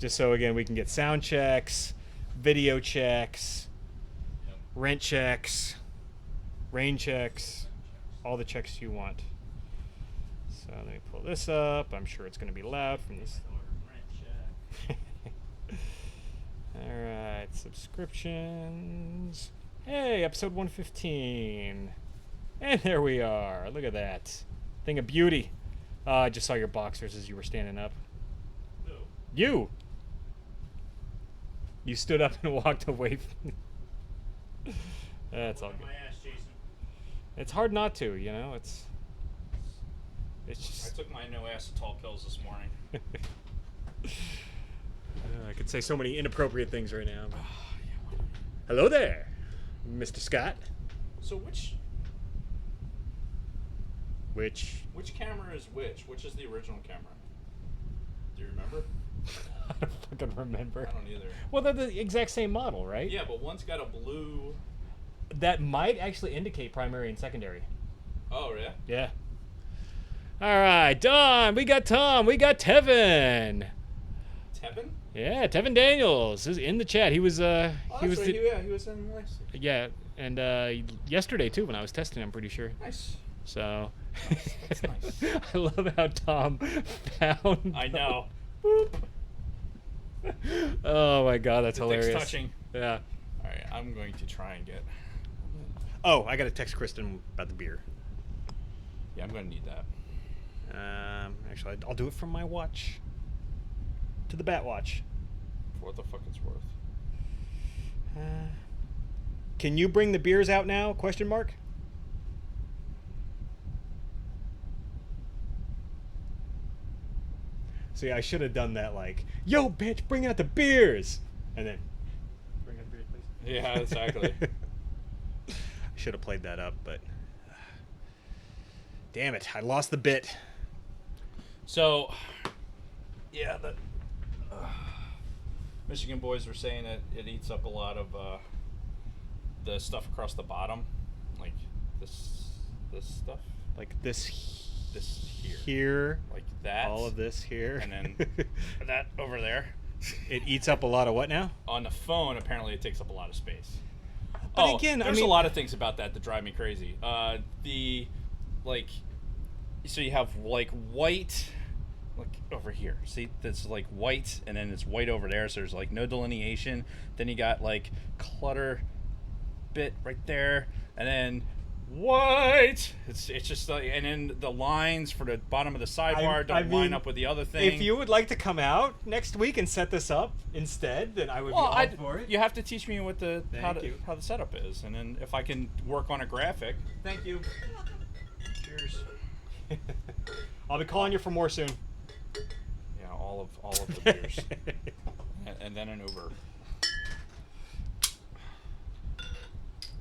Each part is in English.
Just so, again, we can get sound checks, video checks, rent checks, rain checks, all the checks you want. So let me pull this up. I'm sure it's going to be loud from this. All right, subscriptions. Hey, episode 115. And there we are. Look at that. Thing of beauty. I just saw your boxers as you were standing up. No. You! You stood up and walked away from That's all good. My ass, Jason. It's hard not to, you know? It's I just... took my no acetol pills this morning. I could say so many inappropriate things right now. But... Hello there, Mr. Scott. So which camera is which? Which is the original camera? Do you remember? I don't fucking remember. I don't either. Well, they're the exact same model, right? Yeah, but one's got a blue. That might actually indicate primary and secondary. Oh, yeah? Yeah. All right, Don. We got Tom. We got Tevin. Tevin? Yeah, Tevin Daniels is in the chat. He was Oh, he was right. He was in last week. yeah, and yesterday too when I was testing. I'm pretty sure. Nice. So. That's nice. I love how Tom found. I know. Boop. Oh my god, that's The thing's hilarious. touching. Yeah. All right, I'm going to try and get. Oh, I got to text Kristen about the beer. Yeah, I'm going to need that. Actually, I'll do it from my watch to the bat watch. For what the fuck it's worth. Can you bring the beers out now? Question mark. See, I should have done that like, yo, bitch, bring out the beers. And then, bring out the beers, please. Yeah, exactly. I should have played that up, but damn it, I lost the bit. So, yeah, the Michigan boys were saying that it eats up a lot of the stuff across the bottom, like this stuff, Like this here, here, like that, all of this here, and then that over there. It eats up a lot of what now? On the phone, apparently, it takes up a lot of space. But again, there's I mean, a lot of things about that drive me crazy. So you have like white, like over here. See, that's like white, and then it's white over there. So there's like no delineation. Then you got like clutter bit right there, and then white. It's just like, and then the lines for the bottom of the sidebar don't line up with the other thing. If you would like to come out next week and set this up instead, then I would be all for it. You have to teach me what how you. the setup is, and then if I can work on a graphic. Thank you. Cheers. I'll be calling you for more soon. Yeah, all of the beers, and then an Uber.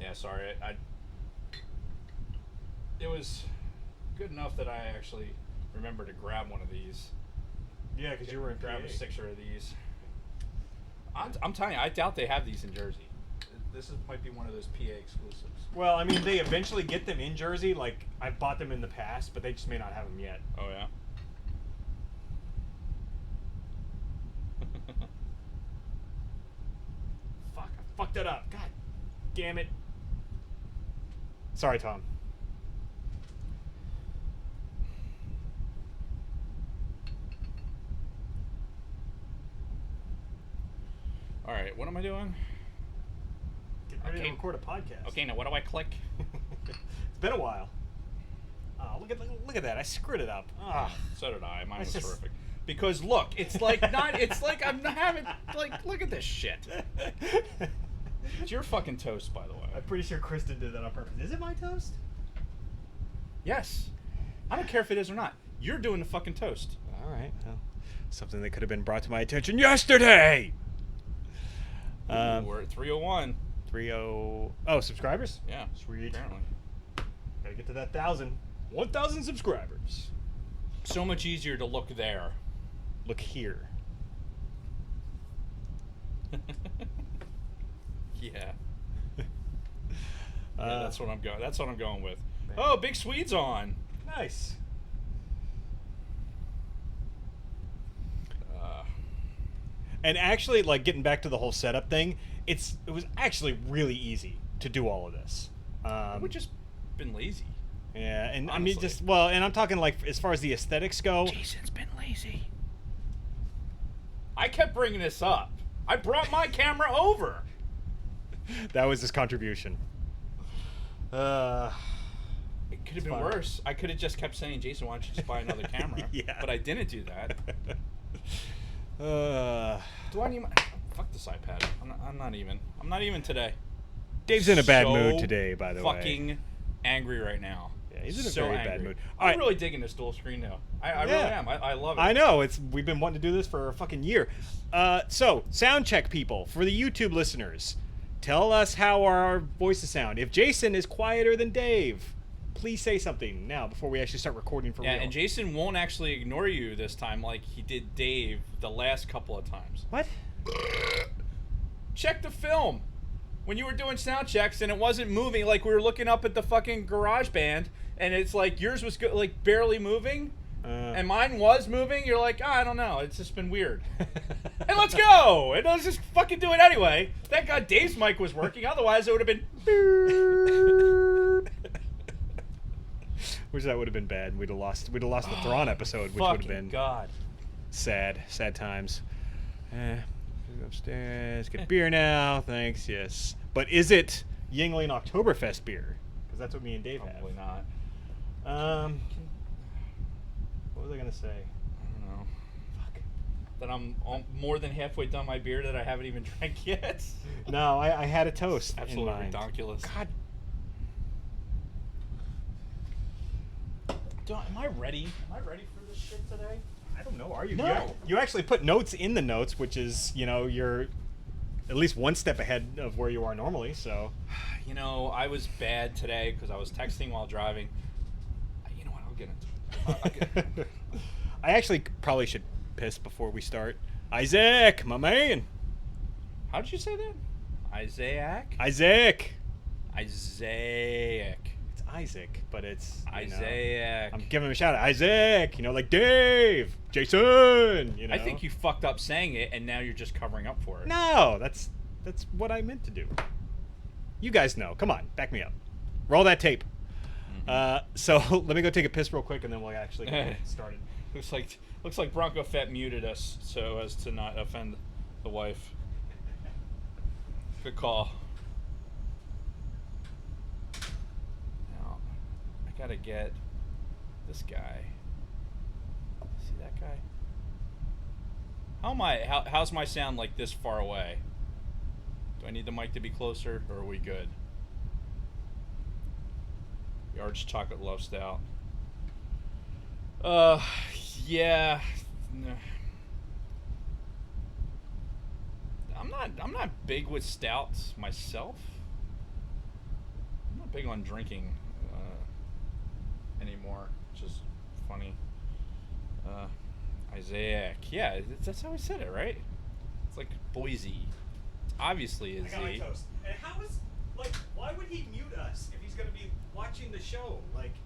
Yeah, sorry, it was good enough that I actually remembered to grab one of these. Yeah, because you were in grab a PA. 6 of these. I'm telling you, I doubt they have these in Jersey. Might be one of those PA exclusives. Well, I mean, they eventually get them in Jersey. Like, I've bought them in the past, but they just may not have them yet. Oh, yeah? Fuck, I fucked it up. God damn it. Sorry, Tom. All right, what am I doing? Getting ready to record a podcast. Okay, now what do I click? It's been a while. Oh, look at that. I screwed it up. Ah. So did I. Mine That's was just- terrific. Because look, it's like not. It's like I'm not having. Like, look at this shit. It's your fucking toast, by the way. I'm pretty sure Kristen did that on purpose. Is it my toast? Yes. I don't care if it is or not. You're doing the fucking toast. All right. Well, something that could have been brought to my attention yesterday. We're at 301. 30. Oh, subscribers? Yeah. Sweet. Apparently. Gotta get to that 1,000 subscribers. So much easier to look there. Look here. Yeah. Yeah, that's what I'm going. That's what I'm going with. Man. Oh, Big Swede's on. Nice. And actually, like getting back to the whole setup thing, it was actually really easy to do all of this. We've just been lazy. Yeah, and Honestly. I mean, and I'm talking like as far as the aesthetics go. Jason's been lazy. I kept bringing this up. I brought my camera over. That was his contribution. It could have been fine. worse. I could have just kept saying, Jason, why don't you just buy another camera? Yeah. But I didn't do that. Do I need my... Fuck this iPad. I'm not even today. Dave's in a bad So mood today, by the way. Fucking angry right now. Yeah, he's in a So very bad angry. mood. I'm All right. really digging this dual screen though. I really Yeah. am. I love it. I know we've been wanting to do this for a fucking year. So sound check, people, for the YouTube listeners. Tell us how our voices sound. If Jason is quieter than Dave, please say something now before we actually start recording for Yeah, real. and Jason won't actually ignore you this time like he did Dave the last couple of times. What? Check the film. When you were doing sound checks and it wasn't moving, like we were looking up at the fucking garage band and it's like yours was like barely moving and mine was moving, you're like, I don't know, it's just been weird. And let's go! And let's just fucking do it anyway. Thank God Dave's mic was working, otherwise it would have been Which that would have been bad. We'd have lost the Thrawn episode, which would have fucking been God. sad times. Go upstairs, get beer now. Thanks. Yes, but is it Yingling Oktoberfest beer? Because that's what me and Dave Probably not. have. What was I gonna say? I don't know. Fuck. That I'm more than halfway done my beer that I haven't even drank yet. No, I had a toast Absolutely in mind. ridiculous. God. Am I ready? Am I ready for this shit today? I don't know. Are you? No. You actually put notes in the notes, which is, you're at least one step ahead of where you are normally. So. You know, I was bad today because I was texting while driving. You know what? I'll get into it. I actually probably should piss before we start. Isaac, my man. How did you say that? Isaac? Isaac. Isaac. It's Isaac, but it's Isaac. I'm giving him a shout out. Isaac, like Dave, Jason. I think you fucked up saying it, and now you're just covering up for it. No, that's what I meant to do. You guys know. Come on, back me up. Roll that tape. So let me go take a piss real quick, and then we'll actually get started. Looks like Bronco Fett muted us so as to not offend the wife. Good call. Now, I gotta get this guy. See that guy? How's my sound like this far away? Do I need the mic to be closer, or are we good? Yard's Chocolate Love Stout. Yeah. I'm not big with stouts myself. I'm not big on drinking anymore, which is funny. Isaac. Yeah, that's how I said it, right? It's like Boise. It's obviously a Z. And how is why would he mute us if he's gonna be watching the show?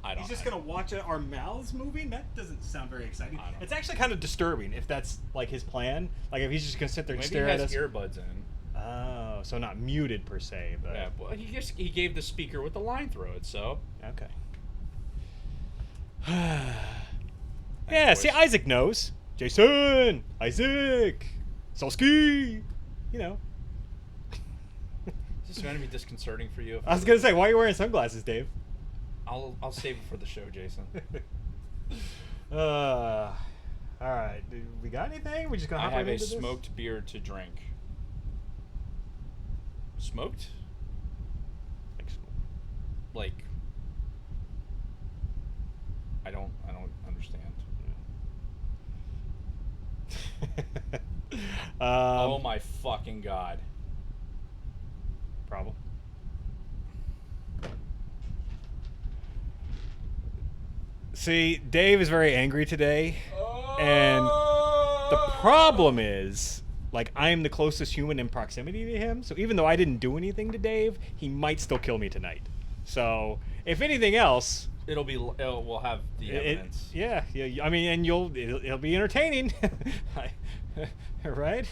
I don't he's just know. gonna watch our mouths moving? That doesn't sound very exciting. I don't It's know. actually kind of disturbing if that's his plan. If he's just gonna sit there and Maybe stare he at has us. earbuds in. Oh, so not muted per se, but Yeah, well, he gave the speaker with the line through it, so. okay. Yeah, see, boys. Isaac knows. Jason, Isaac, Solsky. Is this going to be disconcerting for you? I was gonna say, why are you wearing sunglasses, Dave? I'll save it for the show, Jason. All right. We got anything? We just gonna I hop have right a into this? smoked beer to drink. Smoked? Like, I don't understand. Oh my fucking God. Problem. See, Dave is very angry today, and the problem is, I'm the closest human in proximity to him, so even though I didn't do anything to Dave, he might still kill me tonight. So, if anything else, We'll have the evidence. yeah. I mean, and it'll be entertaining. Right,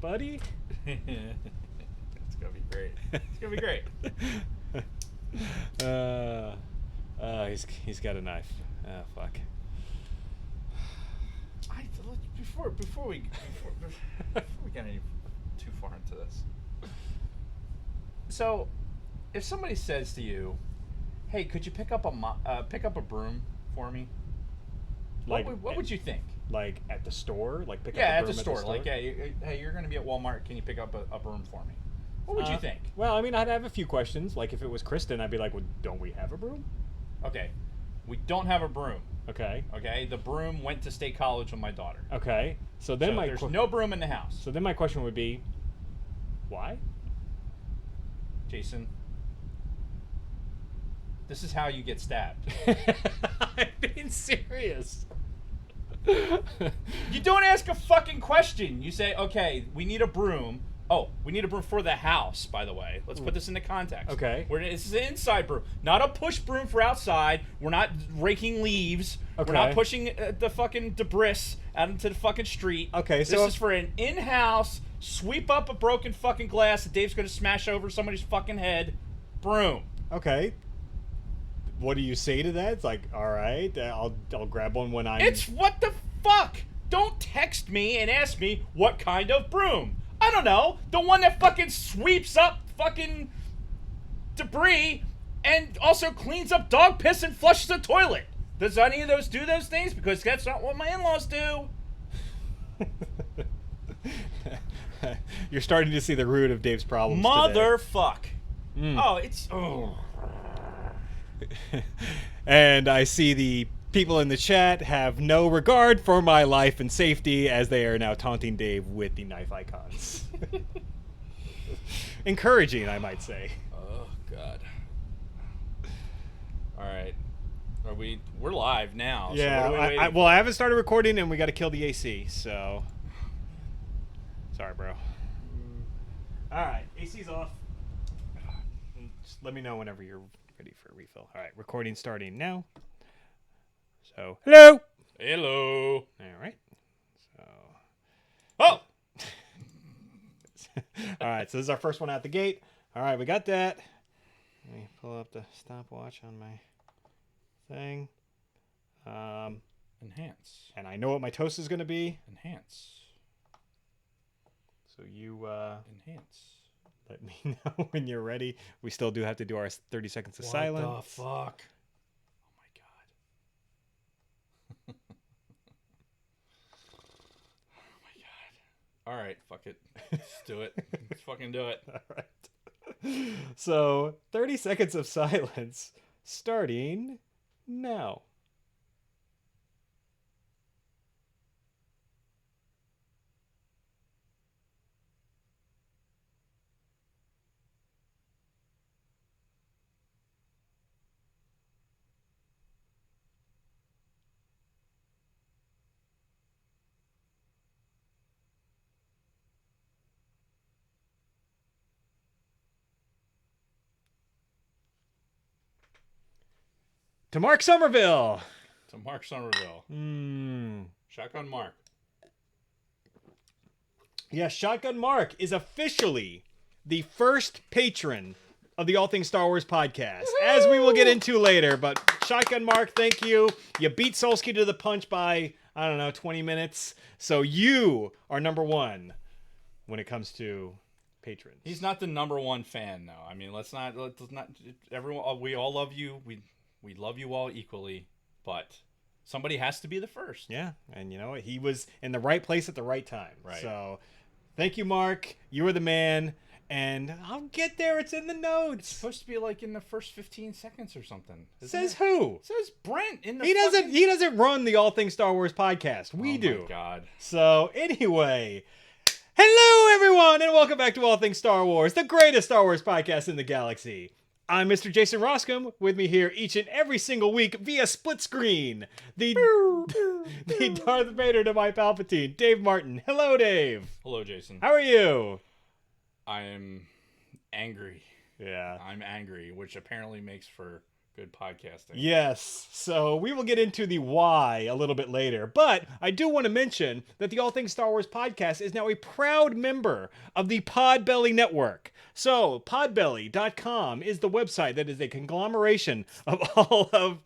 buddy? It's gonna be great. It's gonna be great. He's got a knife. Oh fuck. Before we get any too far into this. So, if somebody says to you, "Hey, could you pick up a broom for me?" Like, what would you think? Like at the store? Like pick up Yeah, a at broom the store. Like, yeah, hey, you're gonna be at Walmart. Can you pick up a broom for me? What would you think? Well, I mean, I'd have a few questions. Like if it was Kristen, I'd be like, well, don't we have a broom? Okay, we don't have a broom. Okay. Okay, the broom went to State College with my daughter. Okay. So then So my there's no broom in the house. so then my question would be, why? Jason, this is how you get stabbed. I'm being serious. You don't ask a fucking question. You say, okay, we need a broom. Oh, we need a broom for the house, by the way. Let's put this into context. Okay. This is an inside broom, not a push broom for outside. We're not raking leaves. Okay. We're not pushing the fucking debris out into the fucking street. Okay, so this is for an in-house, sweep up a broken fucking glass that Dave's going to smash over somebody's fucking head. Broom. Okay. What do you say to that? It's like, all right, I'll grab one when I'm. It's what the fuck? Don't text me and ask me what kind of broom. I don't know. The one that fucking sweeps up fucking debris and also cleans up dog piss and flushes the toilet. Does any of those do those things? Because that's not what my in-laws do. You're starting to see the root of Dave's problems. Motherfuck. Mm. Oh, it's... Oh. And I see the people in the chat have no regard for my life and safety as they are now taunting Dave with the knife icons. Encouraging, I might say. Oh, God. All right. We're live now. Yeah, So what are we waiting well, I haven't started recording and we got to kill the AC, so... Sorry, bro. All right, AC's off. Just let me know whenever you're ready for a refill. All right, recording starting now. So, hello. Hello. All right. So, Oh. all right. So this is our first one out the gate. All right, we got that. Let me pull up the stopwatch on my thing. Enhance. And I know what my toast is going to be. Enhance. So you Enhance. let me know when you're ready. We still do have to do our 30 seconds of silence. What the fuck? Oh my god. Oh my god. All right, fuck it. Let's do it. Let's fucking do it. All right. So 30 seconds of silence starting now. To Mark Somerville. To Mark Somerville. Shotgun Mark. Yes, Shotgun Mark is officially the first patron of the All Things Star Wars podcast, as we will get into later. But Shotgun Mark, thank you. You beat Solsky to the punch by, I don't know, 20 minutes. So you are number one when it comes to patrons. He's not the number one fan, though. I mean, let's not. Everyone, we all love you. We love you all equally, but somebody has to be the first. Yeah, and you know what? He was in the right place at the right time. Right. So, thank you, Mark. You were the man. And I'll get there. It's in the notes. It's supposed to be like in the first 15 seconds or something. Says who? Says Brent in the. He doesn't run the All Things Star Wars podcast. We do. Oh my god. So anyway, hello everyone, and welcome back to All Things Star Wars, the greatest Star Wars podcast in the galaxy. I'm Mr. Jason Roscom. With me here each and every single week via split screen, the Darth Vader to my Palpatine, Dave Martin. Hello, Dave. Hello, Jason. How are you? I am angry. Yeah. I'm angry, which apparently makes for Good podcasting. Yes. So we will get into the why a little bit later. But I do want to mention that the All Things Star Wars podcast is now a proud member of the Podbelly Network. So podbelly.com is the website that is a conglomeration of all of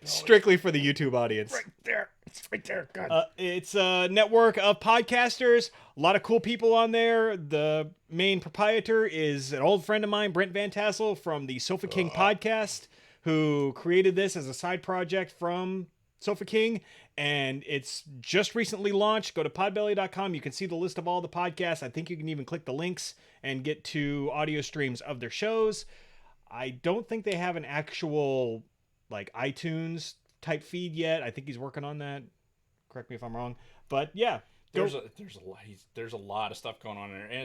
strictly for the YouTube audience. Right there. It's right there. God. It's a network of podcasters, a lot of cool people on there. The main proprietor is an old friend of mine, Brent Van Tassel from the Sofa King podcast, who created this as a side project from Sofa King, and it's just recently launched. Go to podbelly.com. You can see the list of all the podcasts. I think you can even click the links and get to audio streams of their shows. I don't think they have an actual like iTunes type feed yet. I think he's working on that. Correct me if I'm wrong. But yeah, there's a lot of stuff going on there, and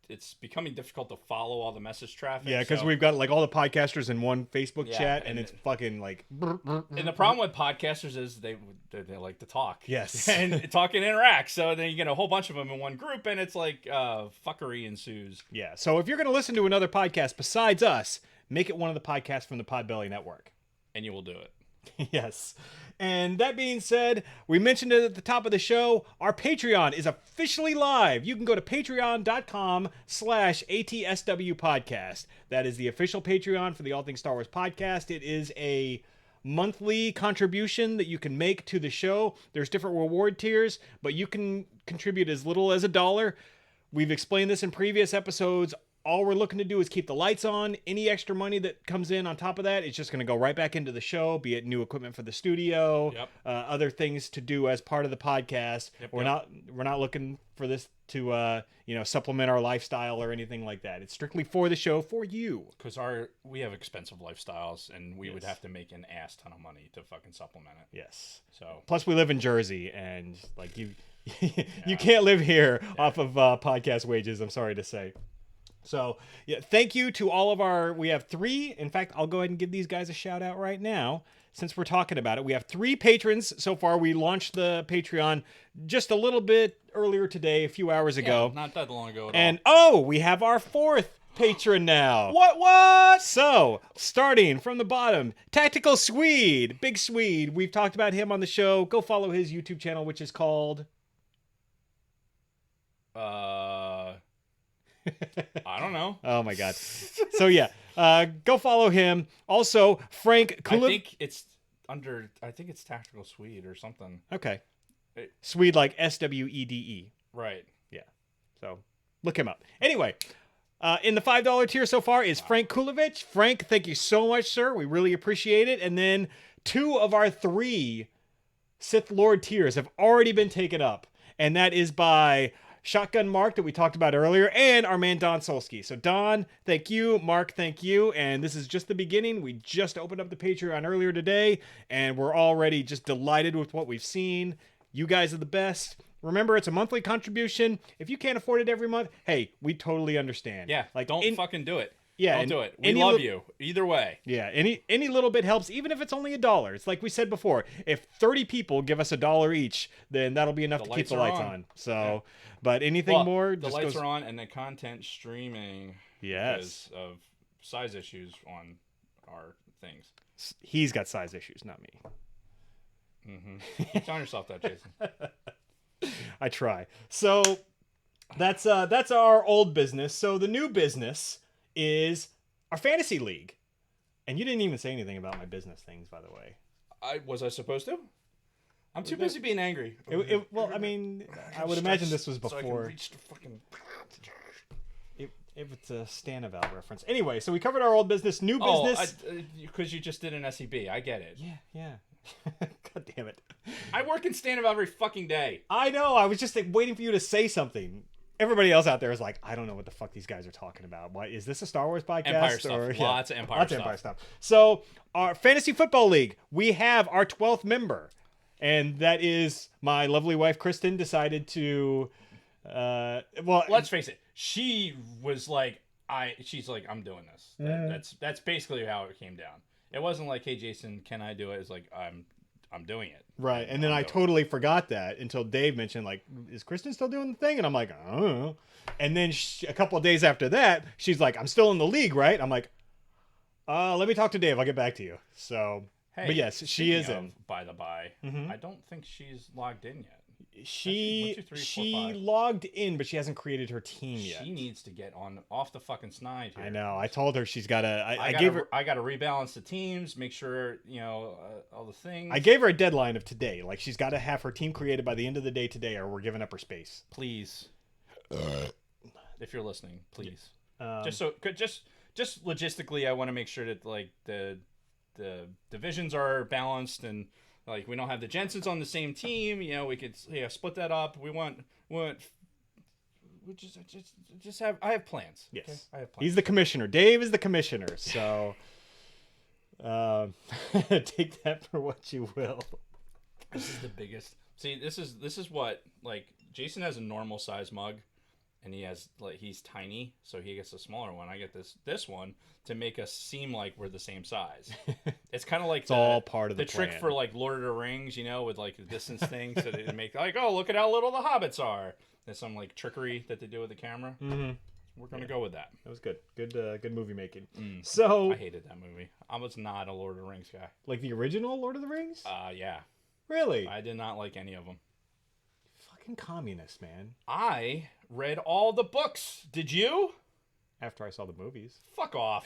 it's becoming difficult to follow all the message traffic. Yeah, because so. we've got like all the podcasters in one Facebook Yeah, chat, and and it's fucking like. And the problem with podcasters is they like to talk. Yes. And talk and interact. So then you get a whole bunch of them in one group, and it's like fuckery ensues. Yeah. So if you're going to listen to another podcast besides us, make it one of the podcasts from the Podbelly Network. And you will do it. Yes. And that being said, we mentioned it at the top of the show. Our Patreon is officially live. You can go to patreon.com/ATSW podcast. That is the official Patreon for the All Things Star Wars podcast. It is a monthly contribution that you can make to the show. There's different reward tiers, but you can contribute as little as $1. We've explained this in previous episodes. All we're looking to do is keep the lights on. Any extra money that comes in on top of that, it's just going to go right back into the show, be it new equipment for the studio, other things to do as part of the podcast. We're not looking for this to supplement our lifestyle or anything like that. It's strictly for the show, for you. Because we have expensive lifestyles, and we would have to make an ass ton of money to fucking supplement it. Yes. So plus we live in Jersey, and like you can't live here off of podcast wages. I'm sorry to say. So, yeah, thank you to all of we have 3. In fact, I'll go ahead and give these guys a shout out right now since we're talking about it. We have 3 patrons so far. We launched the Patreon just a little bit earlier today, a few hours ago. Not that long ago at and all. we have our 4th patron now. What? So, starting from the bottom, Tactical Swede, Big Swede. We've talked about him on the show. Go follow his YouTube channel, which is called... I don't know. Oh my god. So yeah, go follow him. Also, Frank Kulip. I think it's Tactical Swede or something. Okay. Swede like SWEDE. Right. Yeah. So look him up. Anyway, in the $5 tier so far is Frank Kulovich. Frank, thank you so much, sir. We really appreciate it. And then 2 of our 3 Sith Lord tiers have already been taken up, and that is by Shotgun Mark that we talked about earlier, and our man Don Solsky. So Don, thank you. Mark, thank you. And this is just the beginning. We just opened up the Patreon earlier today, and we're already just delighted with what we've seen. You guys are the best. Remember, it's a monthly contribution. If you can't afford it every month, hey, we totally understand. Yeah, like don't fucking do it. Yeah, don't do it. We love you either way. Yeah, any little bit helps, even if it's only $1. It's like we said before. If 30 people give us $1 each, then that'll be enough to keep the lights on. So, but anything more, the lights are on, and the content streaming because of size issues on our things. He's got size issues, not me. Mm-hmm. Keep telling yourself that, Jason. I try. So that's our old business. So the new business is our fantasy league. And you didn't even say anything about my business things, by the way. Was I supposed to? I'm too busy being angry. Well, I mean, I would imagine this was before. So I can reach the fucking... If it's a Stanival reference. Anyway, so we covered our old business, new business. Because you just did an SEB. I get it. Yeah. God damn it. I work in Stanival every fucking day. I know. I was just waiting for you to say something. Everybody else out there is like, I don't know what the fuck these guys are talking about. What is this, a Star Wars podcast? Empire stuff. Lots of Empire stuff. So our Fantasy Football League, we have our 12th member. And that is my lovely wife, Kristen, decided to... let's face it. She was like, she's like, I'm doing this. That's basically how it came down. It wasn't like, hey, Jason, can I do it? It's like, I'm doing it. Right. And then I totally forgot that until Dave mentioned, like, is Kristen still doing the thing? And I'm like, I don't know. And then a couple of days after that, she's like, I'm still in the league, right? I'm like, Let me talk to Dave. I'll get back to you. So, Hey, but yes, she speaking is of, in. by the by, Mhm. I don't think she's logged in yet. She 1, 2, 3, 4, she 5. logged in, but she hasn't created her team yet. She needs to get on off the fucking snide here. I know. I told her she's got to. I gotta, gave her. I got to rebalance the teams, make sure all the things. I gave her a deadline of today. Like she's got to have her team created by the end of the day today, or we're giving up her space. Please, if you're listening, please. Um, Just logistically, I want to make sure that like the divisions are balanced and like we don't have the Jensens on the same team. We could split that up. We just have. I have plans. Yes, okay? I have plans. He's the commissioner. Dave is the commissioner. So, take that for what you will. This is the biggest. See, this is what like Jason has a normal size mug, and he's tiny, so he gets a smaller one. I get this one to make us seem like we're the same size. It's kind of like It's all part of the trick plan. for like Lord of the Rings, with like the distance thing, so they make like, oh, look at how little the hobbits are. There's some like trickery that they do with the camera. Mm-hmm. We're gonna go with that. That was good. Good movie making. So, I hated that movie. I was not a Lord of the Rings guy. like the original Lord of the Rings? Yeah. Really? I did not like any of them. Fucking communist, man. I read all the books. Did you? After I saw the movies. Fuck off.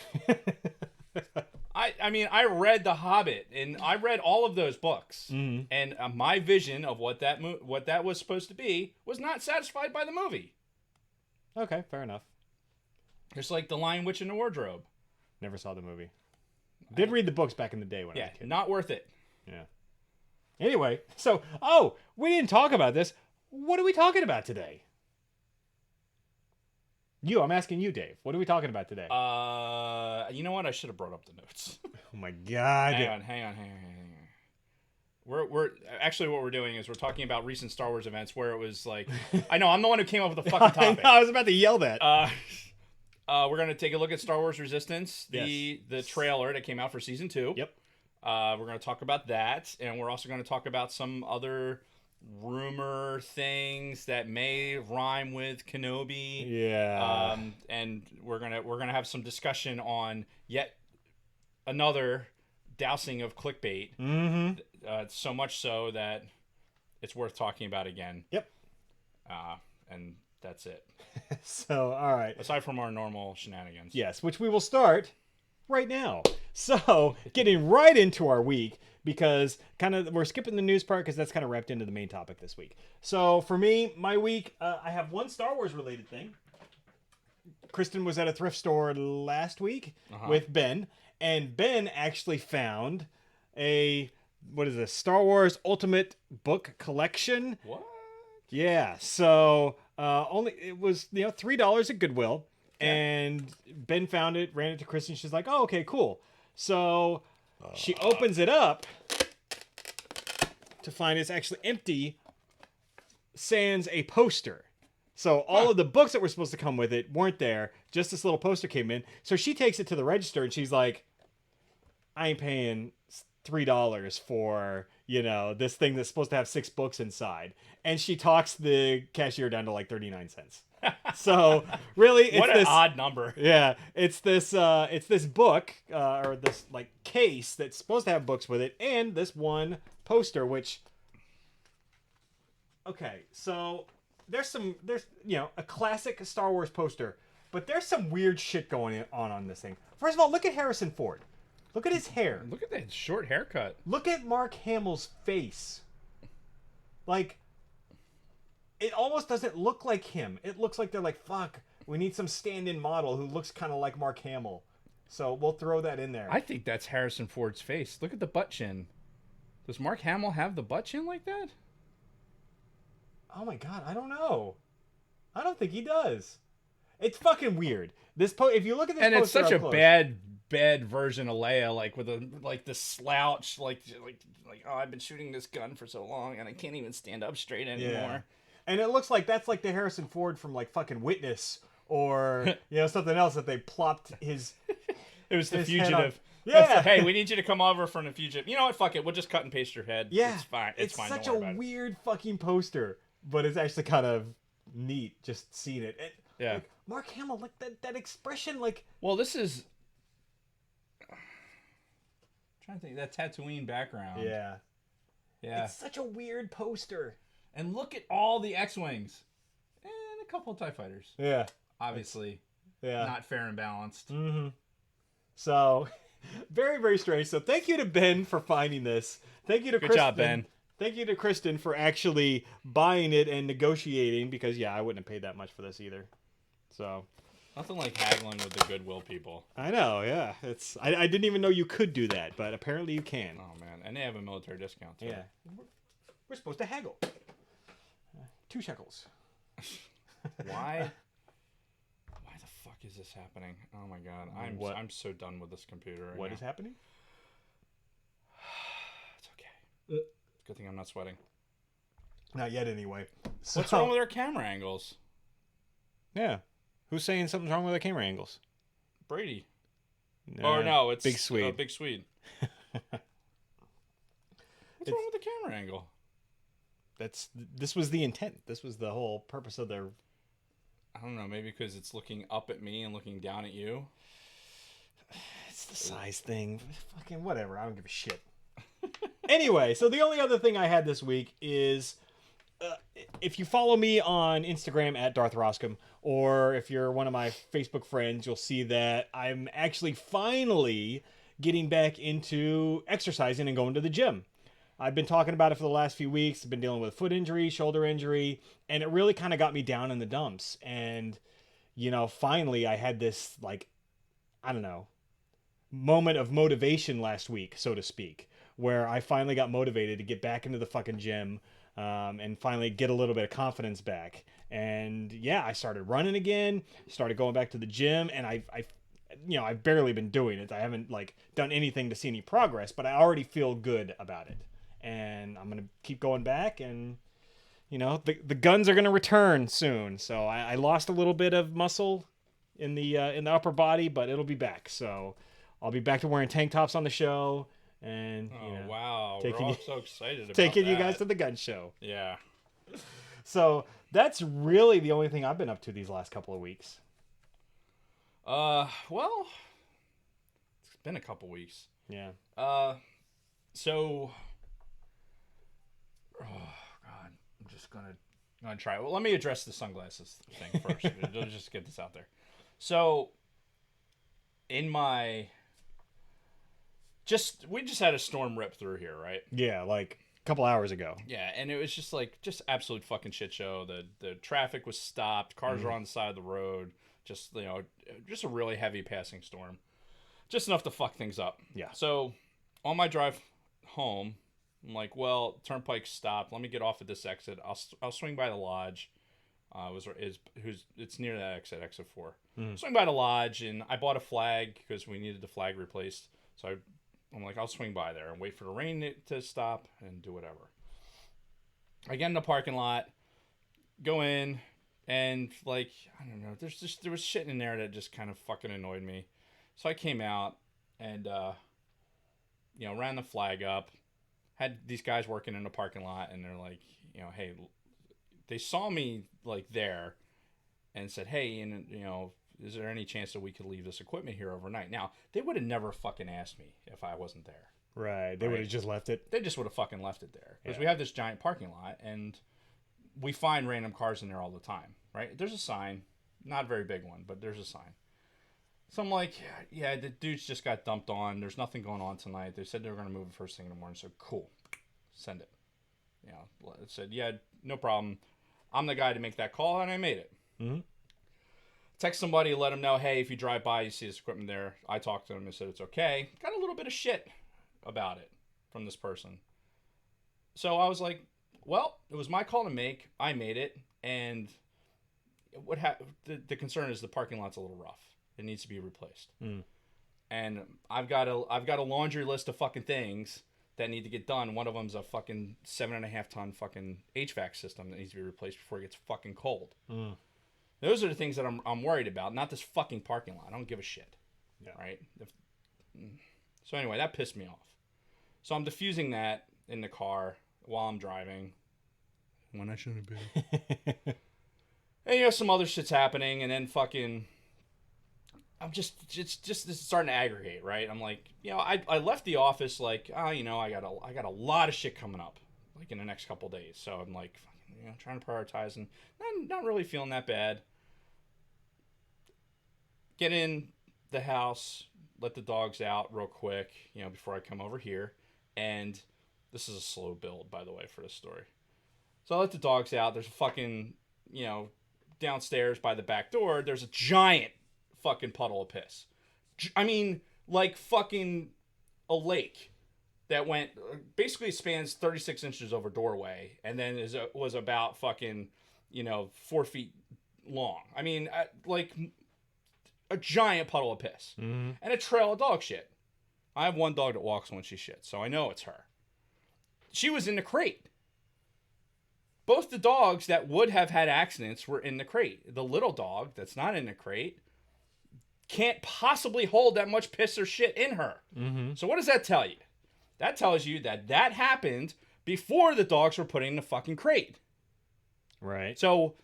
I mean, I read The Hobbit, and I read all of those books, and my vision of what that was supposed to be was not satisfied by the movie. Okay, fair enough. It's like The Lion, Witch, and the Wardrobe. Never saw the movie. Did read the books back in the day when I Yeah, was a kid. not worth it. Yeah. Anyway, so, we didn't talk about this. What are we talking about today? I'm asking you, Dave. What are we talking about today? You know what? I should have brought up the notes. Oh my God. Hang on. We're actually what we're doing is we're talking about recent Star Wars events where it was like, I know I'm the one who came up with the fucking topic. I was about to yell that. We're gonna take a look at Star Wars Resistance, the trailer that came out for season 2. Yep. We're gonna talk about that, and we're also gonna talk about some other rumor things that may rhyme with Kenobi. Yeah. And we're gonna have some discussion on yet another dousing of clickbait. Mm-hmm. So much so that it's worth talking about again. Yep. And that's it. So, all right. Aside from our normal shenanigans. Yes, which we will start right now. So, getting right into our week, because we're skipping the news part because that's kind of wrapped into the main topic this week. So, for me, my week, I have one Star Wars related thing. Kristen was at a thrift store last week with Ben, and Ben actually found a Star Wars Ultimate Book Collection. What? Yeah, so it was $3 at Goodwill, and Ben found it, ran it to Kristen. She's like, "Oh, okay, cool." So she opens it up to find it's actually empty, sans a poster. So all of the books that were supposed to come with it weren't there. Just this little poster came in. So she takes it to the register and she's like, "I ain't paying $3 for this thing that's supposed to have 6 books inside." And she talks the cashier down to like 39 cents. So really, it's what an odd number. Yeah, it's this book or this like case that's supposed to have books with it, and this one poster. Which, okay, so there's a classic Star Wars poster, but there's some weird shit going on this thing. First of all, look at Harrison Ford. Look at his hair. Look at that short haircut. Look at Mark Hamill's face. Like, it almost doesn't look like him. It looks like they're like, fuck, we need some stand-in model who looks kind of like Mark Hamill. So we'll throw that in there. I think that's Harrison Ford's face. Look at the butt chin. Does Mark Hamill have the butt chin like that? Oh my God, I don't know. I don't think he does. It's fucking weird. If you look at this and poster it's such up a close, bad version of Leia, like with the slouch, like oh, I've been shooting this gun for so long and I can't even stand up straight anymore. Yeah. And it looks like that's like the Harrison Ford from like fucking Witness or something else that they plopped his. It was The his head Fugitive. on. Yeah. Hey, we need you to come over from The Fugitive. You know what? Fuck it. We'll just cut and paste your head. Yeah. It's fine. It's fine. Such Don't a worry about it. weird fucking poster, but it's actually kind of neat just seeing it. Yeah. Like, Mark Hamill, like that expression, like. Well, this is. trying to think that Tatooine background. Yeah. Yeah. It's such a weird poster. And look at all the X-wings and a couple of TIE fighters. Yeah. Obviously, Yeah. not fair and balanced. Mm-hmm. So, very, very strange. So, thank you to Ben for finding this. Thank you to Good Kristen. job, Ben. Thank you to Kristen for actually buying it and negotiating because, yeah, I wouldn't have paid that much for this either. So, Nothing like haggling with the Goodwill people. I know, yeah. I didn't even know you could do that, but apparently you can. Oh man, and they have a military discount too. Yeah. We're supposed to haggle. 2 shekels. Why? Why the fuck is this happening? Oh my god, I'm so done with this computer. Right What now. is happening? It's okay. Good thing I'm not sweating. Not yet, anyway. So, What's wrong with our camera angles? Yeah. Who's saying something's wrong with the camera angles? Brady. Or no, it's Big Swede. Big Swede. What's wrong with the camera angle? This was the intent. This was the whole purpose of their. I don't know. Maybe because it's looking up at me and looking down at you. It's the size thing. Fucking whatever. I don't give a shit. Anyway, so the only other thing I had this week is if you follow me on Instagram at Darth Roscom, or if you're one of my Facebook friends, you'll see that I'm actually finally getting back into exercising and going to the gym. I've been talking about it for the last few weeks. I've been dealing with a foot injury, shoulder injury, and it really kind of got me down in the dumps. And, you know, finally I had this, like, I don't know, moment of motivation last week, so to speak, where I finally got motivated to get back into the fucking gym and finally get a little bit of confidence back. And yeah, I started running again, started going back to the gym, and I've barely been doing it. I haven't like done anything to see any progress, but I already feel good about it. And I'm going to keep going back, and you know, the guns are going to return soon. So I lost a little bit of muscle in the upper body, but it'll be back. So I'll be back to wearing tank tops on the show, and Wow, taking we're all you- so excited about taking you that. guys to the gun show. Yeah. So that's really the only thing I've been up to these last couple of weeks. Well, it's been a couple weeks. Yeah. So, oh god, I'm just gonna try. Well, let me address the sunglasses thing first. Let's just get this out there. So, in my, we just had a storm rip through here, right? Yeah, like a couple hours ago. Yeah, and it was just absolute fucking shit show. The traffic was stopped. Cars were on the side of the road. Just just a really heavy passing storm. Just enough to fuck things up. Yeah. So, on my drive home, I'm like, well, turnpike stopped. Let me get off at this exit. I'll swing by the lodge. It's near that exit 4. Swing by the lodge, and I bought a flag because we needed the flag replaced. So I'm like, I'll swing by there and wait for the rain to stop and do whatever. I get in the parking lot, go in, and like, I don't know, there was shit in there that just kind of fucking annoyed me. So I came out and ran the flag up. Had these guys working in the parking lot, and they're like, hey, they saw me like there and said, hey, and is there any chance that we could leave this equipment here overnight? Now, they would have never fucking asked me if I wasn't there. Right. They would have just left it. They just would have fucking left it there. Because Yeah. we have this giant parking lot, and we find random cars in there all the time, right? There's a sign. Not a very big one, but there's a sign. So I'm like, yeah, the dudes just got dumped on. There's nothing going on tonight. They said they were going to move it first thing in the morning. So cool. Send it. It said, yeah, no problem. I'm the guy to make that call, and I made it. Mm-hmm. Text somebody, let them know, hey, if you drive by, you see this equipment there. I talked to them and said it's okay. Got a little bit of shit about it from this person. So I was like, well, it was my call to make. I made it, and the concern is the parking lot's a little rough. It needs to be replaced. And I've got a laundry list of fucking things that need to get done. One of them's a fucking 7.5 ton fucking HVAC system that needs to be replaced before it gets fucking cold. Those are the things that I'm worried about, not this fucking parking lot. I don't give a shit. Yeah. Right? So anyway, that pissed me off. So I'm diffusing that in the car while I'm driving. When I shouldn't be. And some other shit's happening, and then fucking this is starting to aggregate, right? I'm like, I left the office like, I got a lot of shit coming up, like in the next couple days. So I'm like, trying to prioritize and not really feeling that bad. Get in the house, let the dogs out real quick, before I come over here. And this is a slow build, by the way, for this story. So I let the dogs out. There's a fucking, downstairs by the back door, there's a giant fucking puddle of piss. I mean, like fucking a lake that went, basically spans 36 inches over doorway, and then was about fucking, 4 feet long. I mean, like a giant puddle of piss. Mm-hmm. And a trail of dog shit. I have one dog that walks when she shits, so I know it's her. She was in the crate. Both the dogs that would have had accidents were in the crate. The little dog that's not in the crate can't possibly hold that much piss or shit in her. Mm-hmm. So what does that tell you? That tells you that happened before the dogs were put in the fucking crate. Right. So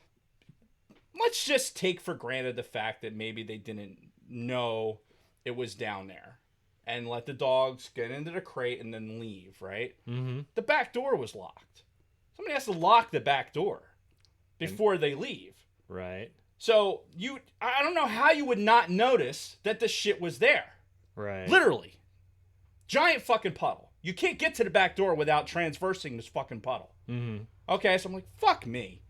let's just take for granted the fact that maybe they didn't know it was down there and let the dogs get into the crate and then leave, right? Mm-hmm. The back door was locked. Somebody has to lock the back door before they leave. Right. So I don't know how you would not notice that the shit was there. Right. Literally. Giant fucking puddle. You can't get to the back door without transversing this fucking puddle. Mm-hmm. Okay, so I'm like, fuck me.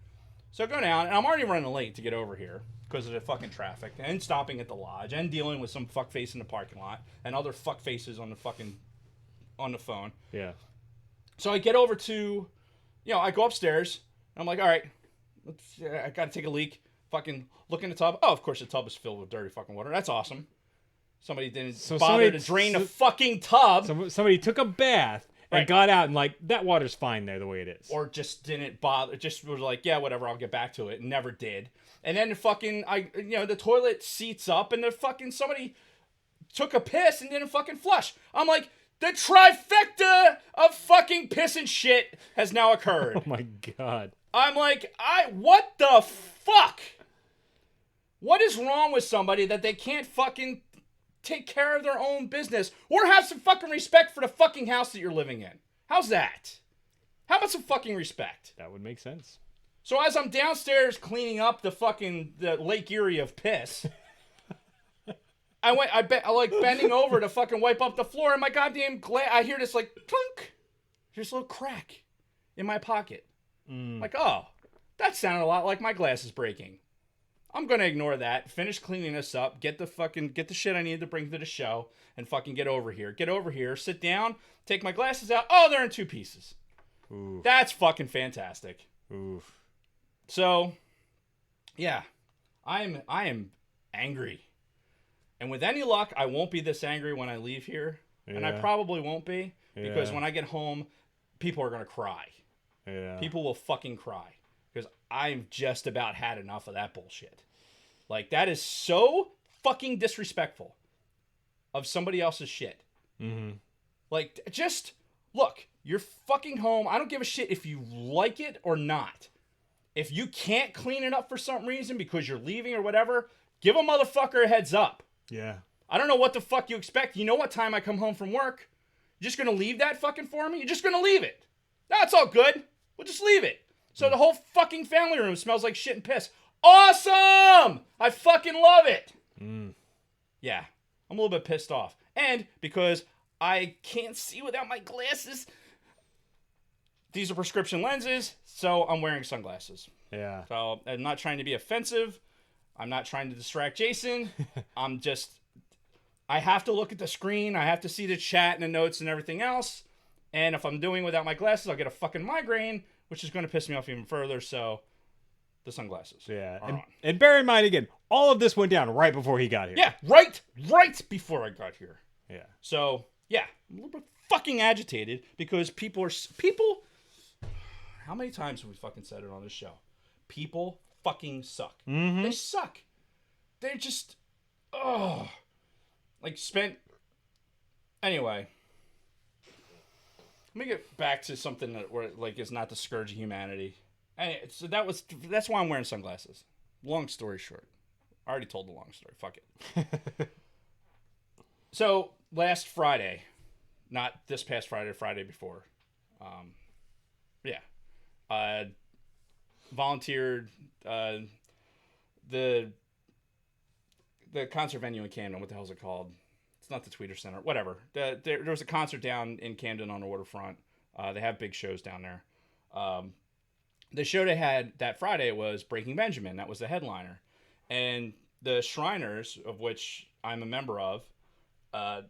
So I go down, and I'm already running late to get over here because of the fucking traffic, and stopping at the lodge, and dealing with some fuckface in the parking lot, and other fuckfaces on the phone. Yeah. So I get over to, I go upstairs, and I'm like, all right, I gotta take a leak. Fucking look in the tub. Oh, of course the tub is filled with dirty fucking water. That's awesome. Somebody didn't bother to drain the fucking tub. Somebody took a bath and got out and like, that water's fine there the way it is. Or just didn't bother. Just was like, yeah, whatever, I'll get back to it. And never did. And then the fucking, the toilet seats up and the fucking somebody took a piss and didn't fucking flush. I'm like, the trifecta of fucking piss and shit has now occurred. Oh my God. I'm like, what the fuck? What is wrong with somebody that they can't fucking take care of their own business or have some fucking respect for the fucking house that you're living in? How's that? How about some fucking respect? That would make sense. So as I'm downstairs cleaning up the Lake Erie of piss, I like bending over to fucking wipe up the floor, and my goddamn I hear this like clunk. There's a little crack in my pocket. Like, oh, that sounded a lot like my glasses breaking. I'm gonna ignore that, finish cleaning this up, get the shit I need to bring to the show, and fucking get over here, sit down, take my glasses out. Oh, they're in two pieces. Oof. That's fucking fantastic. Oof. So, yeah, I am angry. And with any luck, I won't be this angry when I leave here. Yeah. And I probably won't be, because when I get home, people are gonna cry. Yeah. People will fucking cry. Because I've just about had enough of that bullshit. Like, that is so fucking disrespectful of somebody else's shit. Mm-hmm. Like, just, look, you're fucking home. I don't give a shit if you like it or not. If you can't clean it up for some reason because you're leaving or whatever, give a motherfucker a heads up. Yeah. I don't know what the fuck you expect. You know what time I come home from work? You're just going to leave that fucking for me? You're just going to leave it. No, it's all good. We'll just leave it. So the whole fucking family room smells like shit and piss. Awesome! I fucking love it. Yeah, I'm a little bit pissed off. And because I can't see without my glasses, these are prescription lenses, so I'm wearing sunglasses. Yeah. So I'm not trying to be offensive. I'm not trying to distract Jason. I have to look at the screen. I have to see the chat and the notes and everything else. And if I'm doing without my glasses, I'll get a fucking migraine, which is going to piss me off even further. So the sunglasses. Yeah. Are on. And bear in mind, again, all of this went down right before he got here. Yeah, right before I got here. Yeah. So, yeah, I'm a little bit fucking agitated because people, how many times have we fucking said it on this show? People fucking suck. Mm-hmm. They suck. They're just, anyway. Let me get back to something that is not the scourge of humanity. So that's why I'm wearing sunglasses. Long story short, I already told the long story. Fuck it. So last Friday, not this past Friday, Friday before, volunteered the concert venue in Camden. What the hell is it called? It's not the Tweeter Center. Whatever. There was a concert down in Camden on the waterfront. They have big shows down there. The show they had that Friday was Breaking Benjamin. That was the headliner. And the Shriners, of which I'm a member of, the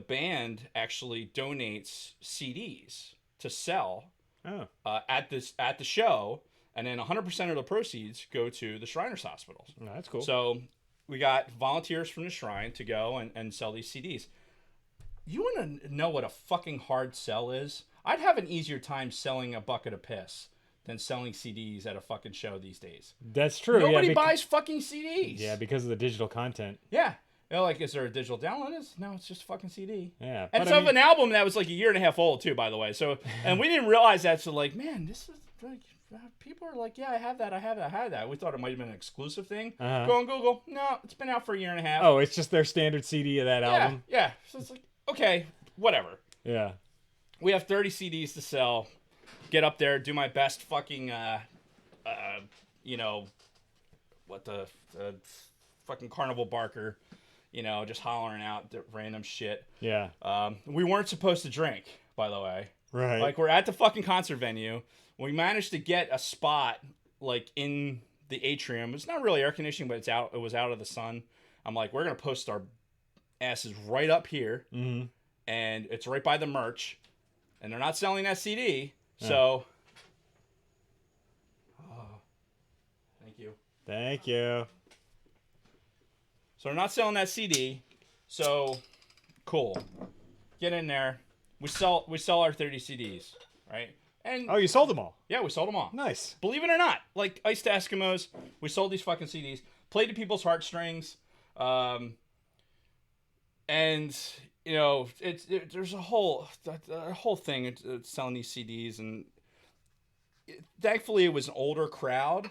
band actually donates CDs to sell at the show, and then 100% of the proceeds go to the Shriners hospitals. Oh, that's cool. So we got volunteers from the Shrine to go and sell these CDs. You want to know what a fucking hard sell is? I'd have an easier time selling a bucket of piss than selling CDs at a fucking show these days. That's true. Nobody buys fucking CDs. Yeah, because of the digital content. Yeah. They're like, is there a digital download? No, it's just a fucking CD. Yeah. And it's of an album that was like a year and a half old too, by the way. So, and we didn't realize that. So like, man, this is like, people are like, yeah, I have that. We thought it might have been an exclusive thing. Go on Google. No, it's been out for a year and a half. Oh, it's just their standard CD of that album? Yeah. So it's like, okay, whatever. Yeah. We have 30 CDs to sell. Get up there, do my best fucking, what the fucking carnival barker, just hollering out random shit. Yeah. We weren't supposed to drink, by the way. Right. Like, we're at the fucking concert venue. We managed to get a spot, like, in the atrium. It's not really air conditioning, but it was out of the sun. I'm like, we're going to post our asses right up here. Mm-hmm. And it's right by the merch. And they're not selling that CD. So, thank you. Thank you. So they're not selling that CD. So, cool. Get in there. We sell our 30 CDs, right? And Oh, you sold them all? yeah, we sold them all. Nice. Believe it or not, like Ice to Eskimos, we sold these fucking CDs. Played to people's heartstrings, and there's a whole thing selling these CDs, and thankfully it was an older crowd.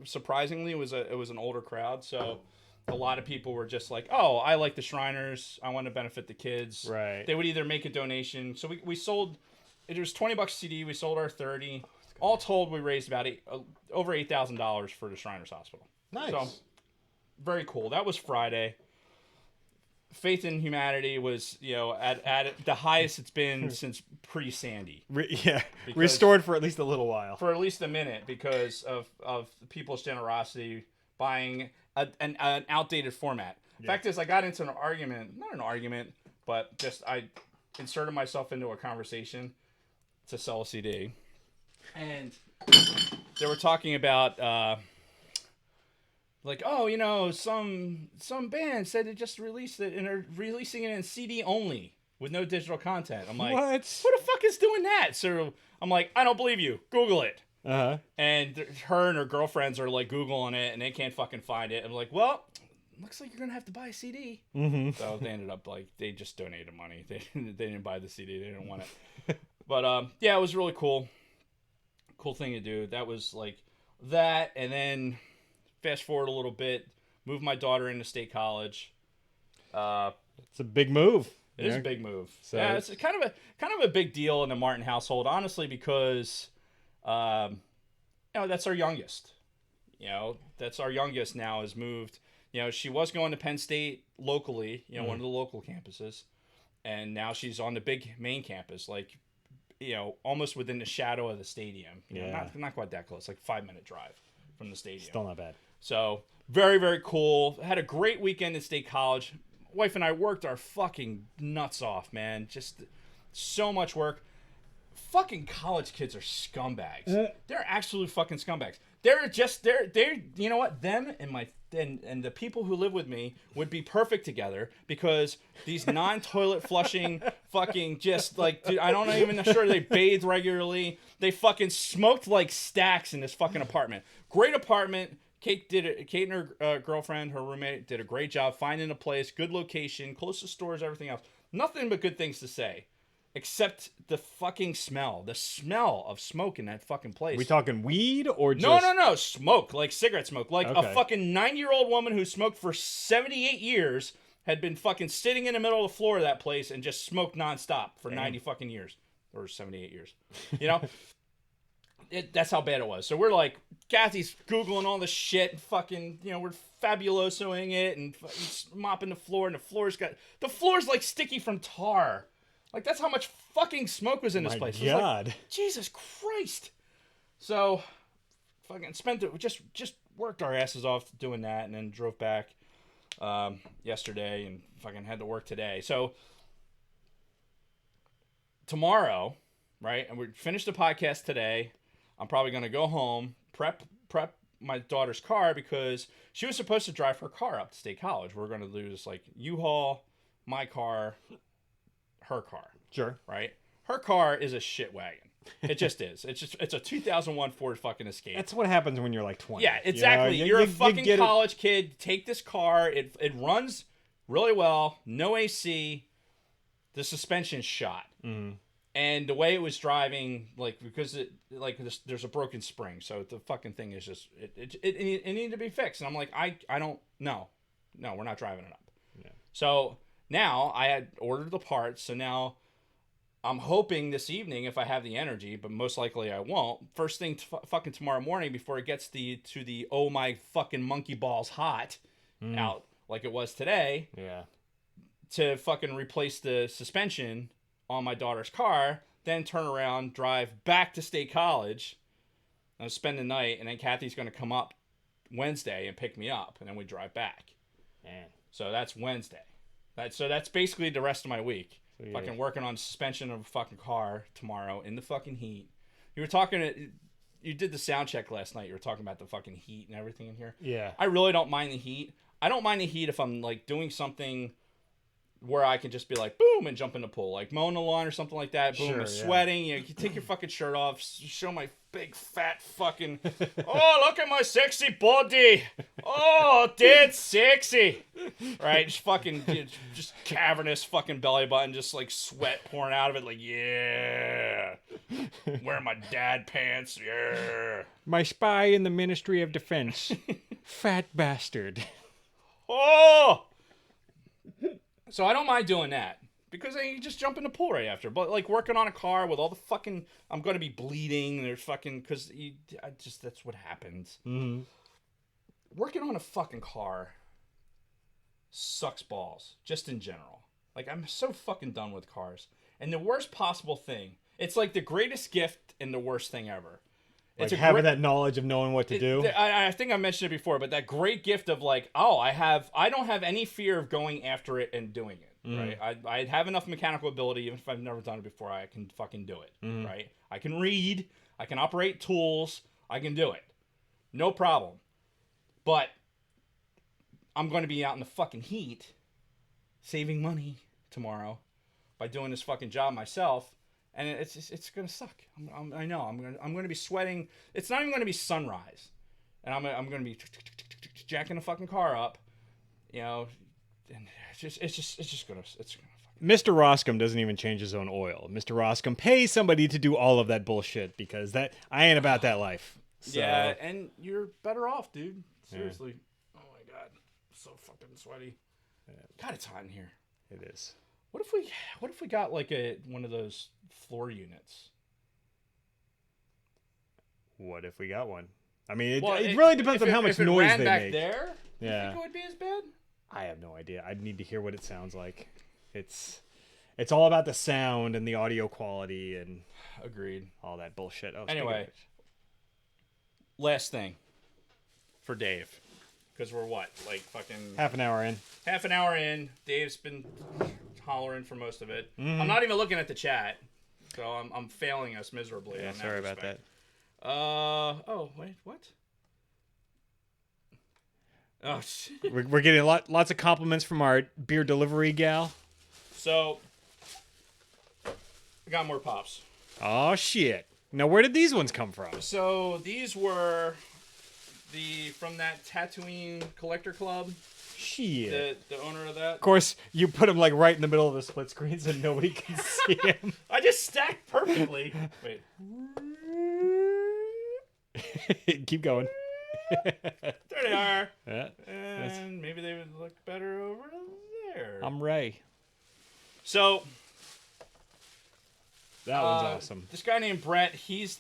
Surprisingly, it was an older crowd, so a lot of people were just like, "Oh, I like the Shriners. I want to benefit the kids." Right. They would either make a donation. So we sold. It was $20 CD. We sold our 30. All told, we raised about over $8,000 for the Shriners Hospital. Nice. So very cool. That was Friday. Faith in Humanity was, at the highest it's been since pre-Sandy. Restored for at least a little while. For at least a minute because of people's generosity buying an outdated format. Yeah. Fact is, I got into not an argument, but just I inserted myself into a conversation to sell a CD. And they were talking about some band said they just released it and are releasing it in CD only with no digital content. I'm like, what? Who the fuck is doing that? So I'm like, I don't believe you. Google it. Uh-huh. And her and her girlfriends are like Googling it and they can't fucking find it. I'm like, well, looks like you're gonna have to buy a CD. Mm-hmm. So they ended up they just donated money. They didn't buy the CD. They didn't want it. But it was really cool. Cool thing to do. That was like that, and then fast forward a little bit, moved my daughter into state college. It's a big move. It is a big move. So yeah, it's kind of a big deal in the Martin household, honestly, because that's our youngest. That's our youngest now has moved. She was going to Penn State locally, one of the local campuses, and now she's on the big main campus, like, almost within the shadow of the stadium. Not quite that close, like 5-minute drive from the stadium. Still not bad. So very, very cool. Had a great weekend at State College. Wife and I worked our fucking nuts off, man. Just so much work. Fucking college kids are scumbags. They're absolute fucking scumbags. They're you know what? Them and the people who live with me would be perfect together because these non-toilet flushing fucking just like, dude, I don't even sure they bathe regularly. They fucking smoked like stacks in this fucking apartment. Great apartment. Kate and her girlfriend, her roommate, did a great job finding a place, good location, close to stores, everything else. Nothing but good things to say. except the fucking smell. The smell of smoke in that fucking place. We talking weed or just... No. Smoke, like cigarette smoke. Like a Okay. fucking 9-year-old woman who smoked for 78 years had been fucking sitting in the middle of the floor of that place and just smoked nonstop for 90 fucking years. Or 78 years. You know? That's how bad it was. So we're like, Kathy's Googling all this shit and fucking, you know, we're fabulosoing it and mopping the floor, and the floor's like sticky from tar. Like, that's how much fucking smoke was in this My place. It was like, God. Jesus Christ. So, fucking just worked our asses off doing that, and then drove back yesterday and fucking had to work today. So, tomorrow, right, and we finished the podcast today. I'm probably going to go home, prep my daughter's car, because she was supposed to drive her car up to State College. We're going to do this, like, U-Haul, my car, her car. Sure. Right? Her car is a shit wagon. It just is. It's a 2001 Ford fucking Escape. That's what happens when you're like 20. Yeah, exactly. You know, You're you a fucking get it- college kid. Take this car. It runs really well. No AC. The suspension's shot. Mm-hmm. And the way it was driving, like, because there's a broken spring, so the fucking thing is just it needed to be fixed. And I'm like, I don't know, we're not driving it up. Yeah. So now I had ordered the parts, so now I'm hoping this evening, if I have the energy, but most likely I won't. First thing fucking tomorrow morning, before it gets to the oh my fucking monkey balls hot out like it was today, Yeah. to fucking replace the suspension on my daughter's car, then turn around, drive back to State College, and spend the night, and then Kathy's going to come up Wednesday and pick me up, and then we drive back. Man. So that's Wednesday. That's basically the rest of my week. So, yeah. Fucking working on suspension of a fucking car tomorrow in the fucking heat. You did the sound check last night. You were talking about the fucking heat and everything in here. Yeah. I really don't mind the heat. I don't mind the heat if I'm like doing something where I can just be like, boom, and jump in the pool. Like mowing the lawn or something like that. Boom, Sure, and yeah. sweating. You take your fucking shirt off, show my big fat fucking, oh, look at my sexy body. Oh, that's sexy. Right? Just fucking, just cavernous fucking belly button, just like sweat pouring out of it. Like, yeah. Wearing my dad pants. Yeah. My spy in the Ministry of Defense. Fat bastard. Oh! So I don't mind doing that, because you just jump in the pool right after. But like working on a car with all the fucking, I'm going to be bleeding. There's fucking, because that's what happens. Mm-hmm. Working on a fucking car sucks balls, just in general. Like, I'm so fucking done with cars. And the worst possible thing, it's like the greatest gift and the worst thing ever. Like It's a having great- that knowledge of knowing what to do. I think I mentioned it before, but that great gift of like, oh, I don't have any fear of going after it and doing it, right? I have enough mechanical ability, even if I've never done it before, I can fucking do it, right? I can read, I can operate tools, I can do it. No problem. But I'm going to be out in the fucking heat, saving money tomorrow by doing this fucking job myself. And it's gonna suck. I know. I'm gonna be sweating. It's not even gonna be sunrise, and I'm gonna be jacking the fucking car up, you know. And it's just gonna fucking. Mr. Roscom doesn't even change his own oil. Mr. Roscom pays somebody to do all of that bullshit, because I ain't about that life. So, Yeah, and you're better off, dude. Seriously. Oh my god, so fucking sweaty. God, it's hot in here. it is. What if we got like one of those floor units? What if we got one? I mean, Well, it really depends on how much if it noise ran they back make. there, Yeah. you think it would be as bad? I have no idea. I'd need to hear what it sounds like. It's all about the sound and the audio quality and Agreed. all that bullshit. Oh, speaking Anyway. of which. Last thing for Dave, because we're what, like fucking Half an hour in. half an hour in. Dave's been hollering for most of it. Mm-hmm. I'm not even looking at the chat, so I'm failing us miserably. Yeah, on that sorry about respect. that. Oh wait, what? Oh, We're getting lots of compliments from our beer delivery gal. so I got more pops. Oh shit! Now where did these ones come from? So these were from that Tatooine Collector Club. Shit. The owner of that. Of course, you put him like right in the middle of the split screen so nobody can see him. I just stacked perfectly. Wait. Keep going. There they are. Yeah, And maybe they would look better over there. I'm Ray. So That one's awesome. This guy named Brett, he's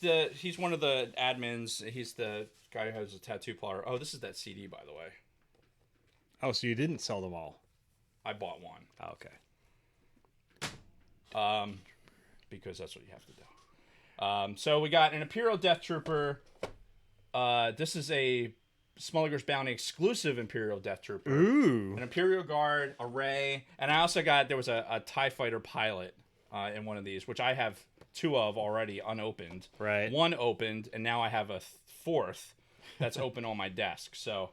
one of the admins. He's the guy who has a tattoo parlor. Oh, this is that CD, by the way. Oh, so you didn't sell them all? I bought one. Oh, okay. Because that's what you have to do. So we got an Imperial Death Trooper. This is a Smuggler's Bounty exclusive Imperial Death Trooper. Ooh. An Imperial Guard, a Ray, and I also got, there was a TIE Fighter pilot in one of these, which I have 2 of already unopened. Right. 1 opened, and now I have a 4th that's open on my desk. So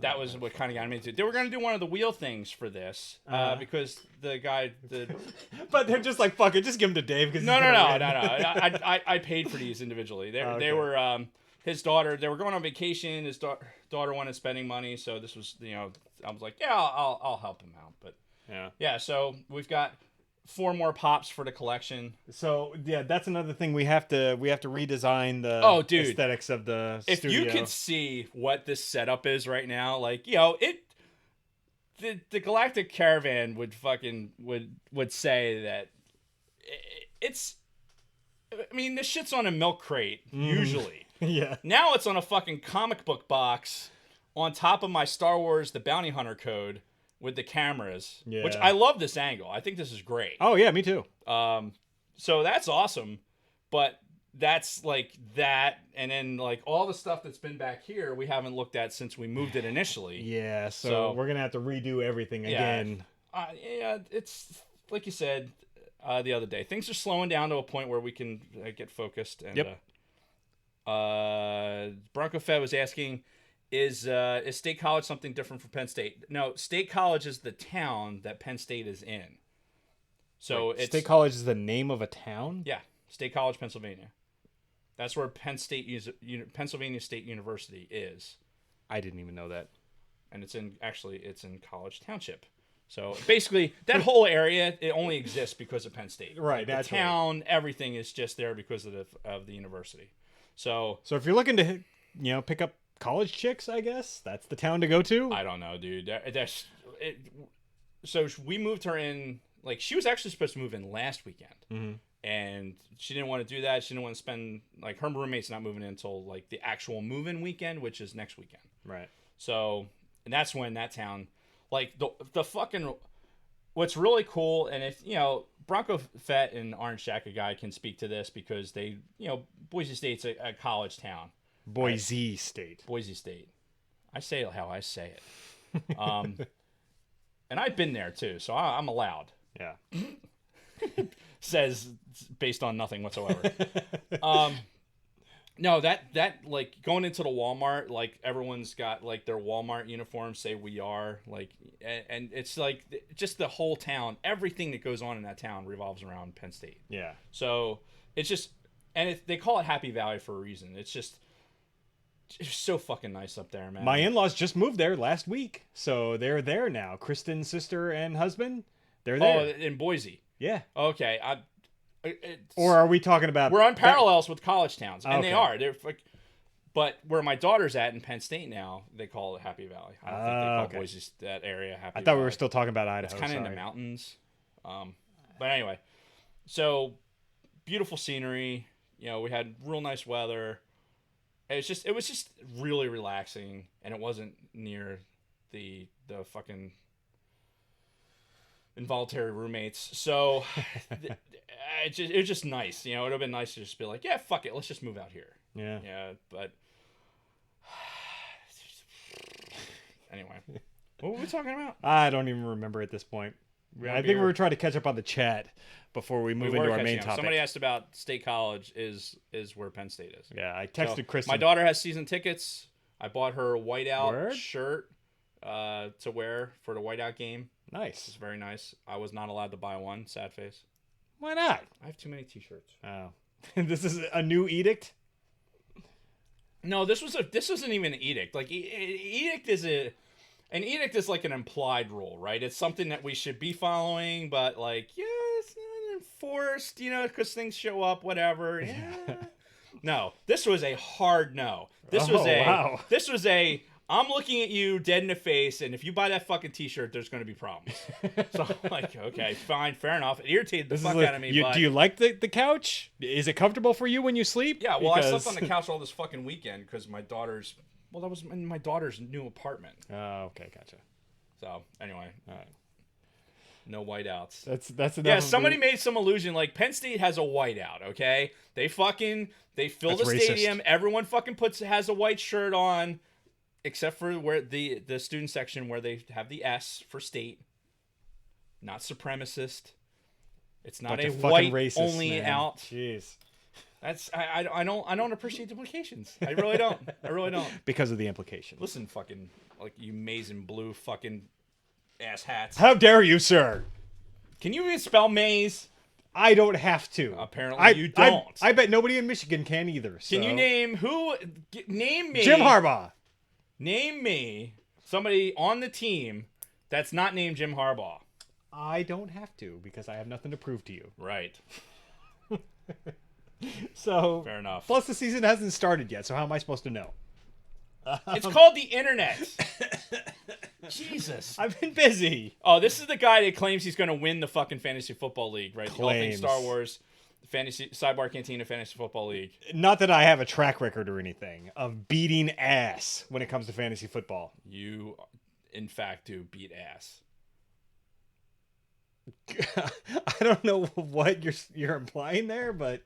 that was what kind of got me into it. They were going to do one of the wheel things for this because the guy... But they're just like, fuck it, just give them to Dave. Cause No. I paid for these individually. They were... his daughter, they were going on vacation. His daughter wanted spending money, so this was, I was like, yeah, I'll help him out. But yeah, so we've got 4 more pops for the collection. So yeah, that's another thing we have to redesign the aesthetics of the if studio. you could see what this setup is right now, like the Galactic Caravan would say that it's. I mean, this shit's on a milk crate usually. Yeah. Now it's on a fucking comic book box on top of my Star Wars The Bounty Hunter code with the cameras. Yeah. Which I love this angle. I think this is great. Oh yeah, me too. So that's awesome. But that's like that, and then like all the stuff that's been back here we haven't looked at since we moved it initially. Yeah, so we're gonna have to redo everything again. Yeah, it's like you said the other day. Things are slowing down to a point where we can get focused. And, Yep. Bronco Fed was asking, is State College something different from Penn State? No, State College is the town that Penn State is in. So it's State College is the name of a town? Yeah, State College, Pennsylvania. That's where Pennsylvania State University is. I didn't even know that. And it's in College Township. So basically, that whole area, it only exists because of Penn State. Right, the town, everything is just there because of the university. So if you're looking to pick up college chicks, I guess that's the town to go to. I don't know, dude. That's it. So we moved her in. Like, she was actually supposed to move in last weekend, and she didn't want to do that. She didn't want to spend, like, her roommate's not moving in until like the actual move-in weekend, which is next weekend. Right. So, and that's when that town, like the fucking, what's really cool, and if Bronco Fett and Orange Jacket guy can speak to this because they, Boise State's a college town. Boise State. Boise State. I say it how I say it. And I've been there too, so I'm allowed. Yeah. Says based on nothing whatsoever. No, that like going into the Walmart, like everyone's got like their Walmart uniforms say "We Are," like, and it's like just the whole town, everything that goes on in that town revolves around Penn State. Yeah. So it's just, and they call it Happy Valley for a reason. It's so fucking nice up there, man. My in-laws just moved there last week, so they're there now. Kristen's sister and husband, they're there. Oh, in Boise. Yeah. Okay. Or are we talking about? We're on parallels with college towns, and they Okay. are. They're like, but where my daughter's at in Penn State now, they call it Happy Valley. I don't think they call Okay. Boise that area Happy I thought Valley. we were still talking about Idaho. It's kind of in the mountains. But anyway, so beautiful scenery. We had real nice weather. It was just really relaxing, and it wasn't near the fucking involuntary roommates. So it was just nice. It would have been nice to just be like, yeah, fuck it, let's just move out here. Yeah. Yeah, but anyway, what were we talking about? I don't even remember at this point. I think we were trying to catch up on the chat before we move into our main topic. Somebody asked about State College is where Penn State is. Yeah, I texted Kristen. My daughter has season tickets. I bought her a whiteout Word? shirt to wear for the whiteout game. Nice. It's very nice. I was not allowed to buy one. Sad face. Why not? I have too many t-shirts. Oh. This is a new edict? No, this wasn't even an edict. Like edict is an edict is like an implied rule, right? It's something that we should be following, but like, yeah, it's not enforced, because things show up, whatever. Yeah. No, this was a hard no. Wow. This was a I'm looking at you dead in the face, and if you buy that fucking t-shirt, there's going to be problems. So I'm like, okay, fine, fair enough. It irritated the fuck out of me. But do you like the couch? Is it comfortable for you when you sleep? yeah, well, I slept on the couch all this fucking weekend because that was in my daughter's new apartment. Oh, okay, gotcha. So anyway, All right. no whiteouts. That's enough. Yeah, of somebody the- made some illusion like Penn State has a whiteout, okay? They fill That's the racist. stadium, everyone fucking has a white shirt on except for where the student section where they have the S for state. Not supremacist. It's not Bunch a of fucking white racists, only man. out. Jeez. That's I don't appreciate the implications. I really don't. I really don't. Because of the implication. Listen, fucking like you maize and blue fucking ass hats. How dare you, sir? Can you even spell maize? I don't have to. Apparently you don't. I bet nobody in Michigan can either. Can you so- name me Jim Harbaugh? Name me somebody on the team that's not named Jim Harbaugh. I don't have to because I have nothing to prove to you. Right. So Fair enough. Plus, the season hasn't started yet, so how am I supposed to know? It's called the internet. Jesus. I've been busy. Oh, this is the guy that claims he's going to win the fucking fantasy football league, right? The All Things Claims. Star Wars, fantasy sidebar cantina fantasy football league. Not that I have a track record or anything of beating ass when it comes to fantasy football. You, in fact, do beat ass. I don't know what you're implying there, but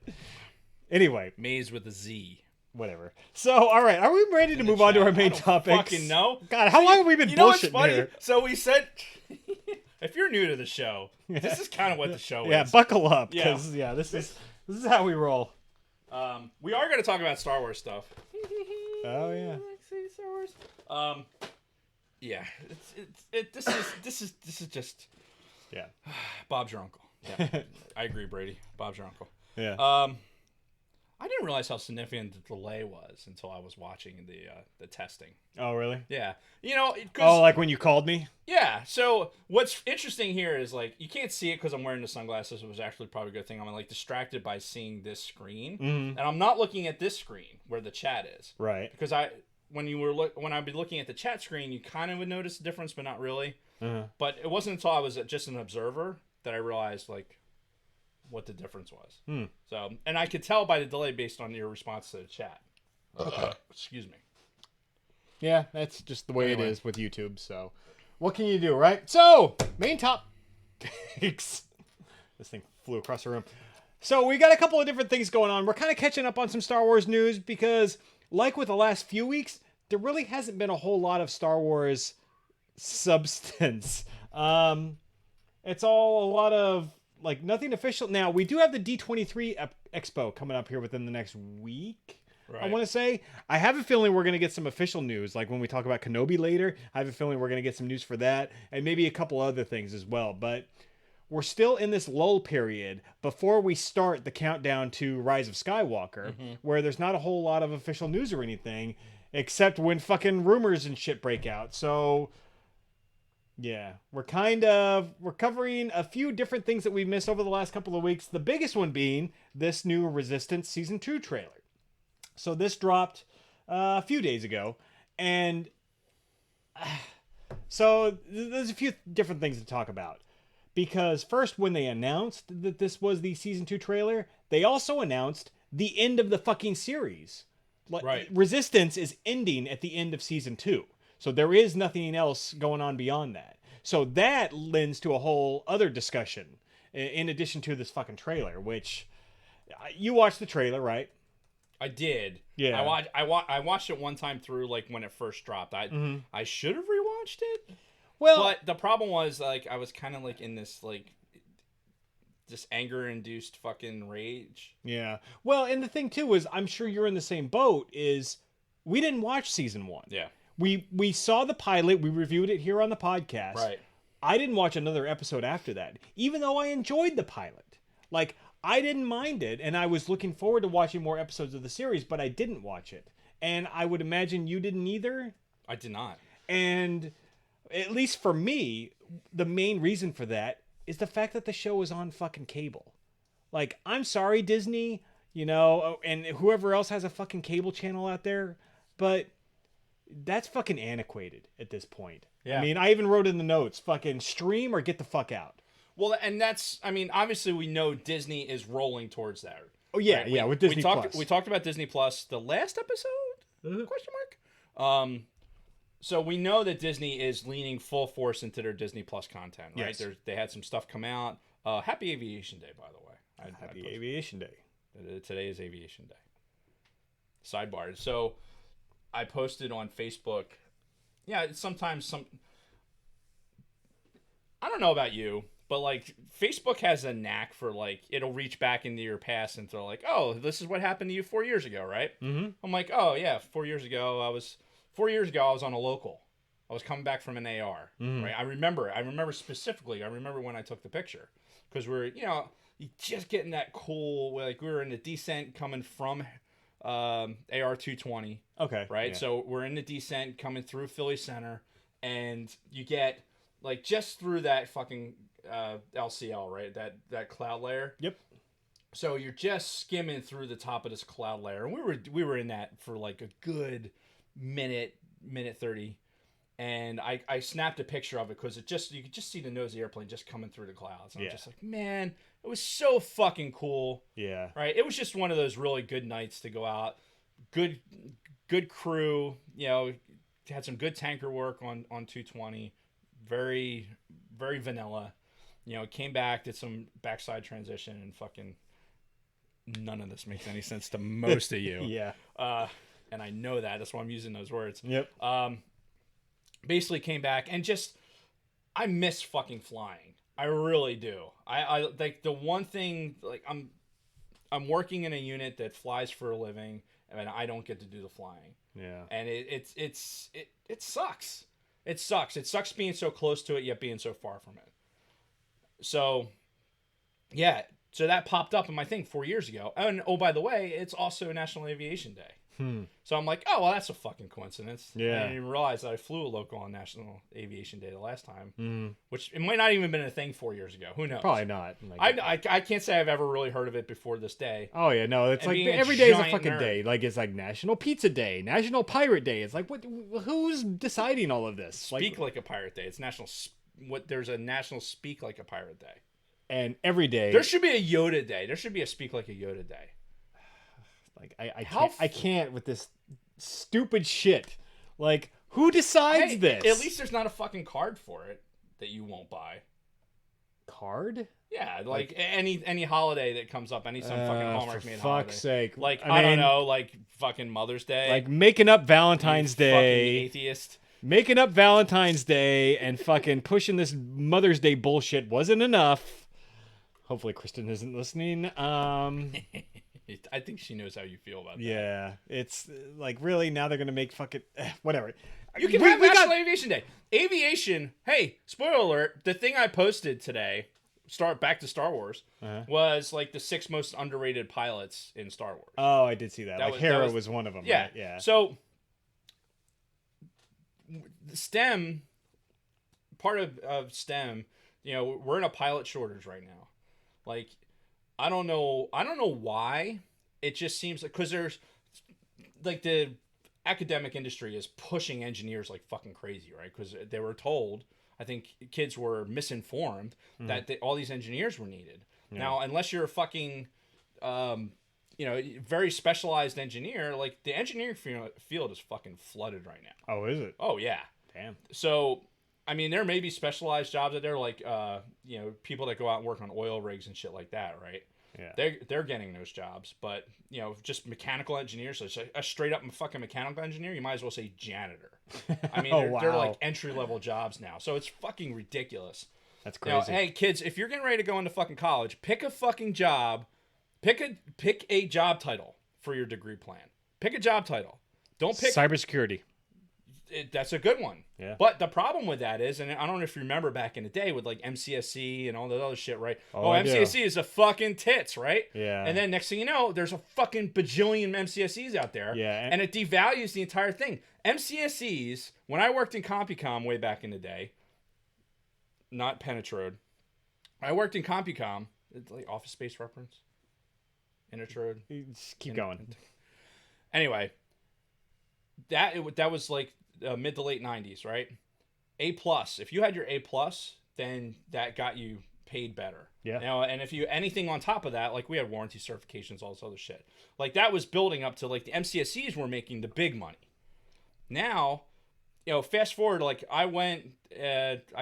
anyway, Maze with a Z. whatever. So, all right, are we ready to move on to our main I don't topics? Fucking no. God, how long have we been You know what's bullshitting funny? here? So we said, if you're new to the show, this is kind of what the show Yeah, is. buckle up, Yeah. because this is how we roll. We are going to talk about Star Wars stuff. Oh yeah. Star Wars. Yeah. This is just Yeah. Bob's your uncle. Yeah, I agree, Brady. Bob's your uncle. Yeah. I didn't realize how significant the delay was until I was watching the testing. Oh really? Yeah, Oh, like when you called me? yeah. So what's interesting here is like you can't see it because I'm wearing the sunglasses. It was actually probably a good thing. I'm like distracted by seeing this screen, and I'm not looking at this screen where the chat is. Right. Because when I'd be looking at the chat screen, you kind of would notice the difference, but not really. But it wasn't until I was just an observer that I realized like what the difference was. So, and I could tell by the delay based on your response to the chat. Excuse me. Yeah, that's just the way Anyway. it is with YouTube. So, what can you do, right? So, main topics. This thing flew across the room. So, we got a couple of different things going on. We're kind of catching up on some Star Wars news because, like with the last few weeks, there really hasn't been a whole lot of Star Wars substance. It's all a lot of like nothing official. Now we do have the D23 Expo coming up here within the next week. I Right. want to say I have a feeling we're going to get some official news. Like when we talk about Kenobi later, I have a feeling we're going to get some news for that and maybe a couple other things as well. But we're still in this lull period before we start the countdown to Rise of Skywalker, where there's not a whole lot of official news or anything, except when fucking rumors and shit break out. So, yeah, we're covering a few different things that we've missed over the last couple of weeks. The biggest one being this new Resistance Season 2 trailer. So this dropped a few days ago, and so there's a few different things to talk about. Because first, when they announced that this was the Season 2 trailer, they also announced the end of the fucking series. Like, Right. Resistance is ending at the end of Season 2. So there is nothing else going on beyond that. So that lends to a whole other discussion in addition to this fucking trailer, which you watched the trailer, right? I did. Yeah. I watched it one time through, like when it first dropped. I should have rewatched it, Well, but the problem was like I was kind of like in this anger induced fucking rage. yeah. Well, and the thing too is, I'm sure you're in the same boat. Is we didn't watch season 1. Yeah. We saw the pilot. We reviewed it here on the podcast. Right. I didn't watch another episode after that, even though I enjoyed the pilot. Like, I didn't mind it, and I was looking forward to watching more episodes of the series, but I didn't watch it. and I would imagine you didn't either. I did not. And at least for me, the main reason for that is the fact that the show is on fucking cable. Like, I'm sorry, Disney, you know, and whoever else has a fucking cable channel out there, but that's fucking antiquated at this point. Yeah. I mean, I even wrote in the notes, fucking stream or get the fuck out. Well, and that's, I mean, obviously we know Disney is rolling towards that. Oh, yeah, right? yeah, with Disney Plus. We talked about Disney Plus the last episode? Question mark? So we know that Disney is leaning full force into their Disney Plus content, right? Yes. They had some stuff come out. Happy Aviation Day, by the way. Happy Aviation Day. Today is Aviation Day. Sidebar. So I posted on Facebook. Yeah, sometimes I don't know about you, but like Facebook has a knack for like it'll reach back into your past and throw like, oh, this is what happened to you 4 years ago, right? Mm-hmm. I'm like, oh yeah, 4 years ago I was on a local. I was coming back from an AR, right? I remember specifically. I remember when I took the picture because we're just getting that cool. Like we were in the descent coming from AR 220. Okay. Right. Yeah. So we're in the descent coming through Philly Center, and you get like just through that fucking LCL, right? That cloud layer. Yep. So you're just skimming through the top of this cloud layer, and we were in that for like a good minute 30, and I snapped a picture of it because you could just see the nose of the airplane just coming through the clouds. And I'm just like, man, it was so fucking cool. Yeah. Right. It was just one of those really good nights to go out. Good crew. Had some good tanker work on 220. Very, very vanilla. Came back, did some backside transition, and fucking none of this makes any sense to most of you. Yeah. And I know that. That's why I'm using those words. Yep. Basically came back and just, I miss fucking flying. I really do. I like the one thing, like I'm working in a unit that flies for a living, and I don't get to do the flying. Yeah. And it sucks. It sucks. It sucks being so close to it yet being so far from it. So, yeah. So that popped up in my thing 4 years ago. And oh, by the way, it's also National Aviation Day. So I'm like, oh, well, that's a fucking coincidence. Yeah. I didn't even realize that I flew a local on National Aviation Day the last time, which it might not even been a thing 4 years ago. Who knows? Probably not. I can't say I've ever really heard of it before this day. Oh yeah, no, it's And like being a every day is a giant fucking nerd. day. Like it's like National Pizza Day, National Pirate Day. It's like what? Who's deciding all of this? Speak like a pirate day. It's there's a National Speak Like a Pirate Day. And every day There should be a Yoda Day. There should be a Speak Like a Yoda Day. like I can't with this stupid shit. Like who decides Hey, this? at least there's not a fucking card for it that you won't buy. card. Yeah, like any holiday that comes up, some fucking Hallmark for made fuck's holiday. sake. Like I don't mean, know, like fucking Mother's Day. like making up Valentine's you fucking Day. atheist. Making up Valentine's Day and fucking pushing this Mother's Day bullshit wasn't enough. Hopefully Kristen isn't listening. I think she knows how you feel about that. Yeah, it's like really now they're gonna make fucking whatever. You can have National Aviation Day. Aviation. Hey, spoiler alert! The thing I posted today, back to Star Wars, was like the 6 most underrated pilots in Star Wars. Oh, I did see that. Like Hera was one of them. Yeah, right? Yeah. So STEM, part of STEM, we're in a pilot shortage right now. Like, I don't know why. It just seems like because there's like the academic industry is pushing engineers like fucking crazy, right? Because they were told, I think kids were misinformed that all these engineers were needed. Yeah. Now, unless you're a fucking, very specialized engineer, like the engineering field is fucking flooded right now. Oh, is it? Oh, yeah. Damn. So, I mean, there may be specialized jobs out there, like, people that go out and work on oil rigs and shit like that, right? Yeah. They're getting those jobs, but just mechanical engineers, so a straight up fucking mechanical engineer, you might as well say janitor. I mean, they're like entry level jobs now, so it's fucking ridiculous. That's crazy. Hey kids, if you're getting ready to go into fucking college, pick a fucking job, pick a job title for your degree plan. Pick a job title. Don't pick cybersecurity. That's a good one. Yeah. But the problem with that is, and I don't know if you remember back in the day with like MCSC and all that other shit, right? Oh, I do. MCSC is a fucking tits, right? Yeah. And then next thing you know, there's a fucking bajillion MCSCs out there. Yeah. And it devalues the entire thing. MCSCs, when I worked in CompuCom way back in the day, not Penetrode, I worked in CompuCom, it's like Office Space reference. Intertrode. Just keep going. Anyway, that was like mid to late 90s, right? A plus. If you had your A plus, then that got you paid better. Yeah. Now, and if you anything on top of that, like we had warranty certifications, all this other shit. Like that was building up to like the MCSCs were making the big money. Now, fast forward, like I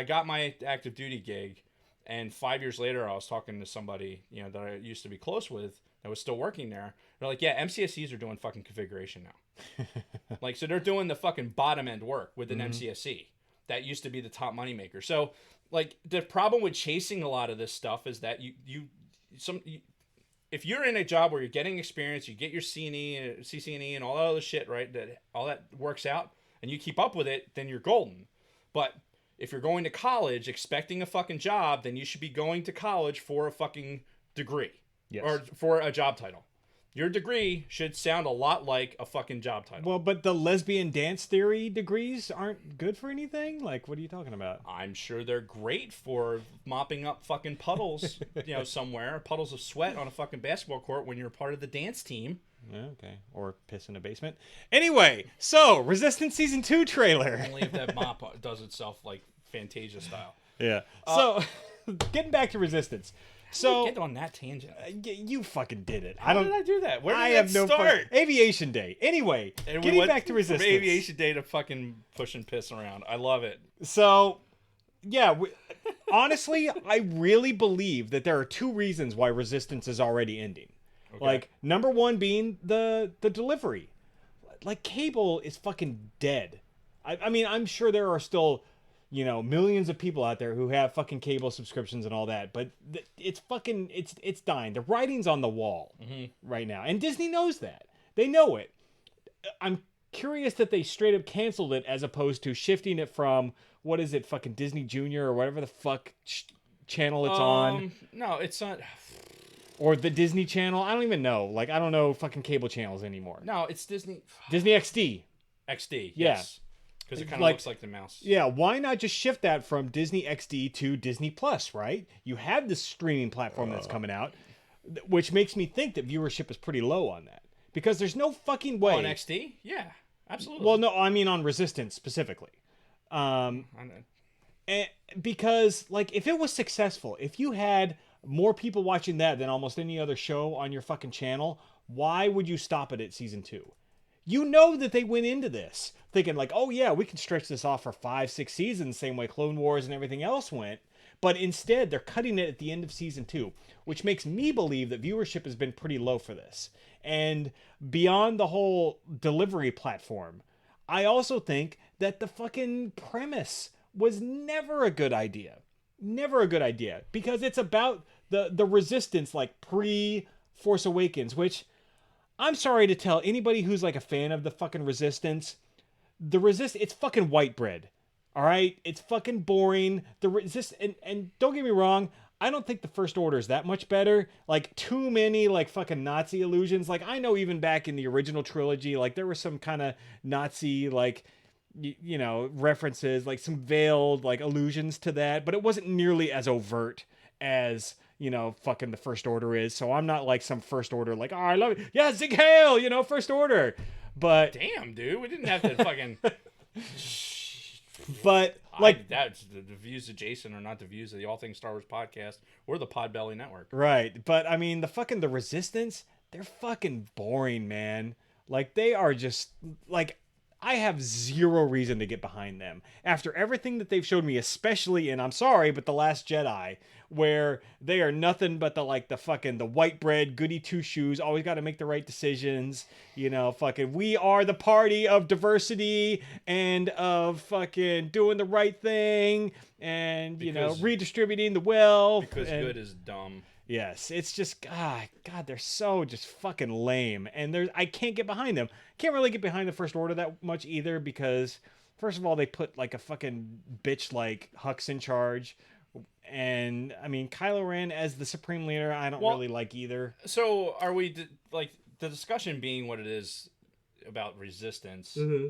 got my active duty gig, and 5 years later, I was talking to somebody, that I used to be close with that was still working there. They're like, yeah, MCSCs are doing fucking configuration now. Like, so they're doing the fucking bottom end work with an MCSC. That used to be the top money maker. So, like, the problem with chasing a lot of this stuff is that if you're in a job where you're getting experience, you get your CCNE, CCNE and all that other shit, right? That all that works out, and you keep up with it, then you're golden. But if you're going to college expecting a fucking job, then you should be going to college for a fucking degree. Yes. Or for a job title. Your degree should sound a lot like a fucking job title. Well, but the lesbian dance theory degrees aren't good for anything? Like, what are you talking about? I'm sure they're great for mopping up fucking puddles, somewhere, puddles of sweat on a fucking basketball court when you're a part of the dance team. Yeah, okay. Or piss in a basement. Anyway, so Resistance Season 2 trailer. Only if that mop does itself like Fantasia style. Yeah. So, getting back to Resistance. So Get on that tangent. you fucking did it. How did I do that? Where did I that have no start? Aviation Day. Anyway, And getting went back to Resistance. From Aviation Day to fucking pushing piss around. I love it. So, yeah, honestly, I really believe that there are two reasons why Resistance is already ending. Okay. Like, number one being the delivery. Like, cable is fucking dead. I mean, I'm sure there are still, millions of people out there who have fucking cable subscriptions and all that, but it's dying. The writing's on the wall right now. And Disney knows that. They know it. I'm curious that they straight up canceled it as opposed to shifting it from, what is it, fucking Disney Junior or whatever the fuck channel it's on. No, it's not. Or the Disney Channel. I don't even know. Like, I don't know fucking cable channels anymore. No, it's Disney. Disney XD. XD. Yeah. Yes. Because it kind of Like, looks like the mouse. Yeah, why not just shift that from Disney XD to Disney Plus, right? You have this streaming platform that's coming out, which makes me think that viewership is pretty low on that. Because there's no fucking way. On XD? Yeah, absolutely. Well, no, I mean on Resistance specifically. I know. Because, like, if it was successful, if you had more people watching that than almost any other show on your fucking channel, why would you stop it at season 2? You know that they went into this thinking like, oh yeah, we can stretch this off for 5-6 seasons, same way Clone Wars and everything else went. But instead, they're cutting it at the end of season 2, which makes me believe that viewership has been pretty low for this. And beyond the whole delivery platform, I also think that the fucking premise was never a good idea. Never a good idea. Because it's about the Resistance, like pre-Force Awakens, which, I'm sorry to tell anybody who's like a fan of the fucking Resistance, it's fucking white bread. All right? It's fucking boring. And don't get me wrong, I don't think the First Order is that much better. Like, too many, like, fucking Nazi allusions. Like, I know even back in the original trilogy, like, there were some kind of Nazi, like, references, like, some veiled, like, allusions to that. But it wasn't nearly as overt as, fucking the First Order is. So I'm not, like, some First Order, like, oh, I love it. Yeah, Zig Heil, First Order. But... Damn, dude. We didn't have to fucking... But like that's the views of Jason are not the views of the All Things Star Wars podcast or the Podbelly Network. Right. But I mean the Resistance, they're fucking boring, man. Like they are just like I have zero reason to get behind them. After everything that they've showed me, especially in I'm sorry, but The Last Jedi, where they are nothing but the white bread, goody two shoes, always got to make the right decisions, fucking we are the party of diversity and of fucking doing the right thing and redistributing the wealth. Because good is dumb. Yes, it's just God, they're so just fucking lame, and I can't get behind them. Can't really get behind the First Order that much either because First of all, they put like a fucking bitch like Hux in charge. And I mean, Kylo Ren as the Supreme Leader, I don't really like either. So are we like the discussion being what it is about Resistance? Mm-hmm.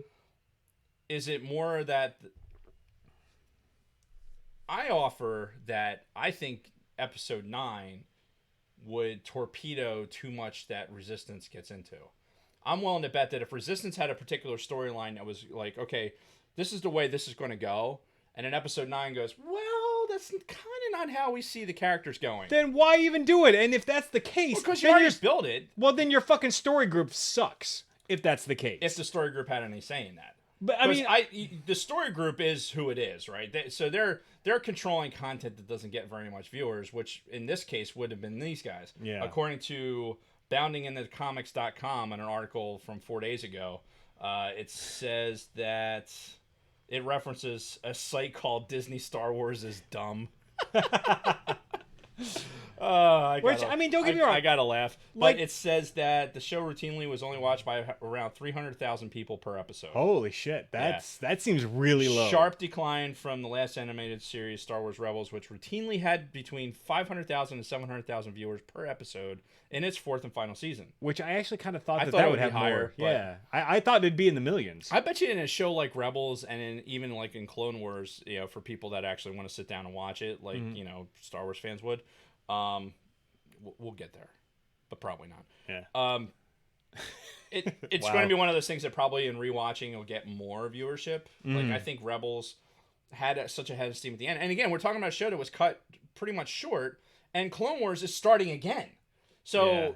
Is it more that I offer that I think Episode 9 would torpedo too much that Resistance gets into? I'm willing to bet that if Resistance had a particular storyline that was like, okay, this is the way this is going to go, and in Episode 9 goes, well, that's kind of not how we see the characters going. Then why even do it? And if that's the case, Because you already built it. Well, then your fucking story group sucks. If that's the case. If the story group had any say in that. But I mean, the story group is who it is, right? So they're controlling content that doesn't get very much viewers, which in this case would have been these guys. Yeah. According to boundinginthecomics.com, on an article from 4 days ago, it says that it references a site called Disney Star Wars is dumb. Don't get me wrong. I gotta laugh. But it says that the show routinely was only watched by around 300,000 people per episode. Holy shit, that seems really low. Sharp decline from the last animated series, Star Wars Rebels, which routinely had between 500,000 and 700,000 viewers per episode in its fourth and final season. Which I actually kind of thought that would have higher, more. Yeah, I thought it'd be in the millions. I bet you in a show like Rebels and even like in Clone Wars, for people that actually want to sit down and watch it, like Star Wars fans would. We'll get there, but probably not. Yeah. It's going to be one of those things that probably in rewatching will get more viewership. Like I think Rebels had such a head of steam at the end, and again, we're talking about a show that was cut pretty much short, and Clone Wars is starting again. So,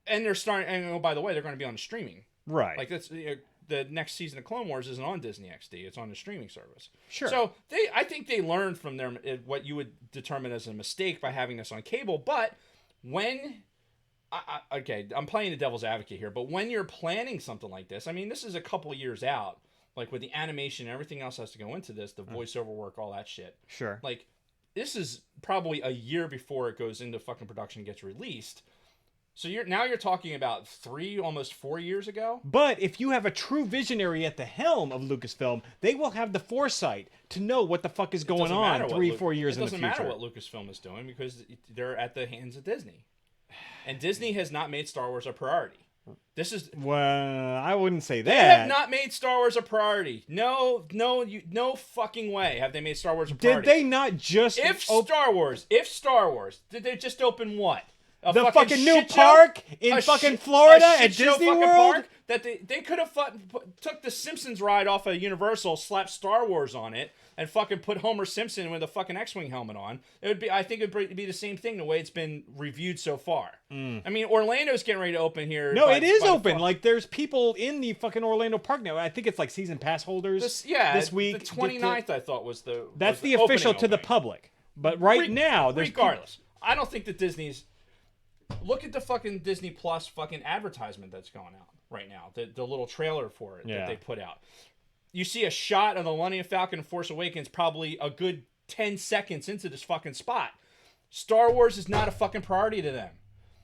and they're starting. And by the way, they're going to be on streaming. Right. Like that's the next season of Clone Wars isn't on Disney XD; it's on the streaming service. Sure. So I think they learned from their what you would determine as a mistake by having this on cable. But when, I'm playing the devil's advocate here, but when you're planning something like this, I mean, this is a couple years out. Like with the animation and everything else has to go into this, the voiceover work, all that shit. Sure. Like this is probably a year before it goes into fucking production and gets released. So you're talking about almost 4 years ago. But if you have a true visionary at the helm of Lucasfilm, they will have the foresight to know what the fuck is going on 3-4 years in the future. It doesn't matter what Lucasfilm is doing because they're at the hands of Disney, and Disney has not made Star Wars a priority. I wouldn't say that. They have not made Star Wars a priority. No fucking way have they made Star Wars a priority. Did they not just? If Star Wars, did they just open what? The fucking new park in fucking Florida at Disney World? Park that they could have took the Simpsons ride off of Universal, slapped Star Wars on it, and fucking put Homer Simpson with a fucking X-Wing helmet on. I think it would be the same thing the way it's been reviewed so far. I mean, Orlando's getting ready to open here. No, it is open. Like, there's people in the fucking Orlando park now. I think it's like season pass holders this week. The 29th, I thought, was the That's the official to the public. But now, there's... Regardless, I don't think that Disney's... Look at the fucking Disney Plus fucking advertisement that's going out right now. The little trailer for it that they put out. You see a shot of the Millennium Falcon and Force Awakens probably a good 10 seconds into this fucking spot. Star Wars is not a fucking priority to them.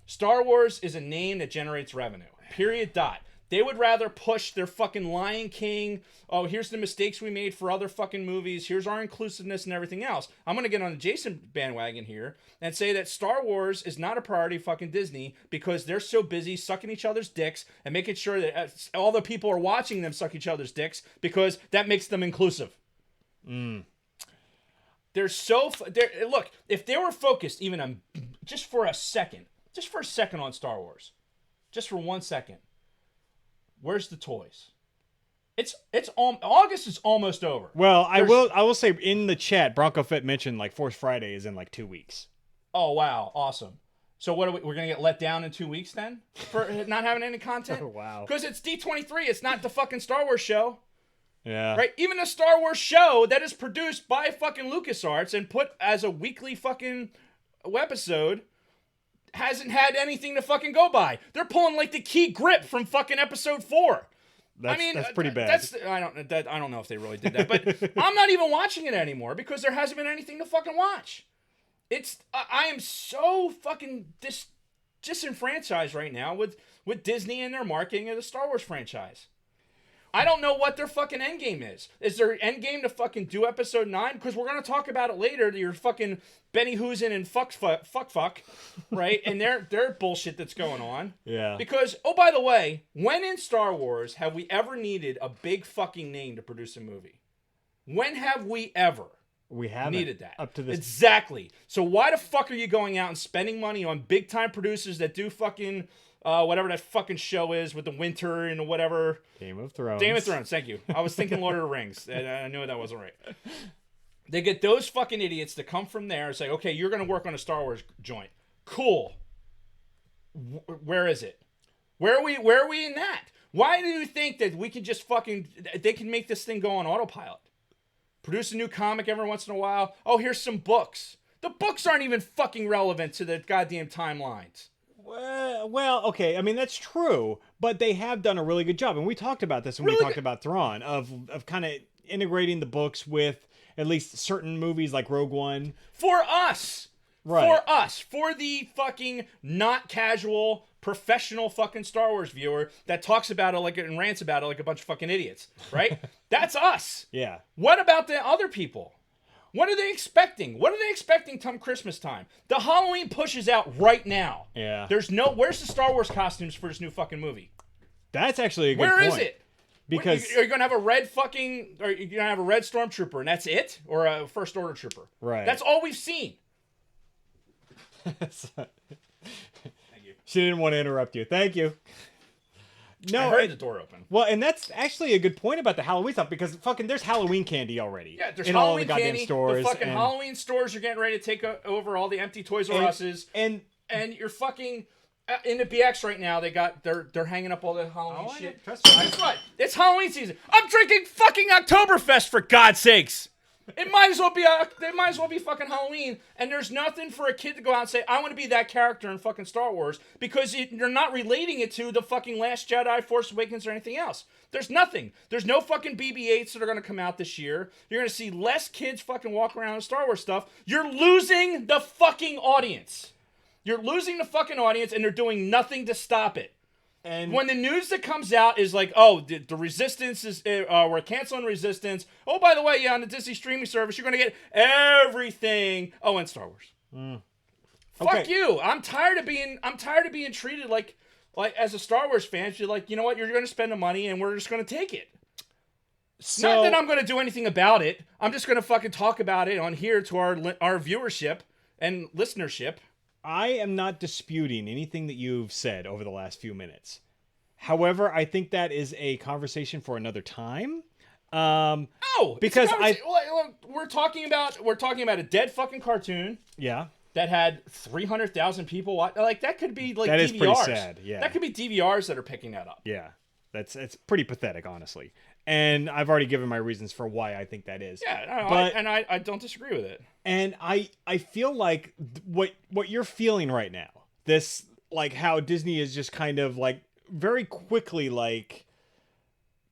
Star Wars is a name that generates revenue. Period. Dot. They would rather push their fucking Lion King. Oh, here's the mistakes we made for other fucking movies. Here's our inclusiveness and everything else. I'm going to get on the Jason bandwagon here and say that Star Wars is not a priority fucking Disney because they're so busy sucking each other's dicks and making sure that all the people are watching them suck each other's dicks because that makes them inclusive. They're so... Look, if they were focused even on just for a second on Star Wars, just for 1 second, where's the toys? August is almost over. Well, I will say in the chat, Bronco Fett mentioned like Force Friday is in like 2 weeks. Oh wow, awesome. So what we're gonna get let down in 2 weeks then for not having any content? Oh, wow. Because it's D23. It's not the fucking Star Wars show. Yeah. Right. Even the Star Wars show that is produced by fucking LucasArts and put as a weekly fucking episode hasn't had anything to fucking go by. They're pulling like the key grip from fucking episode 4. That's pretty bad. I don't know if they really did that, but I'm not even watching it anymore because there hasn't been anything to fucking watch. I am so fucking disenfranchised right now with Disney and their marketing of the Star Wars franchise. I don't know what their fucking end game is. Is their end game to fucking do episode 9? Because we're gonna talk about it later. Your fucking Benny Hoosen and fuck, right? And their bullshit that's going on. Yeah. Because by the way, when in Star Wars have we ever needed a big fucking name to produce a movie? When have we ever? We haven't Needed that up to this. exactly. So why the fuck are you going out and spending money on big time producers that do fucking whatever that fucking show is with the winter and whatever? Game of Thrones. Game of Thrones. Thank you. I was thinking Lord of the Rings, and I knew that wasn't right. They get those fucking idiots to come from there and say, "Okay, you're going to work on a Star Wars joint. Cool. Where is it? Where are we in that? Why do you think that we can just they can make this thing go on autopilot? Produce a new comic every once in a while. Oh, here's some books. The books aren't even fucking relevant to the goddamn timelines. Well, okay. I mean, that's true, but they have done a really good job, and we talked about this when we talked about Thrawn of kind of integrating the books with at least certain movies like Rogue One. For us. Right. For us. For the fucking not casual, professional fucking Star Wars viewer that talks about it and rants about it like a bunch of fucking idiots. Right? That's us. Yeah. What about the other people? What are they expecting? What are they expecting come Christmas time? The Halloween push is out right now. Yeah. Where's the Star Wars costumes for this new fucking movie? That's actually a good point. Where is it? Because are you gonna have a red stormtrooper and that's it, or a First Order trooper? Right. That's all we've seen. Thank you. She didn't want to interrupt you. Thank you. No, I heard the door open. Well, and that's actually a good point about the Halloween stuff because fucking there's Halloween candy already. Yeah, there's in Halloween all the goddamn candy. stores. The fucking Halloween stores are getting ready to take over all the empty Toys R Us's. And you're fucking in the BX right now. They're hanging up all the Halloween shit. Trust me. Guess what? It's Halloween season. I'm drinking fucking Oktoberfest for God's sakes. It might as well be fucking Halloween, and there's nothing for a kid to go out and say, I want to be that character in fucking Star Wars, because you're not relating it to the fucking Last Jedi, Force Awakens, or anything else. There's nothing. There's no fucking BB-8s that are going to come out this year. You're going to see less kids fucking walk around with Star Wars stuff. You're losing the fucking audience. You're losing the fucking audience, and they're doing nothing to stop it. And when the news that comes out is like, oh, the Resistance is, we're canceling Resistance. Oh, by the way, yeah, on the Disney streaming service, you're going to get everything. Oh, and Star Wars. Fuck you. I'm tired of being treated like as a Star Wars fan, you're like, you know what, you're going to spend the money and we're just going to take it. So, not that I'm going to do anything about it. I'm just going to fucking talk about it on here to our viewership and listenership. I am not disputing anything that you've said over the last few minutes. However, I think that is a conversation for another time. Because we're talking about a dead fucking cartoon. Yeah. That had 300,000 people watch. Like that could be like that DVRs. Is pretty sad. Yeah. That could be DVRs that are picking that up. Yeah. It's pretty pathetic, honestly. And I've already given my reasons for why I think that is. Yeah, I don't disagree with it. And I feel like what you're feeling right now, this, like how Disney is just kind of like very quickly like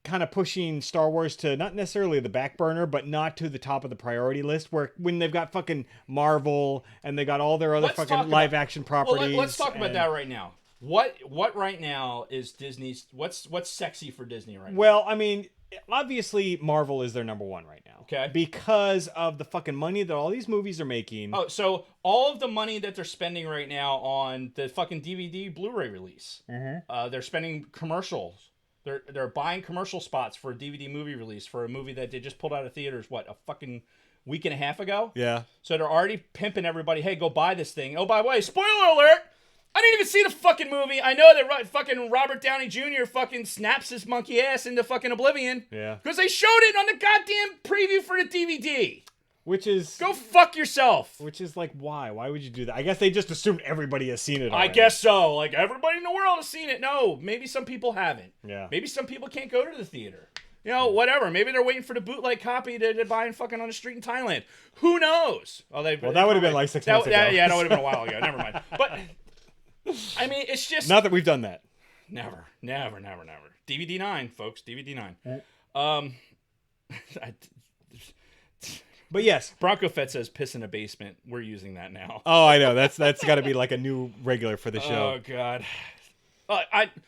kind of pushing Star Wars to not necessarily the back burner, but not to the top of the priority list, where when they've got fucking Marvel and they got all their other fucking live action properties. Well, let's talk about that right now. What right now is Disney's, what's sexy for Disney right now? Well, I mean, obviously Marvel is their number one right now. Okay. Because of the fucking money that all these movies are making. Oh, so all of the money that they're spending right now on the fucking DVD Blu-ray release. Mm-hmm. They're spending commercials. They're buying commercial spots for a DVD movie release for a movie that they just pulled out of theaters, a fucking week and a half ago? Yeah. So they're already pimping everybody, hey, go buy this thing. Oh, by the way, spoiler alert! I didn't even see the fucking movie. I know that fucking Robert Downey Jr. fucking snaps his monkey ass into fucking oblivion. Yeah. Because they showed it on the goddamn preview for the DVD. Which is... Go fuck yourself. Which is like, why? Why would you do that? I guess they just assumed everybody has seen it already. I guess so. Like, everybody in the world has seen it. No, maybe some people haven't. Yeah. Maybe some people can't go to the theater. You know, whatever. Maybe they're waiting for the bootleg copy to buy in fucking on the street in Thailand. Who knows? Well, that would have been like 6 months ago. Yeah, that would have been a while ago. Never mind. But... I mean, it's just... Not that we've done that. Never. DVD 9, folks. DVD 9. But yes. Bronco Fett says piss in a basement. We're using that now. Oh, I know. That's got to be like a new regular for the show. Oh, God.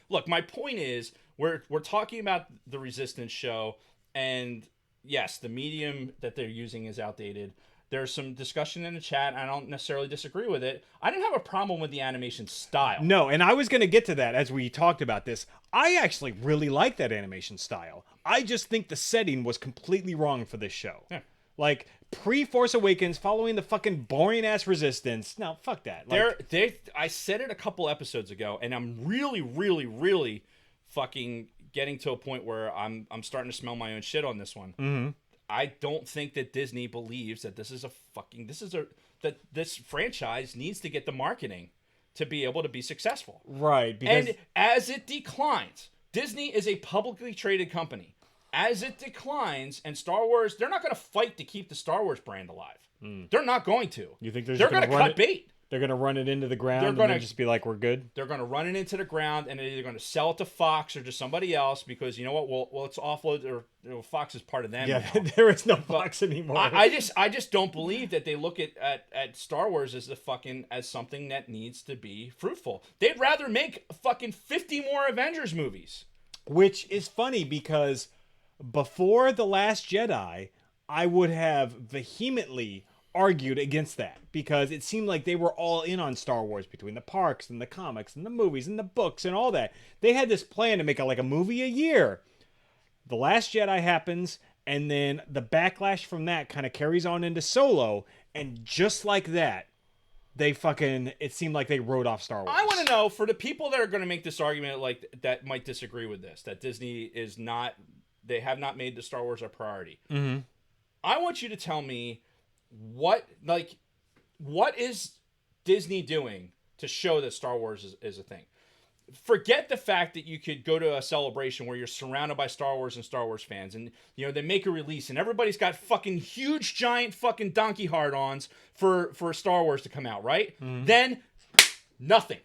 Look, my point is, we're talking about the Resistance show, and yes, the medium that they're using is outdated. There's some discussion in the chat. I don't necessarily disagree with it. I didn't have a problem with the animation style. No, and I was going to get to that as we talked about this. I actually really like that animation style. I just think the setting was completely wrong for this show. Yeah. Like, pre-Force Awakens, following the fucking boring-ass Resistance. No, fuck that. Like, I said it a couple episodes ago, and I'm really, really, really fucking getting to a point where I'm starting to smell my own shit on this one. Mm-hmm. I don't think that Disney believes that that this franchise needs to get the marketing to be able to be successful. Right. Because... And as it declines, Disney is a publicly traded company. As it declines, and Star Wars, they're not going to fight to keep the Star Wars brand alive. They're not going to. You think they're going to cut bait? They're going to run it into the ground and then just be like, we're good? They're going to run it into the ground, and they're either going to sell it to Fox or to somebody else because, you know what, well let's offload, or Fox is part of them. Yeah, now. there is no Fox anymore. I just don't believe that they look at Star Wars as as something that needs to be fruitful. They'd rather make fucking 50 more Avengers movies. Which is funny because before The Last Jedi, I would have vehemently argued against that because it seemed like they were all in on Star Wars between the parks and the comics and the movies and the books and all that. They had this plan to make a movie a year. The Last Jedi happens, and then the backlash from that kind of carries on into Solo, and just like that, it seemed like they wrote off Star Wars. I want to know, for the people that are going to make this argument that might disagree with this, that Disney they have not made the Star Wars a priority. Mm-hmm. I want you to tell me what is Disney doing to show that Star Wars is a thing? Forget the fact that you could go to a celebration where you're surrounded by Star Wars and Star Wars fans, and they make a release and everybody's got fucking huge giant fucking donkey hard-ons for Star Wars to come out, right? Mm-hmm. Then nothing.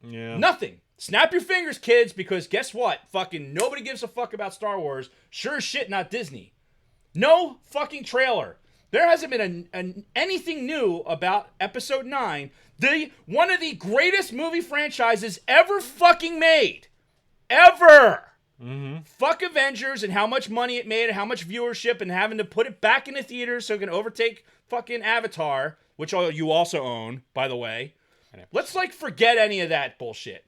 Yeah. Nothing. Snap your fingers, kids, because guess what? Fucking nobody gives a fuck about Star Wars. Sure as shit, not Disney. No fucking trailer. There hasn't been anything new about Episode 9, one of the greatest movie franchises ever fucking made. Ever. Mm-hmm. Fuck Avengers and how much money it made and how much viewership and having to put it back in the theaters so it can overtake fucking Avatar, which you also own, by the way. Let's forget any of that bullshit.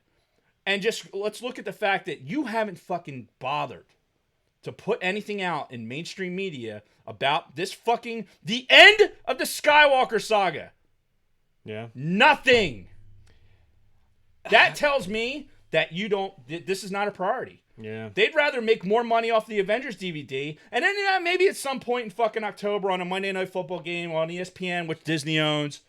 And just let's look at the fact that you haven't fucking bothered to put anything out in mainstream media about this the end of the Skywalker saga. Yeah. Nothing. That tells me that this is not a priority. Yeah. They'd rather make more money off the Avengers DVD, and then maybe at some point in fucking October on a Monday Night Football game on ESPN, which Disney owns,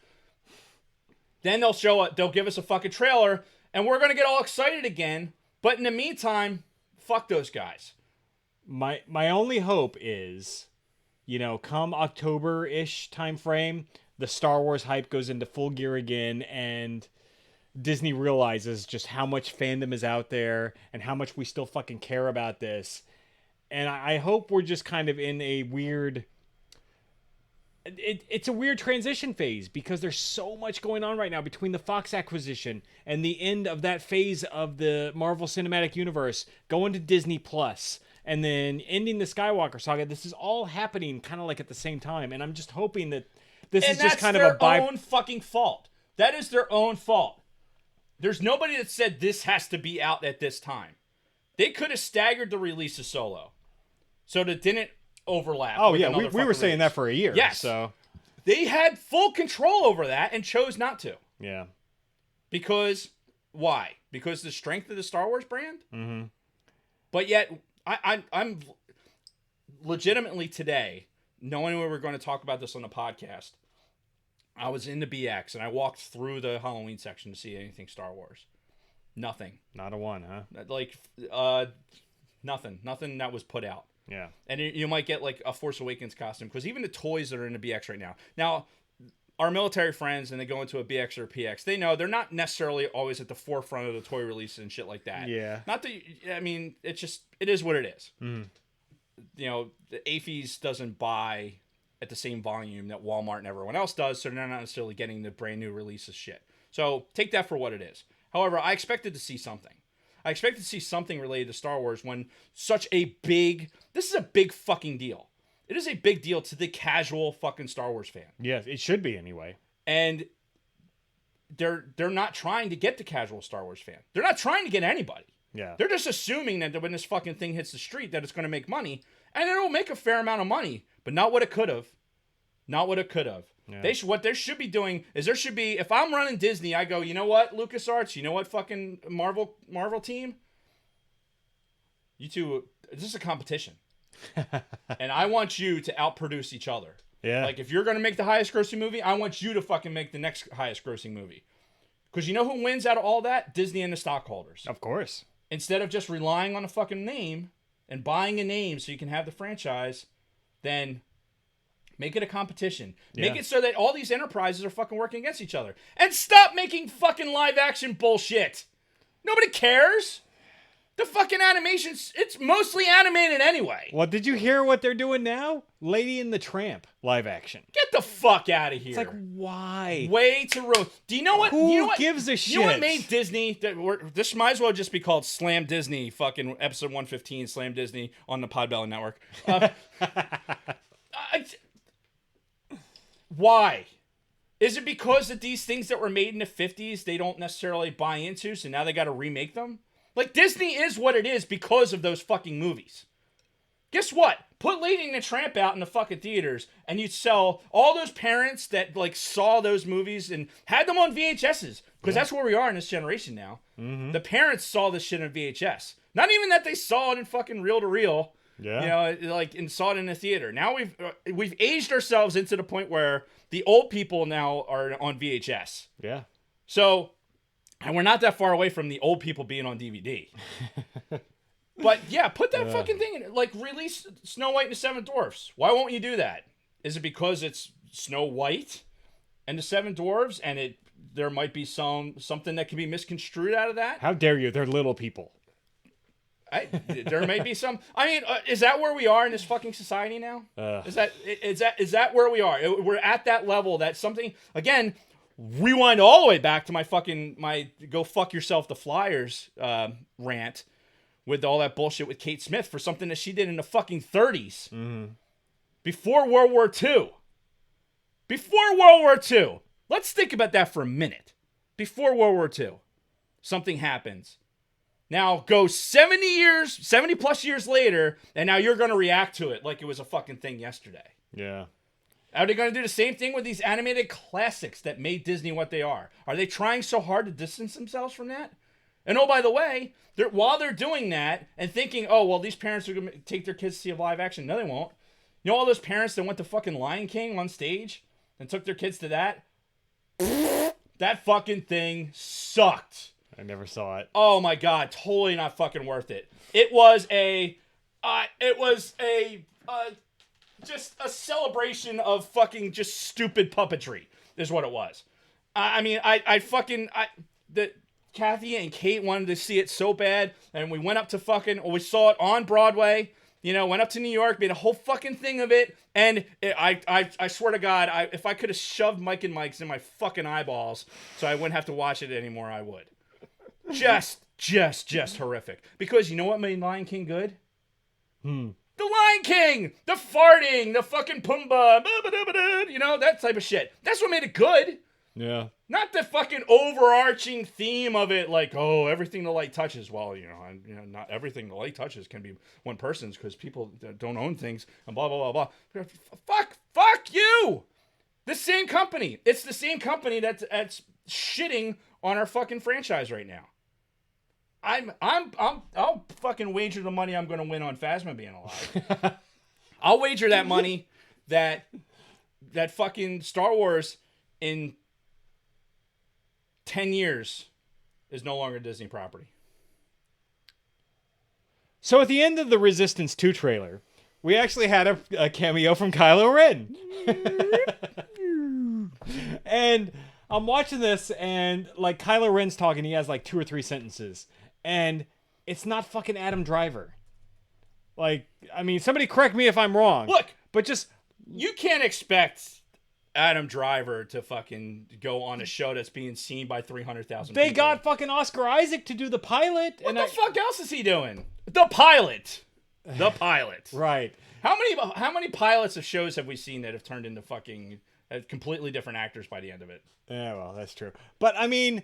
then they'll give us a fucking trailer, and we're going to get all excited again. But in the meantime, fuck those guys. My only hope is, come October-ish time frame, the Star Wars hype goes into full gear again, and Disney realizes just how much fandom is out there and how much we still fucking care about this. And I hope we're just kind of in a weird... It's a weird transition phase because there's so much going on right now between the Fox acquisition and the end of that phase of the Marvel Cinematic Universe going to Disney Plus and then ending the Skywalker saga. This is all happening kind of at the same time, and I'm just hoping that this is just kind of a that's their own fucking fault. That is their own fault. There's nobody that said this has to be out at this time. They could have staggered the release of Solo so that it didn't overlap. Oh yeah, we were saying that for a year. Yes. So they had full control over that and chose not to. Yeah. Because why? Because the strength of the Star Wars brand? Mm-hmm. But yet I'm legitimately today, knowing we were going to talk about this on the podcast, I was in the BX and I walked through the Halloween section to see anything Star Wars. Nothing. Not a one, huh? Nothing that was put out. Yeah. And you might get a Force Awakens costume, because even the toys that are in the BX right now, our military friends, and they go into a BX or a PX, they know they're not necessarily always at the forefront of the toy release and shit like that. Yeah. Not that, it is what it is. Mm. The AFES doesn't buy at the same volume that Walmart and everyone else does, so they're not necessarily getting the brand new releases shit. So take that for what it is. However, I expected to see something. I expected to see something related to Star Wars when such a big. This is a big fucking deal. It is a big deal to the casual fucking Star Wars fan. Yes, it should be anyway. And they're not trying to get the casual Star Wars fan. They're not trying to get anybody. Yeah. They're just assuming that when this fucking thing hits the street that it's going to make money. And it'll make a fair amount of money, but not what it could have. Not what it could have. Yeah. What they should be doing is there should be, if I'm running Disney, I go, you know what, LucasArts, you know what, fucking Marvel team? You two, this is a competition. And I want you to outproduce each other. Yeah. Like, if you're going to make the highest grossing movie, I want you to fucking make the next highest grossing movie. Because you know who wins out of all that? Disney and the stockholders. Of course. Instead of just relying on a fucking name and buying a name so you can have the franchise, then make it a competition. Yeah. Make it so that all these enterprises are fucking working against each other. And stop making fucking live action bullshit. Nobody cares. The fucking animations, it's mostly animated anyway. Well, did you hear what they're doing now? Lady and the Tramp live action. Get the fuck out of here. It's like, why? Way too rough. Do you know what? Who you know what, gives a shit? You know what made Disney? This might as well just be called Slam Disney. Fucking episode 115, Slam Disney on the Podbelly Network. Why? Is it because that these things that were made in the 50s they don't necessarily buy into, so now they got to remake them? Like, Disney is what it is because of those fucking movies. Guess what? Put Lady and the Tramp out in the fucking theaters, and you'd sell all those parents that, like, saw those movies and had them on VHSs. Because that's where we are in this generation now. Mm-hmm. The parents saw this shit on VHS. Not even that they saw it in fucking reel-to-reel. Yeah. You know, like, and saw it in the theater. Now we've aged ourselves into the point where the old people now are on VHS. Yeah. So... and we're not that far away from the old people being on DVD. But yeah, put that fucking thing in it. Like, release Snow White and the Seven Dwarfs. Why won't you do that? Is it because it's Snow White and the Seven Dwarfs and there might be something that can be misconstrued out of that? How dare you? They're little people. There may be some. I mean, is that where we are in this fucking society now? Is that where we are? We're at that level that something, again, rewind all the way back to my go fuck yourself the Flyers rant with all that bullshit with Kate Smith for something that she did in the fucking 30s. Mm-hmm. Before World War II. Before World War II. Let's think about that for a minute. Before World War II. Something happens. Now go 70 plus years later, and now you're going to react to it like it was a fucking thing yesterday. Yeah. Are they going to do the same thing with these animated classics that made Disney what they are? Are they trying so hard to distance themselves from that? And oh, by the way, while they're doing that and thinking, oh, well, these parents are going to take their kids to see a live action. No, they won't. You know all those parents that went to fucking Lion King on stage and took their kids to that? That fucking thing sucked. I never saw it. Oh my God, totally not fucking worth it. It was just a celebration of fucking just stupid puppetry is what it was. Kathy and Kate wanted to see it so bad, and we went up to we saw it on Broadway, you know, went up to New York, made a whole fucking thing of it, and I swear to God, if I could have shoved Mike and Mike's in my fucking eyeballs so I wouldn't have to watch it anymore, I would. Just horrific. Because you know what made Lion King good? The Lion King! The farting! The fucking Pumbaa! You know, that type of shit. That's what made it good. Yeah. Not the fucking overarching theme of it, like, oh, everything the light touches. Well, not everything the light touches can be one person's because people don't own things and blah, blah, blah, blah. Fuck you! The same company. It's the same company that's shitting on our fucking franchise right now. I'll fucking wager the money I'm going to win on Phasma being alive. I'll wager that money that fucking Star Wars in 10 years is no longer a Disney property. So at the end of the Resistance 2 trailer, we actually had a cameo from Kylo Ren. And I'm watching this, and like Kylo Ren's talking, he has like 2 or 3 sentences. And it's not fucking Adam Driver. Like, I mean, somebody correct me if I'm wrong. Look, but just... you can't expect Adam Driver to fucking go on a show that's being seen by 300,000 They people. got fucking Oscar Isaac to do the pilot. What the fuck else is he doing? The pilot. The pilot. Right. How many pilots of shows have we seen that have turned into fucking completely different actors by the end of it? Yeah, well, that's true. But I mean,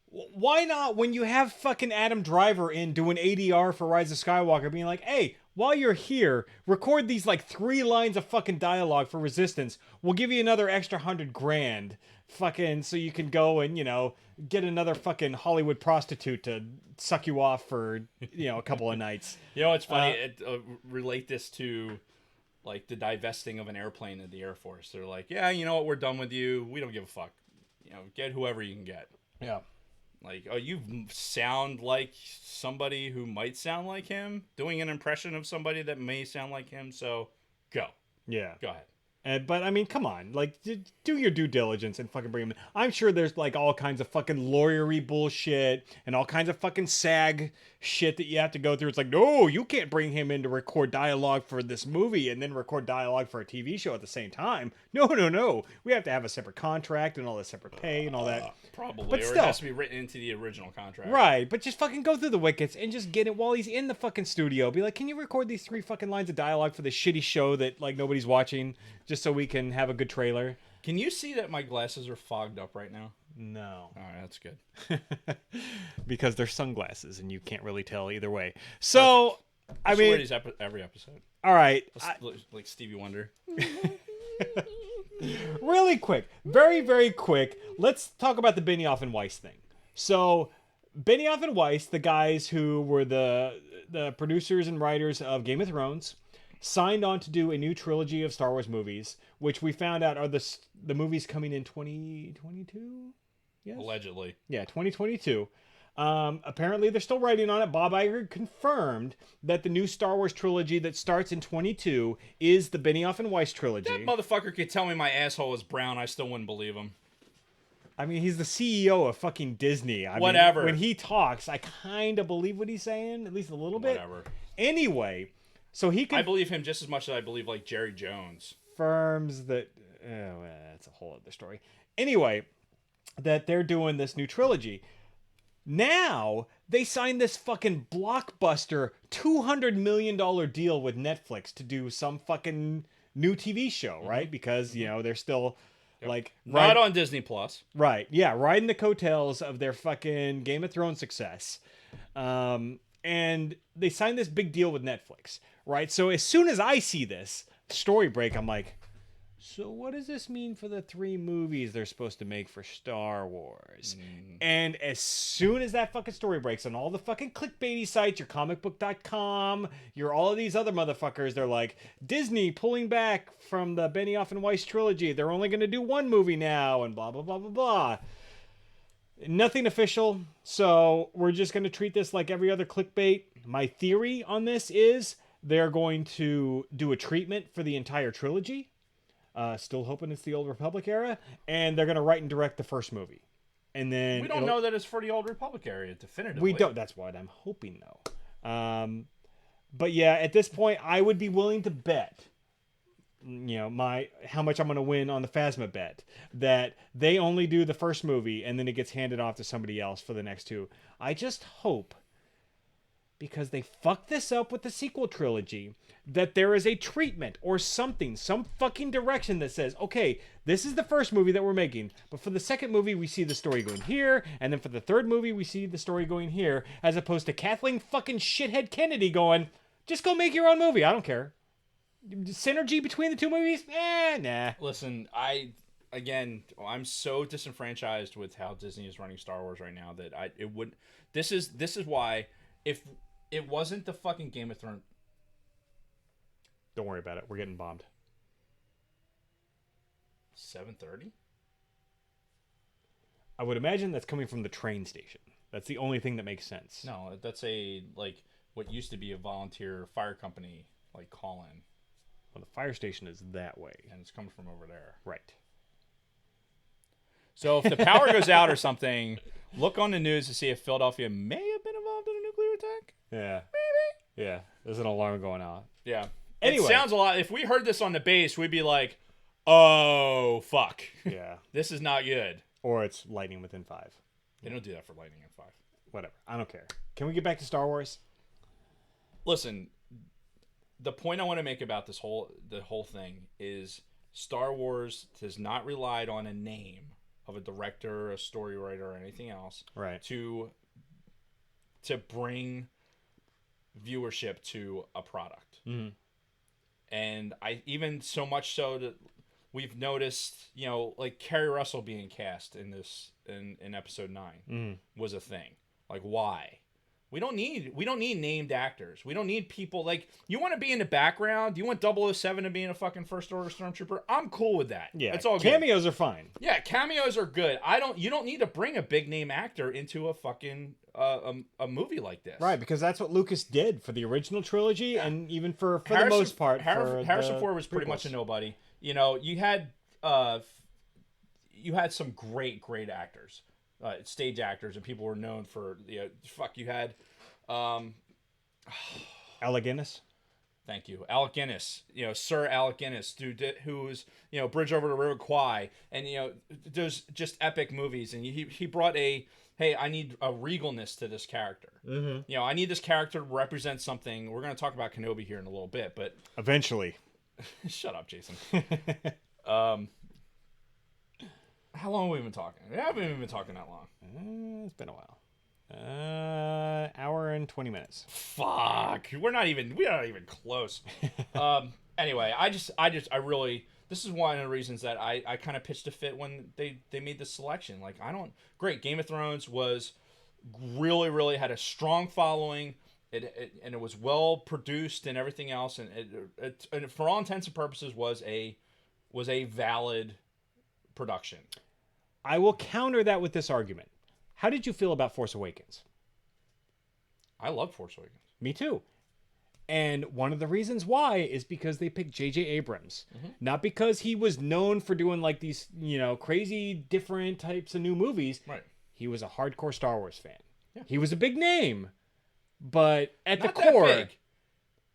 why not when you have fucking Adam Driver in doing ADR for Rise of Skywalker being like, hey, while you're here, record these like 3 lines of fucking dialogue for Resistance. We'll give you another extra $100,000 fucking so you can go and, you know, get another fucking Hollywood prostitute to suck you off for, you know, a couple of nights. You know, it's funny. Relate this to like the divesting of an airplane in the Air Force. They're like, yeah, you know what? We're done with you. We don't give a fuck. You know, get whoever you can get. Yeah. Like, oh, you sound like somebody who might sound like him, doing an impression of somebody that may sound like him. So, go. Yeah. Go ahead. But I mean, come on, like, do your due diligence and fucking bring him in. I'm sure there's like all kinds of fucking lawyery bullshit and all kinds of fucking SAG shit that you have to go through. It's like, no, you can't bring him in to record dialogue for this movie and then record dialogue for a TV show at the same time. No. We have to have a separate contract and all this separate pay and all that. Probably, but or still, it has to be written into the original contract. Right, but just fucking go through the wickets and just get it while he's in the fucking studio. Be like, can you record these 3 fucking lines of dialogue for the shitty show that like nobody's watching, just so we can have a good trailer? Can you see that my glasses are fogged up right now? No. All right, that's good. Because they're sunglasses and you can't really tell either way. So, I mean, wear these every episode. All right. Like Stevie Wonder. Really quick, very, very quick, let's talk about the Benioff and Weiss thing. So, Benioff and Weiss, the guys who were the producers and writers of Game of Thrones, signed on to do a new trilogy of Star Wars movies, which we found out are the movies coming in 2022? Yes? Allegedly. Yeah, 2022. Apparently they're still writing on it. Bob Iger confirmed that the new Star Wars trilogy that starts in 22 is the Benioff and Weiss trilogy. That motherfucker could tell me my asshole is brown. I still wouldn't believe him. I mean, he's the CEO of fucking Disney. Whatever. When he talks, I kind of believe what he's saying, at least a little bit. Whatever. Anyway, so he I believe him just as much as I believe like Jerry Jones. confirms that. Oh, that's a whole other story. Anyway, that they're doing this new trilogy. Now they signed this fucking blockbuster $200 million deal with Netflix to do some fucking new TV show, right? Because, you know, they're still like Not on Disney Plus. Right. Yeah, riding the coattails of their fucking Game of Thrones success. And they signed this big deal with Netflix, right? So as soon as I see this story break, I'm like, so what does this mean for the 3 movies they're supposed to make for Star Wars? And as soon as that fucking story breaks on all the fucking clickbaity sites, your comicbook.com, your all of these other motherfuckers, they're like, Disney pulling back from the Benioff and Weiss trilogy. They're only going to do 1 movie now and blah, blah, blah, blah, blah. Nothing official, so we're just going to treat this like every other clickbait. My theory on this is they're going to do a treatment for the entire trilogy. Still hoping it's the Old Republic era, and they're gonna write and direct the first movie, and then We don't know that it's for the Old Republic area definitively. We don't. That's what I'm hoping though. But yeah, at this point, I would be willing to bet, you know, how much I'm gonna win on the Phasma bet that they only do the first movie and then it gets handed off to somebody else for the next 2. I just hope, because they fucked this up with the sequel trilogy, that there is a treatment or something, some fucking direction that says, okay, this is the first movie that we're making, but for the second movie, we see the story going here, and then for the third movie, we see the story going here, as opposed to Kathleen fucking shithead Kennedy going, just go make your own movie, I don't care. Synergy between the 2 movies? Nah. Listen, I'm so disenfranchised with how Disney is running Star Wars right now that this is why if it wasn't the fucking Game of Thrones. Don't worry about it. We're getting bombed. 7:30? I would imagine that's coming from the train station. That's the only thing that makes sense. No, that's what used to be a volunteer fire company call in. Well, the fire station is that way. And it's coming from over there. Right. So if the power goes out or something, look on the news to see if Philadelphia may have been involved in a nuclear attack. Yeah. Maybe. Yeah. There's an alarm going off. Yeah. Anyway. It sounds a lot. If we heard this on the base, we'd be like, oh fuck, Yeah. this is not good. Or it's lightning within 5. They don't do that for Lightning in 5. Whatever. I don't care. Can we get back to Star Wars? Listen, the point I want to make about the whole thing is Star Wars has not relied on a name of a director, a story writer, or anything else Right. to bring viewership to a product. Mm-hmm. And I even so much so that we've noticed, like Kerry Russell being cast in this in episode 9 was a thing. Like, why? We don't need named actors. We don't need people like, you want to be in the background? You want 007 to be in a fucking First Order Stormtrooper? I'm cool with that. Yeah. It's all good. Cameos are fine. Yeah, cameos are good. You don't need to bring a big name actor into a fucking a movie like this. Right, because that's what Lucas did for the original trilogy, and even for the most part, Harrison Ford was pretty prequels. much a nobody. You had some great actors, stage actors, and people were known for you had. Alec Guinness. Thank you, Alec Guinness. Sir Alec Guinness, who's Bridge Over the River Kwai, and those just epic movies. And he brought I need a regalness to this character. Mm-hmm. I need this character to represent something. We're going to talk about Kenobi here in a little bit, but Eventually. shut up, Jason. How long have we been talking? We haven't even been talking that long. It's been a while. Hour and 20 minutes. Fuck. We're not even close. Anyway, I really, this is one of the reasons that I kind of pitched a fit when they made this selection. Like, great. Game of Thrones was really had a strong following. It was well produced and everything else. And it for all intents and purposes was a valid production. I will counter that with this argument. How did you feel about Force Awakens? I love Force Awakens. Me too. And one of the reasons why is because they picked J.J. Abrams. Mm-hmm. Not because he was known for doing like these, crazy different types of new movies. Right. He was a hardcore Star Wars fan. Yeah. He was a big name. But at Not the core... that big.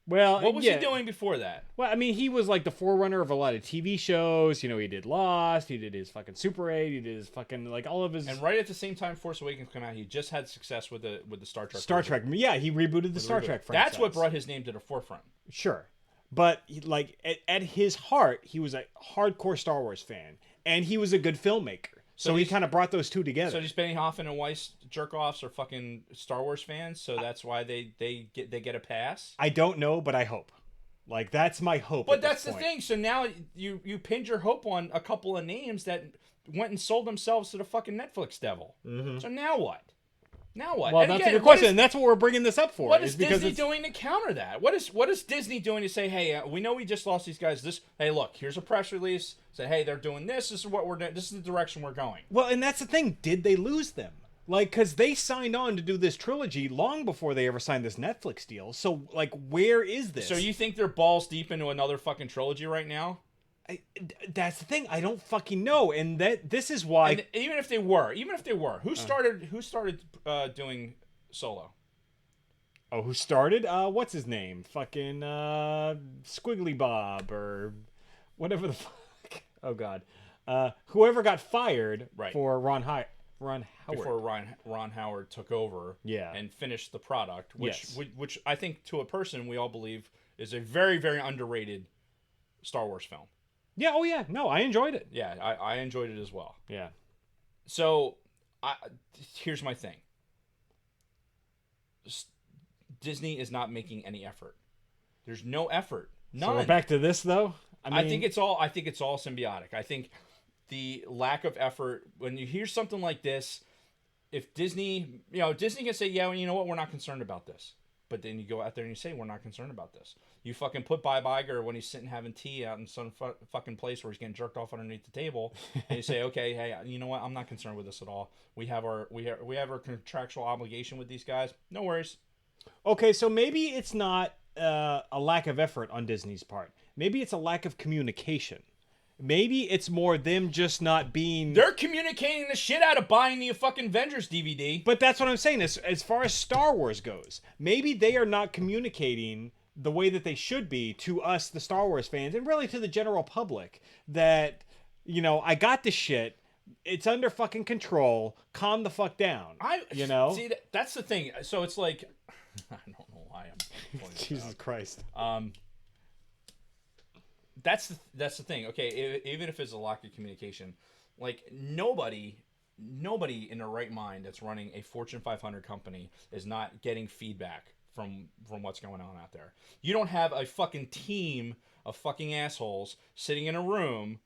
Well, what was he doing before that? Well, I mean, he was like the forerunner of a lot of TV shows. He did Lost, he did his fucking Super 8, he did his fucking, like, all of his... And right at the same time Force Awakens came out, he just had success with the Star Trek. Star Trek. Yeah, he rebooted the Star Trek franchise. That's what brought his name to the forefront. Sure. But, at his heart, he was a hardcore Star Wars fan. And he was a good filmmaker. So he kind of brought those two together. So these Benny Hoffman and Weiss jerk-offs are fucking Star Wars fans, so that's why they get a pass? I don't know, but I hope. Like, that's my hope. But that's the thing. So now you pinned your hope on a couple of names that went and sold themselves to the fucking Netflix devil. Mm-hmm. So now what? Well, and that's a good question, and that's what we're bringing this up for. What is Disney doing to counter that? What is Disney doing to say, hey, we know we just lost these guys. Hey, look, here's a press release. Say, hey, they're doing this. This is what we're doing. This is the direction we're going. Well, and that's the thing. Did they lose them? Like, because they signed on to do this trilogy long before they ever signed this Netflix deal. So, like, where is this? So you think they're balls deep into another fucking trilogy right now? That's the thing. I don't fucking know. And this is why. And even if they were, who started doing Solo? Oh, who started? What's his name? Fucking Squiggly Bob or whatever the fuck. Oh God. Whoever got fired for Ron Howard. Before Ron Howard took over, and finished the product, which I think to a person we all believe is a very, very underrated Star Wars film. Yeah. Oh yeah. No, I enjoyed it. Yeah, I enjoyed it as well. Yeah. So, here's my thing. Disney is not making any effort. There's no effort. None. So we're back to this though. I think it's all symbiotic. I think the lack of effort when you hear something like this, if Disney can say, yeah, well, you know what, we're not concerned about this. But then you go out there and you say, we're not concerned about this. You fucking put Bob Iger when he's sitting having tea out in some fucking place where he's getting jerked off underneath the table, and you say, okay, hey, you know what? I'm not concerned with this at all. We have our contractual obligation with these guys. No worries. Okay, so maybe it's not a lack of effort on Disney's part. Maybe it's a lack of communication. Maybe it's more them just not being... They're communicating the shit out of buying the fucking Avengers DVD. But that's what I'm saying. As far as Star Wars goes, maybe they are not communicating the way that they should be to us, the Star Wars fans, and really to the general public. That, you know, I got this shit. It's under fucking control. Calm the fuck down. You know? See, that's the thing. So it's like, I don't know why I'm pointing this Jesus out. Christ. That's the thing. Okay, even if it's a lack of communication, like nobody in their right mind that's running a Fortune 500 company is not getting feedback from what's going on out there. You don't have a fucking team of fucking assholes sitting in a room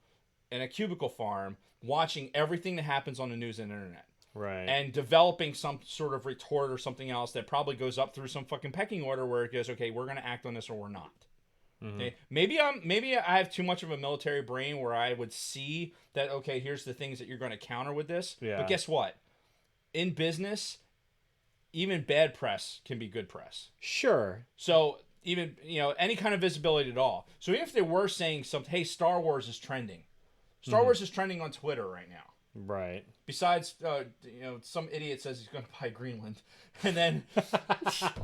in a cubicle farm watching everything that happens on the news and internet. Right. And developing some sort of retort or something else that probably goes up through some fucking pecking order where it goes, okay, we're going to act on this or we're not. Okay? Maybe I have too much of a military brain where I would see that, okay, here's the things that you're going to counter with this. Yeah. But guess what? In business, even bad press can be good press. Sure. So even, you know, any kind of visibility at all. So even if they were saying something, hey, Star Wars is trending. Star Wars is trending on Twitter right now. Right. Besides, you know, some idiot says he's going to buy Greenland. And then,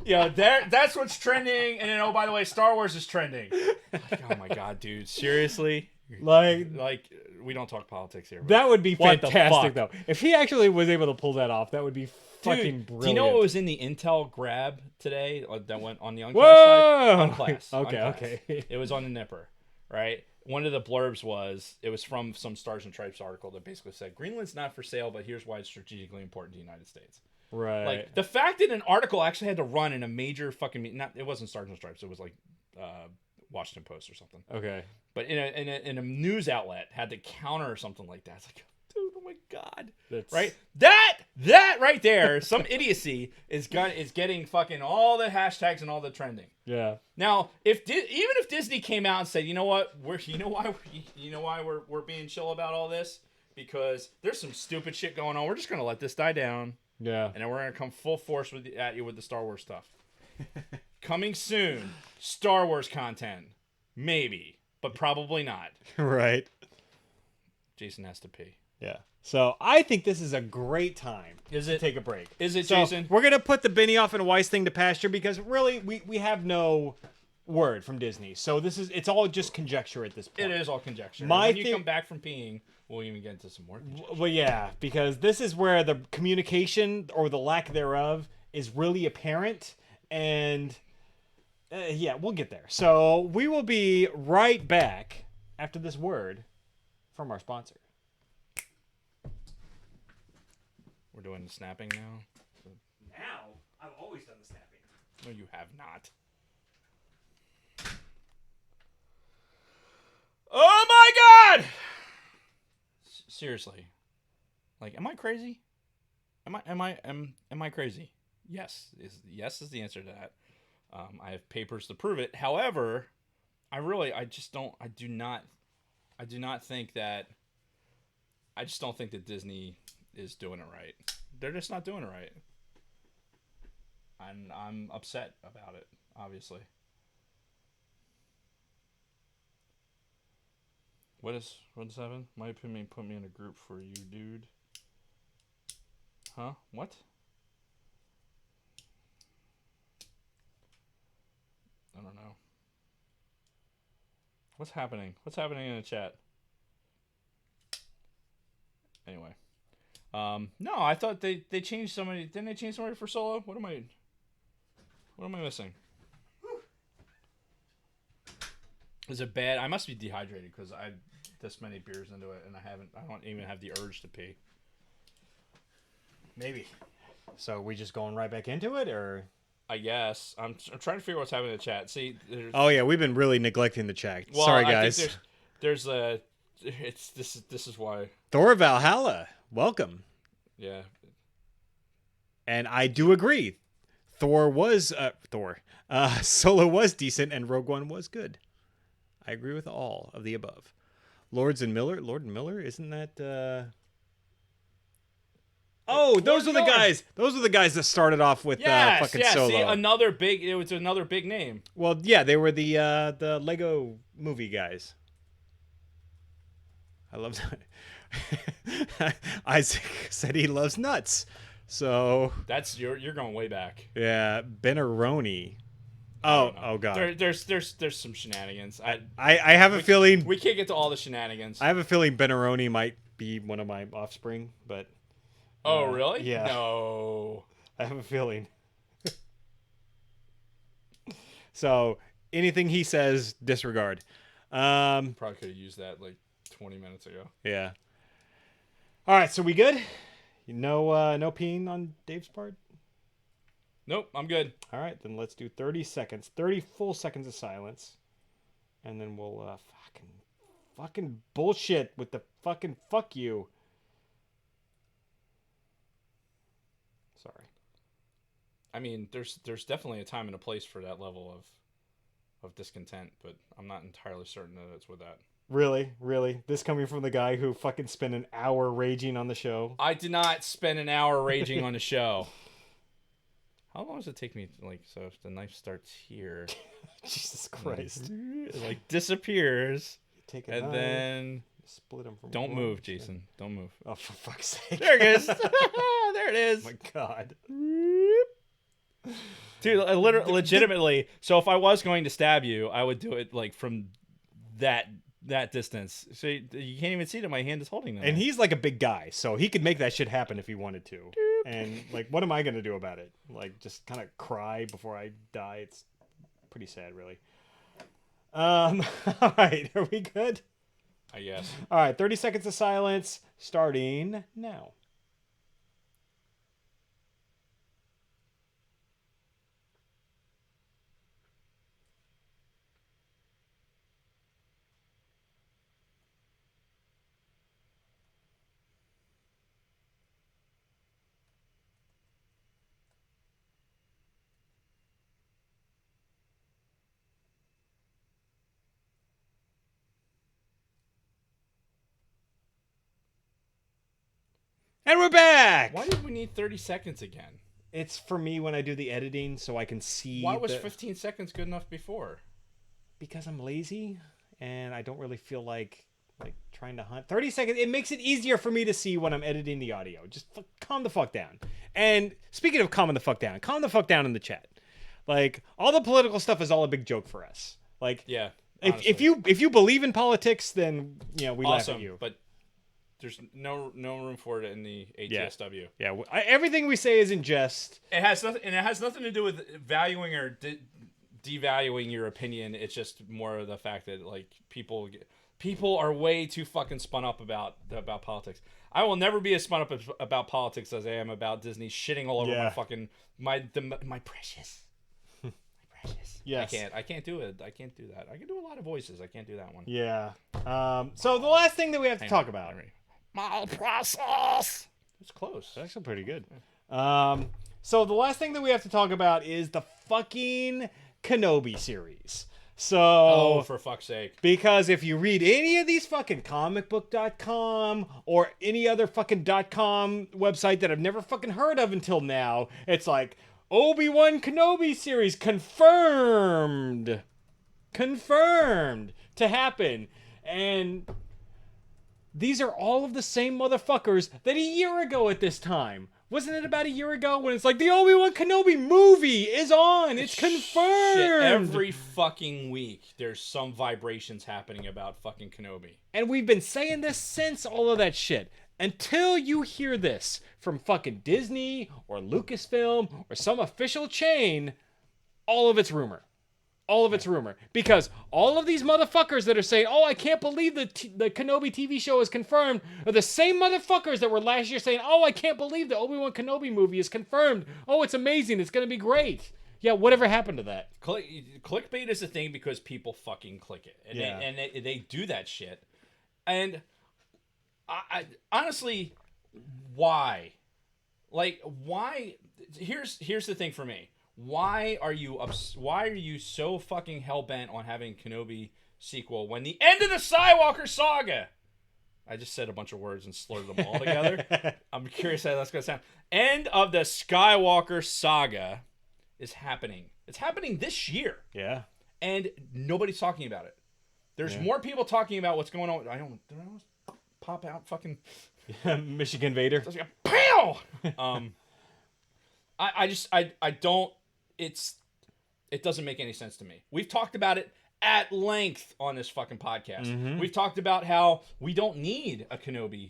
you know, that's what's trending. And then, oh, by the way, Star Wars is trending. Like, oh, my God, dude. Seriously? Like, we don't talk politics here. that would be What the fantastic, fuck? though. If he actually was able to pull that off, that would be fucking Dude, brilliant. do you know what was in the Intel grab today that went on the Unclass Whoa! side? Unclass. Okay, Unclass. okay. It was on the Nipper, right? One of the blurbs was from some Stars and Stripes article that basically said, Greenland's not for sale, but here's why it's strategically important to the United States. Right. Like, the fact that an article actually had to run in a major fucking... it wasn't Stars and Stripes, it was like Washington Post or something. Okay. But in a news outlet had to counter something like that. It's like, dude, oh my God. That's Right? That right there, some idiocy is getting fucking all the hashtags and all the trending. Yeah. Now, even if Disney came out and said, you know what, you know why we're being chill about all this, because there's some stupid shit going on. We're just gonna let this die down, Yeah. and then we're gonna come full force at you with the Star Wars stuff. Coming soon, Star Wars content, maybe, but probably not. Right. Jason has to pee. Yeah. So I think this is a great time to take a break. Is it, So Jason? we're gonna put the Benioff and Weiss thing to pasture because really we have no word from Disney. So it's all just conjecture at this point. It is all conjecture. My When you thing- come back from peeing, we'll even get into some more. Well, yeah, because this is where the communication or the lack thereof is really apparent, and yeah, we'll get there. So we will be right back after this word from our sponsor. We're doing the snapping now. Now, I've always done the snapping. No, you have not. Oh my God! Seriously, like, am I crazy? Am I crazy? Yes is the answer to that. I have papers to prove it. However, I do not think that. I just don't think that Disney is doing it right. They're just not doing it right. I'm upset about it, obviously. What's happened? My opinion put me in a group for you, dude. Huh? What? I don't know. What's happening? What's happening in the chat? Anyway. No, I thought they changed somebody. Didn't they change somebody for Solo? What am I missing? Is it bad? I must be dehydrated because I this many beers into it and I don't even have the urge to pee. Maybe. So we just going right back into it, or? I guess I'm trying to figure out what's happening in the chat. See, Oh yeah, we've been really neglecting the chat. well, Sorry, I guys. think there's a this is why. Thor Valhalla, welcome. Yeah. And I do agree. Solo was decent and Rogue One was good. I agree with all of the above. Lord and Miller, isn't that Oh, those are the Miller. guys. Those are the guys that started off with fucking Solo. See, it was another big name. Well, yeah, they were the Lego movie guys. I love that. Isaac said he loves nuts. So That's you're going way back. yeah, Benaroni. Oh, don't know. oh God. There's some shenanigans. I have a feeling. We can't get to all the shenanigans. I have a feeling Benaroni might be one of my offspring, but. Oh, really? Yeah. No. I have a feeling. So anything he says, disregard. Probably could have used that like 20 minutes ago. Yeah. All right, so we good? No peeing on Dave's part? Nope, I'm good. All right, then let's do 30 seconds. 30 full seconds of silence. And then we'll fucking bullshit with the fucking fuck you. Sorry. I mean, there's definitely a time and a place for that level of discontent, but I'm not entirely certain that it's with that. Really? Really? This coming from the guy who fucking spent an hour raging on the show? I did not spend an hour raging on the show. How long does it take me? Like, so if the knife starts here, Jesus Christ! it like disappears, Take a and knife, then split them from. don't one move, to- Jason. Don't move. Oh, for fuck's sake! There it is. There it is. Oh my God. Dude, I legitimately. So if I was going to stab you, I would do it like from that distance. So you can't even see that my hand is holding them. And he's like a big guy, so he could make that shit happen if he wanted to. And like, what am I gonna do about it? Like, just kind of cry before I die? It's pretty sad, really. All right, are we good? I guess. All right, 30 seconds of silence starting now. And we're back. Why did we need 30 seconds again? It's for me when I do the editing, so I can see. Why was 15 seconds good enough before? Because I'm lazy and I don't really feel like trying to hunt. 30 seconds. It makes it easier for me to see when I'm editing the audio. Just calm the fuck down. And speaking of calm the fuck down in the chat. Like, all the political stuff is all a big joke for us. Like, Yeah. if you believe in politics, then we laugh at you. But there's no room for it in the ATSW. Yeah, everything we say is in jest. It has nothing to do with valuing or devaluing your opinion. It's just more of the fact that like people are way too fucking spun up about politics. I will never be as spun up about politics as I am about Disney shitting all over my fucking my precious. My precious. Yes. I can't do it. I can't do that. I can do a lot of voices. I can't do that one. Yeah. So the last thing that we have to talk about. My process. It's close. It's actually pretty good. So the last thing that we have to talk about is the fucking Kenobi series. So, Oh, for fuck's sake. because if you read any of these fucking comicbook.com or any other fucking .com website that I've never fucking heard of until now, it's like Obi-Wan Kenobi series confirmed to happen. And these are all of the same motherfuckers that a year ago at this time. Wasn't it about a year ago when it's like the Obi-Wan Kenobi movie is on? It's confirmed. Shit, every fucking week there's some vibrations happening about fucking Kenobi. And we've been saying this since all of that shit. Until you hear this from fucking Disney or Lucasfilm or some official chain, all of it's rumor. All of it's rumor. Because all of these motherfuckers that are saying, oh, I can't believe the Kenobi TV show is confirmed, are the same motherfuckers that were last year saying, oh, I can't believe the Obi-Wan Kenobi movie is confirmed. Oh, it's amazing. It's going to be great. Yeah, whatever happened to that? Clickbait is a thing because people fucking click it. And they do that shit. And I honestly, why? Like, why? Here's the thing for me. Why are you so fucking hell-bent on having Kenobi sequel when the end of the Skywalker saga? I just said a bunch of words and slurred them all together. I'm curious how that's going to sound. End of the Skywalker saga is happening. It's happening this year. Yeah. And nobody's talking about it. There's more people talking about what's going on. Did I almost pop out fucking Michigan Vader. Pow! I don't. It's It doesn't make any sense to me. We've talked about it at length on this fucking podcast. We've talked about how we don't need a Kenobi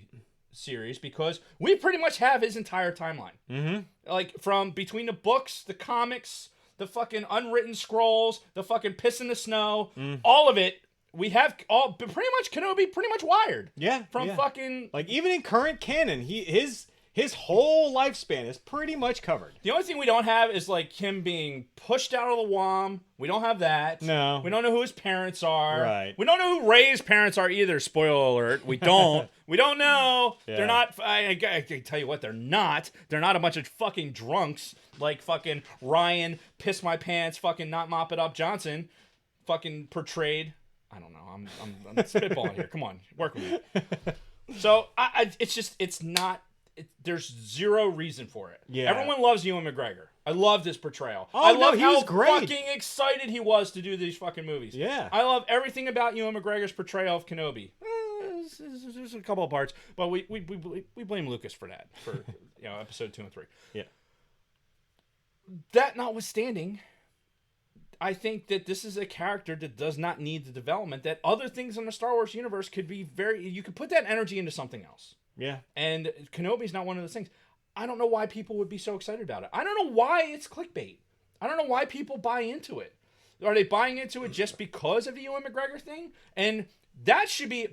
series because we pretty much have his entire timeline. Like from between the books, the comics, the fucking unwritten scrolls, the fucking piss in the snow, all of it. We have all pretty much Kenobi pretty much wired. Yeah. From fucking like even in current canon, his whole lifespan is pretty much covered. The only thing we don't have is like him being pushed out of the womb. We don't have that. No. We don't know who his parents are. Right. We don't know who Rey's parents are either. Spoiler alert. We don't. We don't know. Yeah. They're not. I can tell you what. They're not. They're not a bunch of fucking drunks like fucking Ryan piss my pants fucking not mop it up Johnson fucking portrayed. I don't know. I'm spitballing here. Come on, work with me. So it's not. There's zero reason for it. Yeah. Everyone loves Ewan McGregor. I love this portrayal. Oh, I no, love he how was great. fucking excited he was to do these fucking movies. Yeah. I love everything about Ewan McGregor's portrayal of Kenobi. There's a couple of parts, but we blame Lucas for that for episode 2 and 3. Yeah. That notwithstanding, I think that this is a character that does not need the development that other things in the Star Wars universe could be you could put that energy into something else. Yeah. And Kenobi's not one of those things. I don't know why people would be so excited about it. I don't know why it's clickbait. I don't know why people buy into it. Are they buying into it just because of the Ewan McGregor thing? And that should be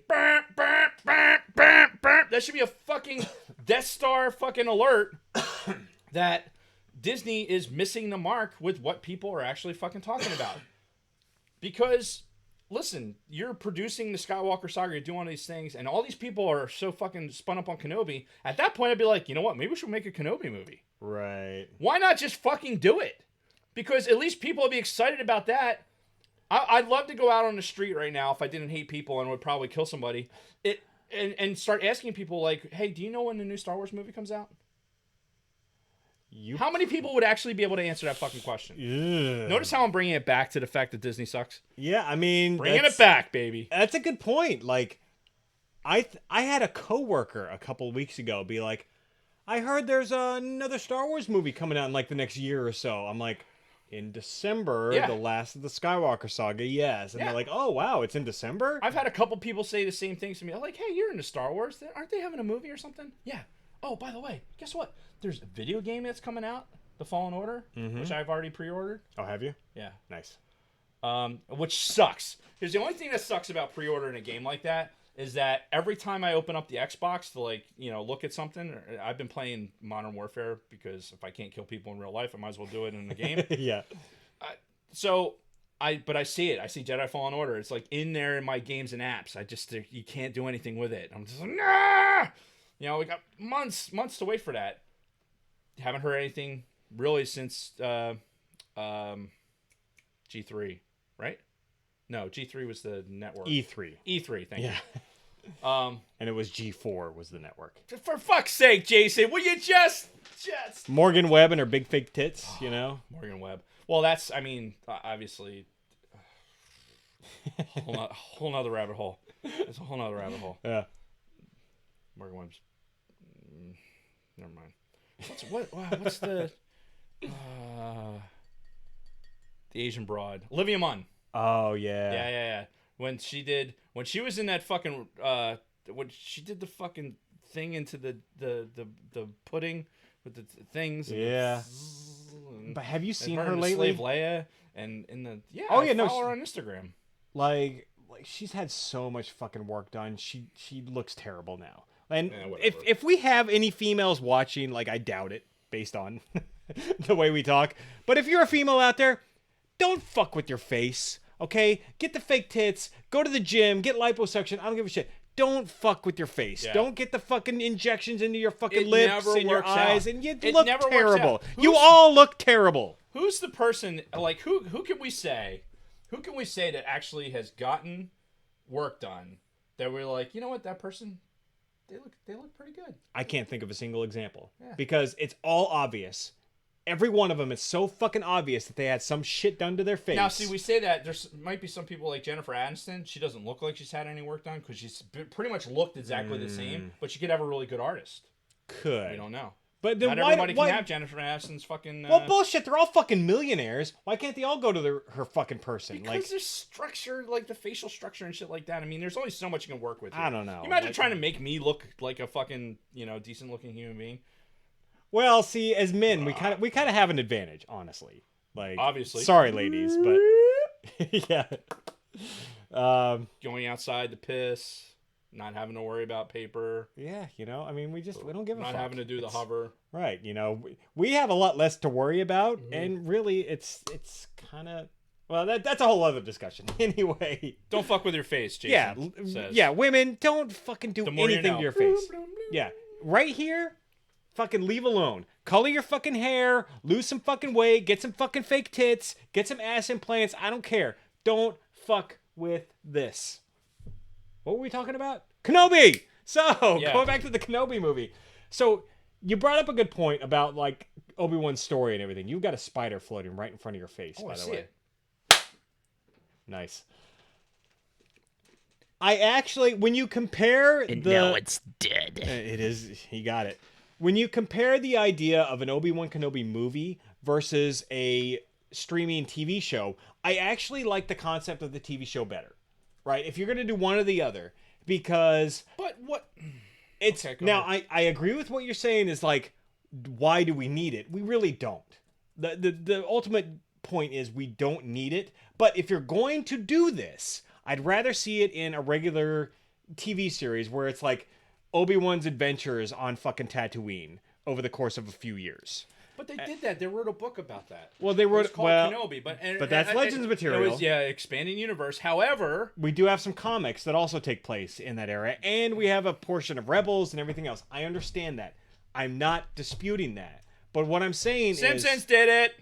that should be a fucking Death Star fucking alert that Disney is missing the mark with what people are actually fucking talking about. Because listen, you're producing the Skywalker saga, you're doing all these things, and all these people are so fucking spun up on Kenobi. At that point, I'd be like, you know what? Maybe we should make a Kenobi movie. Right. Why not just fucking do it? Because at least people would be excited about that. I'd love to go out on the street right now if I didn't hate people and would probably kill somebody. And start asking people like, hey, do you know when the new Star Wars movie comes out? How many people would actually be able to answer that fucking question? Ugh. Notice how I'm bringing it back to the fact that Disney sucks. Yeah, I mean, Bringing it back, baby. That's a good point. Like, I had a coworker a couple of weeks ago be like, I heard there's another Star Wars movie coming out in like the next year or so. I'm like, in December, Yeah. the last of the Skywalker saga, yes. And Yeah. they're like, oh, wow, it's in December? I've had a couple people say the same things to me. I'm like, hey, you're into Star Wars. Aren't they having a movie or something? Yeah. Oh, by the way, guess what? There's a video game that's coming out, The Fallen Order, which I've already pre-ordered. Oh, have you? Yeah. Nice. Which sucks. Here's the only thing that sucks about pre-ordering a game like that is that every time I open up the Xbox to look at something, I've been playing Modern Warfare because if I can't kill people in real life, I might as well do it in the game. Yeah. But I see it. I see Jedi Fallen Order. It's like in there in my games and apps. You can't do anything with it. I'm just like, nah! We got months to wait for that. Haven't heard anything really since G3, right? No, G3 was the network. E3. E3, thank Yeah. you. And it was G4 was the network. For fuck's sake, Jason, will you just Morgan Webb and her big fake tits, you know? Morgan Webb. Well, that's, obviously, whole nother rabbit hole. It's a whole nother rabbit hole. Yeah. Morgan Webb's. Never mind. What's the Asian broad? Olivia Munn. Oh, yeah. Yeah. When she was in that fucking when she did the fucking thing into the pudding with the things. Yeah. And But have you seen her her in lately? Slave Leia and in the I follow her on Instagram. Like she's had so much fucking work done. She looks terrible now. And Yeah, if we have any females watching, like I doubt it based on the way we talk. But if you're a female out there, don't fuck with your face. Okay? Get the fake tits, go to the gym, get liposuction. I don't give a shit. Don't fuck with your face. Yeah. Don't get the fucking injections into your fucking It lips never and your works out. eyes, and you It look never works terrible. out. You Who's- all look terrible. Who's the person like who can we say that actually has gotten work done that we're like, you know what, that person they look pretty good. I can't think of a single example Yeah. because it's all obvious. Every one of them is so fucking obvious that they had some shit done to their face. Now, see, we say that there's might be some people like Jennifer Aniston. She doesn't look like she's had any work done because she's pretty much looked exactly the same. But she could have a really good artist. could. We don't know. But then Not why? everybody why, can have Jennifer Aniston's fucking. Well, bullshit. They're all fucking millionaires. Why can't they all go to her fucking person? Because Like, there's structure, like the facial structure and shit like that. I mean, there's only so much you can work with. I don't know. You imagine Like- trying to make me look like a fucking, decent looking human being. well, see, as men, we kind of have an advantage, honestly. Like, Obviously. Sorry, ladies, but yeah. Going outside to piss, not having to worry about paper, Yeah, I mean, we don't give a not fuck. having to do the hover. Right, we have a lot less to worry about, Mm-hmm. and really, it's kind of, well, that's a whole other discussion. Anyway, Don't fuck with your face, Jason. yeah, says. yeah, women don't fucking do The more you anything know. to your face. Yeah, right here, fucking leave alone. Color your fucking hair, lose some fucking weight, get some fucking fake tits, get some ass implants. I don't care. Don't fuck with this. What were we talking about? Kenobi! So, Yeah. going back to the Kenobi movie. So, you brought up a good point about, like, Obi-Wan's story and everything. You've got a spider floating right in front of your face, Oh, by I the see way. it. Nice. I actually, when you compare it's dead. It is, he got it. When you compare the idea of an Obi-Wan Kenobi movie versus a streaming TV show, I actually like the concept of the TV show better. Right? If you're going to do one or the other, because But what? it's Okay, go now ahead. I agree with what you're saying is like, why do we need it? We really don't. The ultimate point is we don't need it. But if you're going to do this, I'd rather see it in a regular TV series where it's like Obi-Wan's adventures on fucking Tatooine over the course of a few years. But they did that. They wrote a book about that. Well, they It was wrote called Kenobi, but that's Legends material. It was, expanding universe. However, we do have some comics that also take place in that era, and we have a portion of Rebels and everything else. I understand that. I'm not disputing that. But what I'm saying Simpsons is, did it.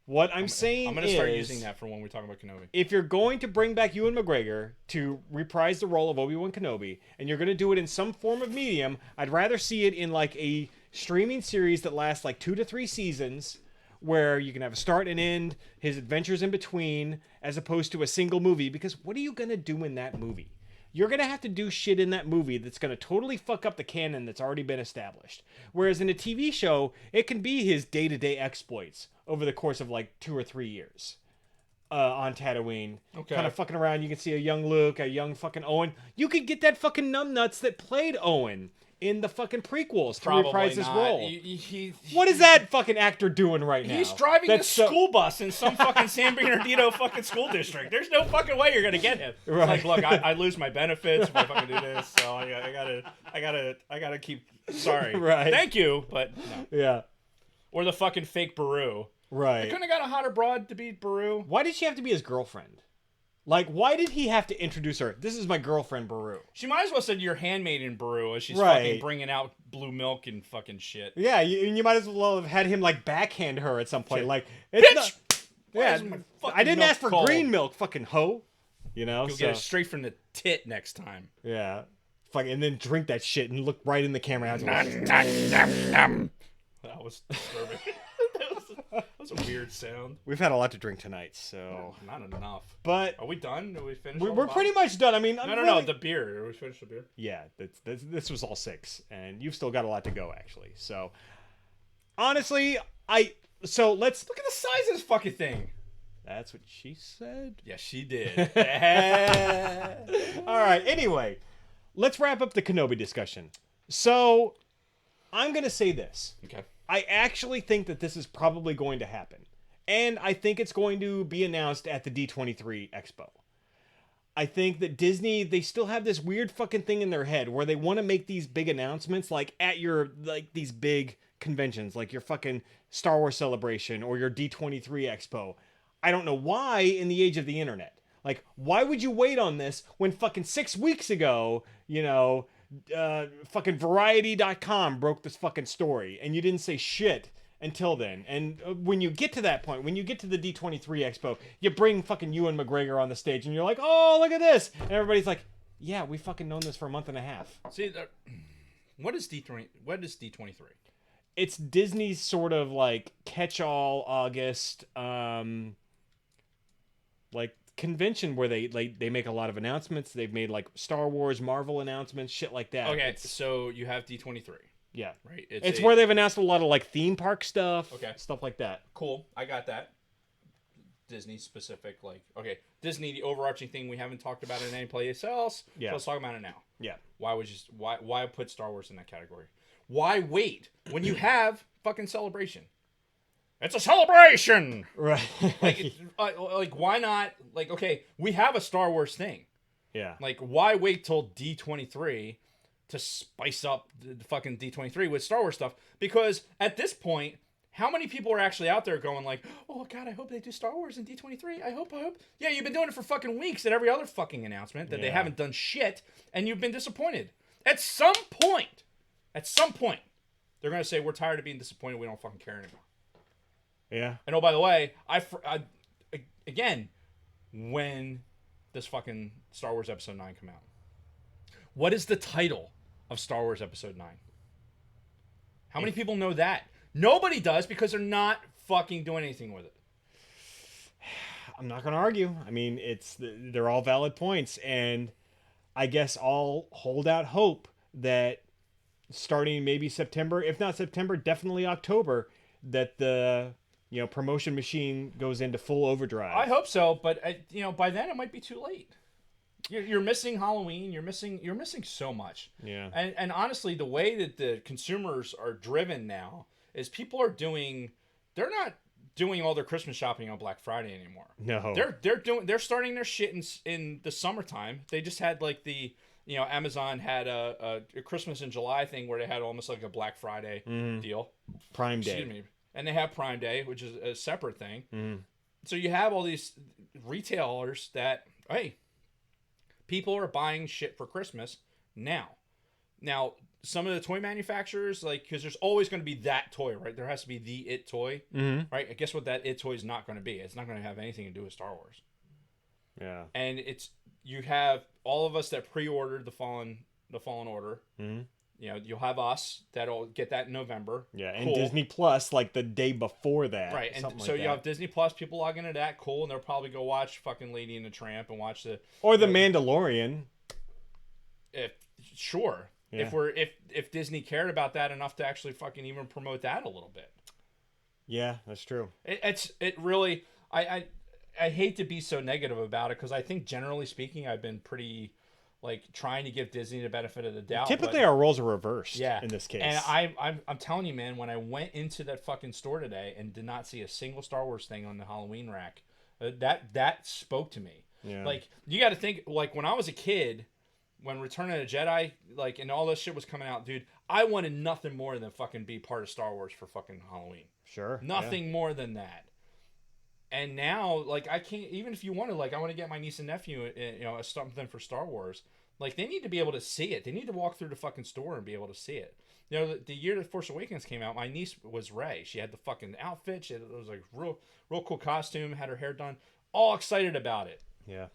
what I'm saying I'm going to start using that for when we talk about Kenobi. if you're going to bring back Ewan McGregor to reprise the role of Obi-Wan Kenobi, and you're going to do it in some form of medium, I'd rather see it in like a streaming series that lasts like 2 to 3 seasons, where you can have a start and end, his adventures in between, as opposed to a single movie. Because what are you going to do in that movie? You're going to have to do shit in that movie that's going to totally fuck up the canon that's already been established. Whereas in a TV show, it can be his day-to-day exploits over the course of like 2 or 3 years. On Tatooine, Okay. kind of fucking around. You can see a young Luke, a young fucking Owen. You could get that fucking numbnuts that played Owen in the fucking prequels to Probably reprise his not. role. He- What is that fucking actor doing right now? He's driving That's the school bus in some fucking San Bernardino fucking school district. There's no fucking way you're gonna get him. It's Right. like, look, I lose my benefits if I fucking do this, so I gotta keep. Sorry, Right. Thank you, but no. Yeah, Or the fucking fake Baru. right. Couldn't have got a hotter broad to beat Baru. Why did she have to be his girlfriend? Like, why did he have to introduce her? This is my girlfriend, Baru. She might as well said your handmaiden Baru as she's Right. fucking bringing out blue milk and fucking shit. Yeah, you might as well have had him like backhand her at some point. Shit. Like, it's Bitch! not. Why Yeah, is my fucking I didn't milk ask for cold? green milk, fucking hoe. You know, You'll so get it straight from the tit next time. yeah, fucking, and then drink that shit and look right in the camera. That was disturbing. that was a weird sound. We've had a lot to drink tonight, so. Not enough. But Are we done? Did we finish? we're all the pretty bottles? much done. I mean, No, I'm no, really... no. The beer. Did we finish the beer? Yeah, this was all 6, and you've still got a lot to go, actually. So, honestly, so let's. Look at the size of this fucking thing. That's what she said. Yes, she did. All right. Anyway, let's wrap up the Kenobi discussion. So, I'm gonna say this. Okay. I actually think that this is probably going to happen, and I think it's going to be announced at the D23 Expo. I think that Disney, they still have this weird fucking thing in their head where they want to make these big announcements like at your, like these big conventions, like your fucking Star Wars Celebration or your D23 Expo. I don't know why in the age of the internet. Like, why would you wait on this when fucking 6 weeks ago, fucking Variety.com broke this fucking story and you didn't say shit until then. And when you get to that point, when you get to the D23 Expo, you bring fucking Ewan McGregor on the stage and you're like, oh, look at this. And everybody's like, yeah, we fucking known this for a month and a half. See, what is D3? What is D23? It's Disney's sort of like catch-all August, like convention where they make a lot of announcements. They've made like Star Wars, Marvel announcements, shit like that. Okay, It's- so you have D23. Yeah. Right. It's where they've announced a lot of like theme park stuff. Okay. Stuff like that. Cool. I got that. Disney specific, like, okay, Disney, the overarching thing we haven't talked about in any place else. Yeah. So let's talk about it now. Yeah. Why put Star Wars in that category? Why wait when you have fucking Celebration? It's a celebration. Right. Like why not? Like, okay, we have a Star Wars thing. Yeah. Like, why wait till D23 to spice up the fucking D23 with Star Wars stuff? Because at this point, how many people are actually out there going like, oh god, I hope they do Star Wars in D23. I hope. Yeah, you've been doing it for fucking weeks at every other fucking announcement that they haven't done shit, and you've been disappointed. At some point, they're gonna say we're tired of being disappointed. We don't fucking care anymore. Yeah. And oh, by the way, again, when does fucking Star Wars Episode 9 come out? What is the title of Star Wars Episode 9? How many people know that? Nobody does, because they're not fucking doing anything with it. I'm not going to argue. I mean, they're all valid points, and I guess I'll hold out hope that starting maybe September, if not September, definitely October, that the promotion machine goes into full overdrive. I hope so, but by then it might be too late. You're missing Halloween. You're missing so much. Yeah. And honestly, the way that the consumers are driven now is they're not doing all their Christmas shopping on Black Friday anymore. No. They're starting their shit in the summertime. They just had like Amazon had a Christmas in July thing where they had almost like a Black Friday deal. Prime Day. Excuse me. And they have Prime Day, which is a separate thing. Mm-hmm. So you have all these retailers that, hey, people are buying shit for Christmas now. Now, some of the toy manufacturers, like, because there's always going to be that toy, right? There has to be the it toy, right? I guess what that it toy is not going to be. It's not going to have anything to do with Star Wars. Yeah. And you have all of us that pre-ordered the Fallen Order. Mm-hmm. You'll have us that'll get that in November. Yeah, and cool. Disney Plus like the day before that. Right, and so you have Disney Plus, people log into that, cool, and they'll probably go watch fucking Lady and the Tramp and watch the Mandalorian. Sure. Yeah. If Disney cared about that enough to actually fucking even promote that a little bit. Yeah, that's true. It really I hate to be so negative about it, because I think generally speaking I've been pretty trying to give Disney the benefit of the doubt. Typically our roles are reversed in this case. And I'm telling you, man, when I went into that fucking store today and did not see a single Star Wars thing on the Halloween rack, that spoke to me. Yeah. Like, you got to think, like, when I was a kid, when Return of the Jedi, and all this shit was coming out, dude, I wanted nothing more than fucking be part of Star Wars for fucking Halloween. Sure. Nothing more than that. And now, I can't, even if you wanted, I want to get my niece and nephew, something for Star Wars. They need to be able to see it. They need to walk through the fucking store and be able to see it. The year that Force Awakens came out, my niece was Rey. She had the fucking outfit. It was real cool costume. Had her hair done. All excited about it. Yeah.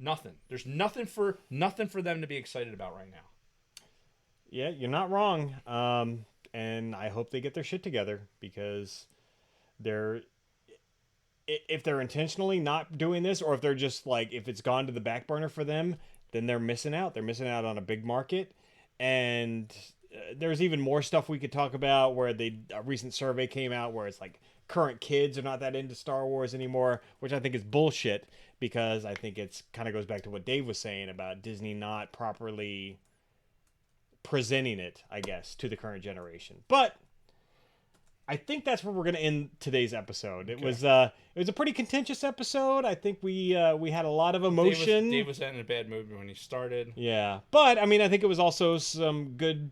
Nothing. There's nothing for them to be excited about right now. Yeah, you're not wrong. And I hope they get their shit together, because if they're intentionally not doing this, or if they're just if it's gone to the back burner for them, then they're missing out. They're missing out on a big market. And there's even more stuff we could talk about, where a recent survey came out where it's current kids are not that into Star Wars anymore, which I think is bullshit, because I think it's kind of goes back to what Dave was saying about Disney not properly presenting it, I guess, to the current generation. But I think that's where we're going to end today's episode. It was a pretty contentious episode. I think we had a lot of emotion. Dave was in a bad mood when he started. Yeah, but I mean, I think it was also some good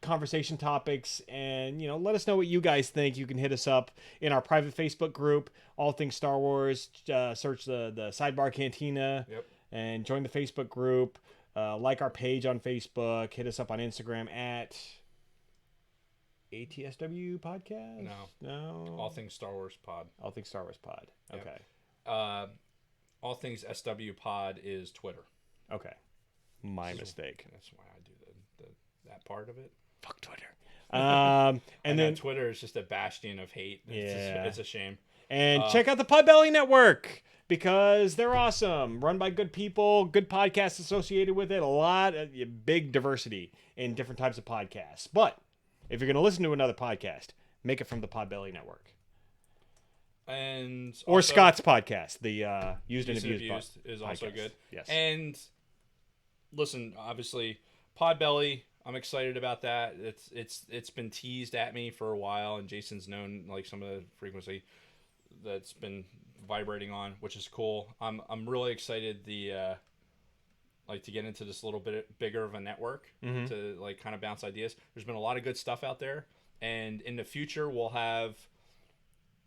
conversation topics, and let us know what you guys think. You can hit us up in our private Facebook group, All Things Star Wars. Search the Sidebar Cantina. Yep. And join the Facebook group. Like our page on Facebook. Hit us up on Instagram at ATSW Podcast? No. All Things Star Wars Pod. All Things Star Wars Pod. Okay. Yep. All Things SW Pod is Twitter. Okay. My mistake. That's why I do that part of it. Fuck Twitter. And then Twitter is just a bastion of hate. It's a shame. And check out the Podbelly Network because they're awesome. Run by good people, good podcasts associated with it. A lot of big diversity in different types of podcasts. But if you're going to listen to another podcast, make it from the Podbelly Network. And Or also, Scott's podcast, the Used and Abused is podcast. also good. Yes. And listen, obviously, Podbelly, I'm excited about that. It's been teased at me for a while, and Jason's known like some of the frequency that's been vibrating on, which is cool. I'm really excited like to get into this little bit bigger of a network to like kind of bounce ideas. There's been a lot of good stuff out there, and in the future we'll have,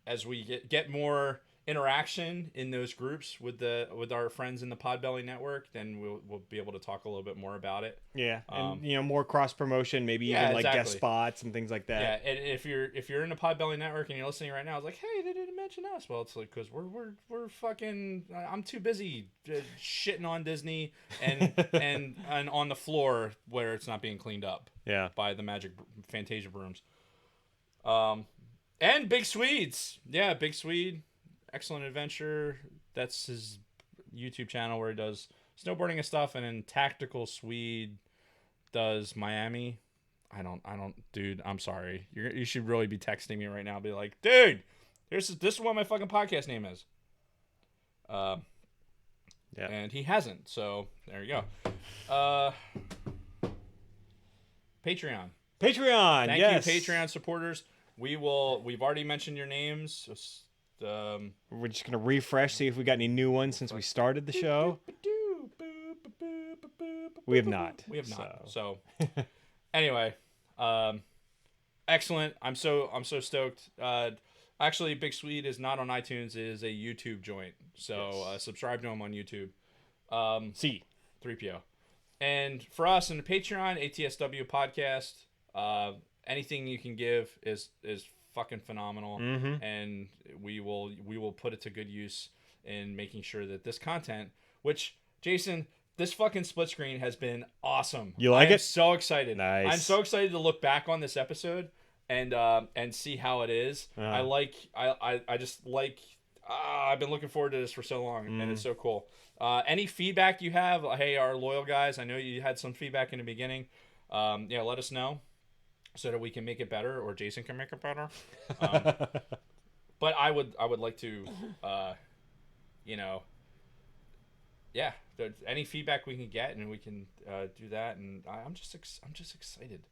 as we get more interaction in those groups with our friends in the Podbelly Network, then we'll be able to talk a little bit more about it. Yeah, and more cross promotion, maybe even like guest spots and things like that. Yeah, and if you're in the Podbelly Network and you're listening right now, it's like, hey, they didn't mention us. Well, it's like because we're fucking. I'm too busy shitting on Disney and on the floor where it's not being cleaned up. Yeah. By the Magic Fantasia brooms. And Big Swedes. Yeah, Big Swede. Excellent Adventure. That's his YouTube channel where he does snowboarding and stuff. And then Tactical Swede does Miami. I don't, dude, I'm sorry. You should really be texting me right now. Be like, dude, this is what my fucking podcast name is. Yeah. And he hasn't. So there you go. Patreon. Thank Yes. You, Patreon supporters. We've already mentioned your names. We're just gonna refresh, see if we got any new ones since we started the show. We have not. So anyway, excellent. I'm so stoked. Actually, Big Swede is not on iTunes. It is a YouTube joint. So subscribe to him on YouTube. C 3PO. And for us in the Patreon, ATSW podcast. Anything you can give is fucking phenomenal, and we will put it to good use in making sure that this content, which Jason, this fucking split screen has been awesome. You like it? So excited. Nice. I'm so excited to look back on this episode and see how it is. I just like. I've been looking forward to this for so long, and it's so cool. Any feedback you have, hey, our loyal guys, I know you had some feedback in the beginning. Let us know so that we can make it better, or Jason can make it better. But I would like to, any feedback we can get, and we can do that. And I'm just excited,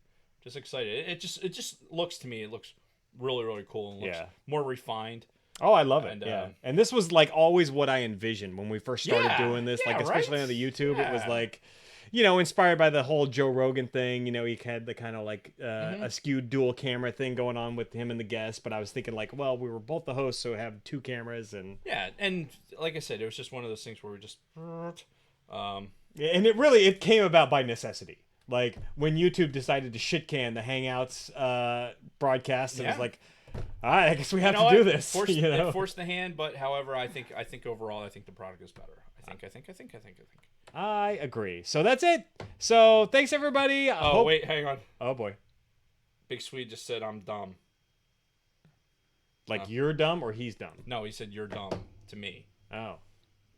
It just looks to me, it looks really, really cool and looks more refined. Oh, I love it. And this was like always what I envisioned when we first started doing this, like especially on the YouTube. It was like, inspired by the whole Joe Rogan thing. He had the kind of like a skewed dual camera thing going on with him and the guest. But I was thinking like, well, we were both the hosts, so we have two cameras. And and like I said, it was just one of those things where we just and it came about by necessity. Like when YouTube decided to shit can the Hangouts broadcast, it was like, all right, I guess we have to do this. It forced the hand, but however, I think overall, I think the product is better. I think. I agree. So that's it. So thanks everybody. Wait, hang on. Oh boy. Big Swede just said I'm dumb. Like you're dumb or he's dumb? No, he said you're dumb to me. Oh.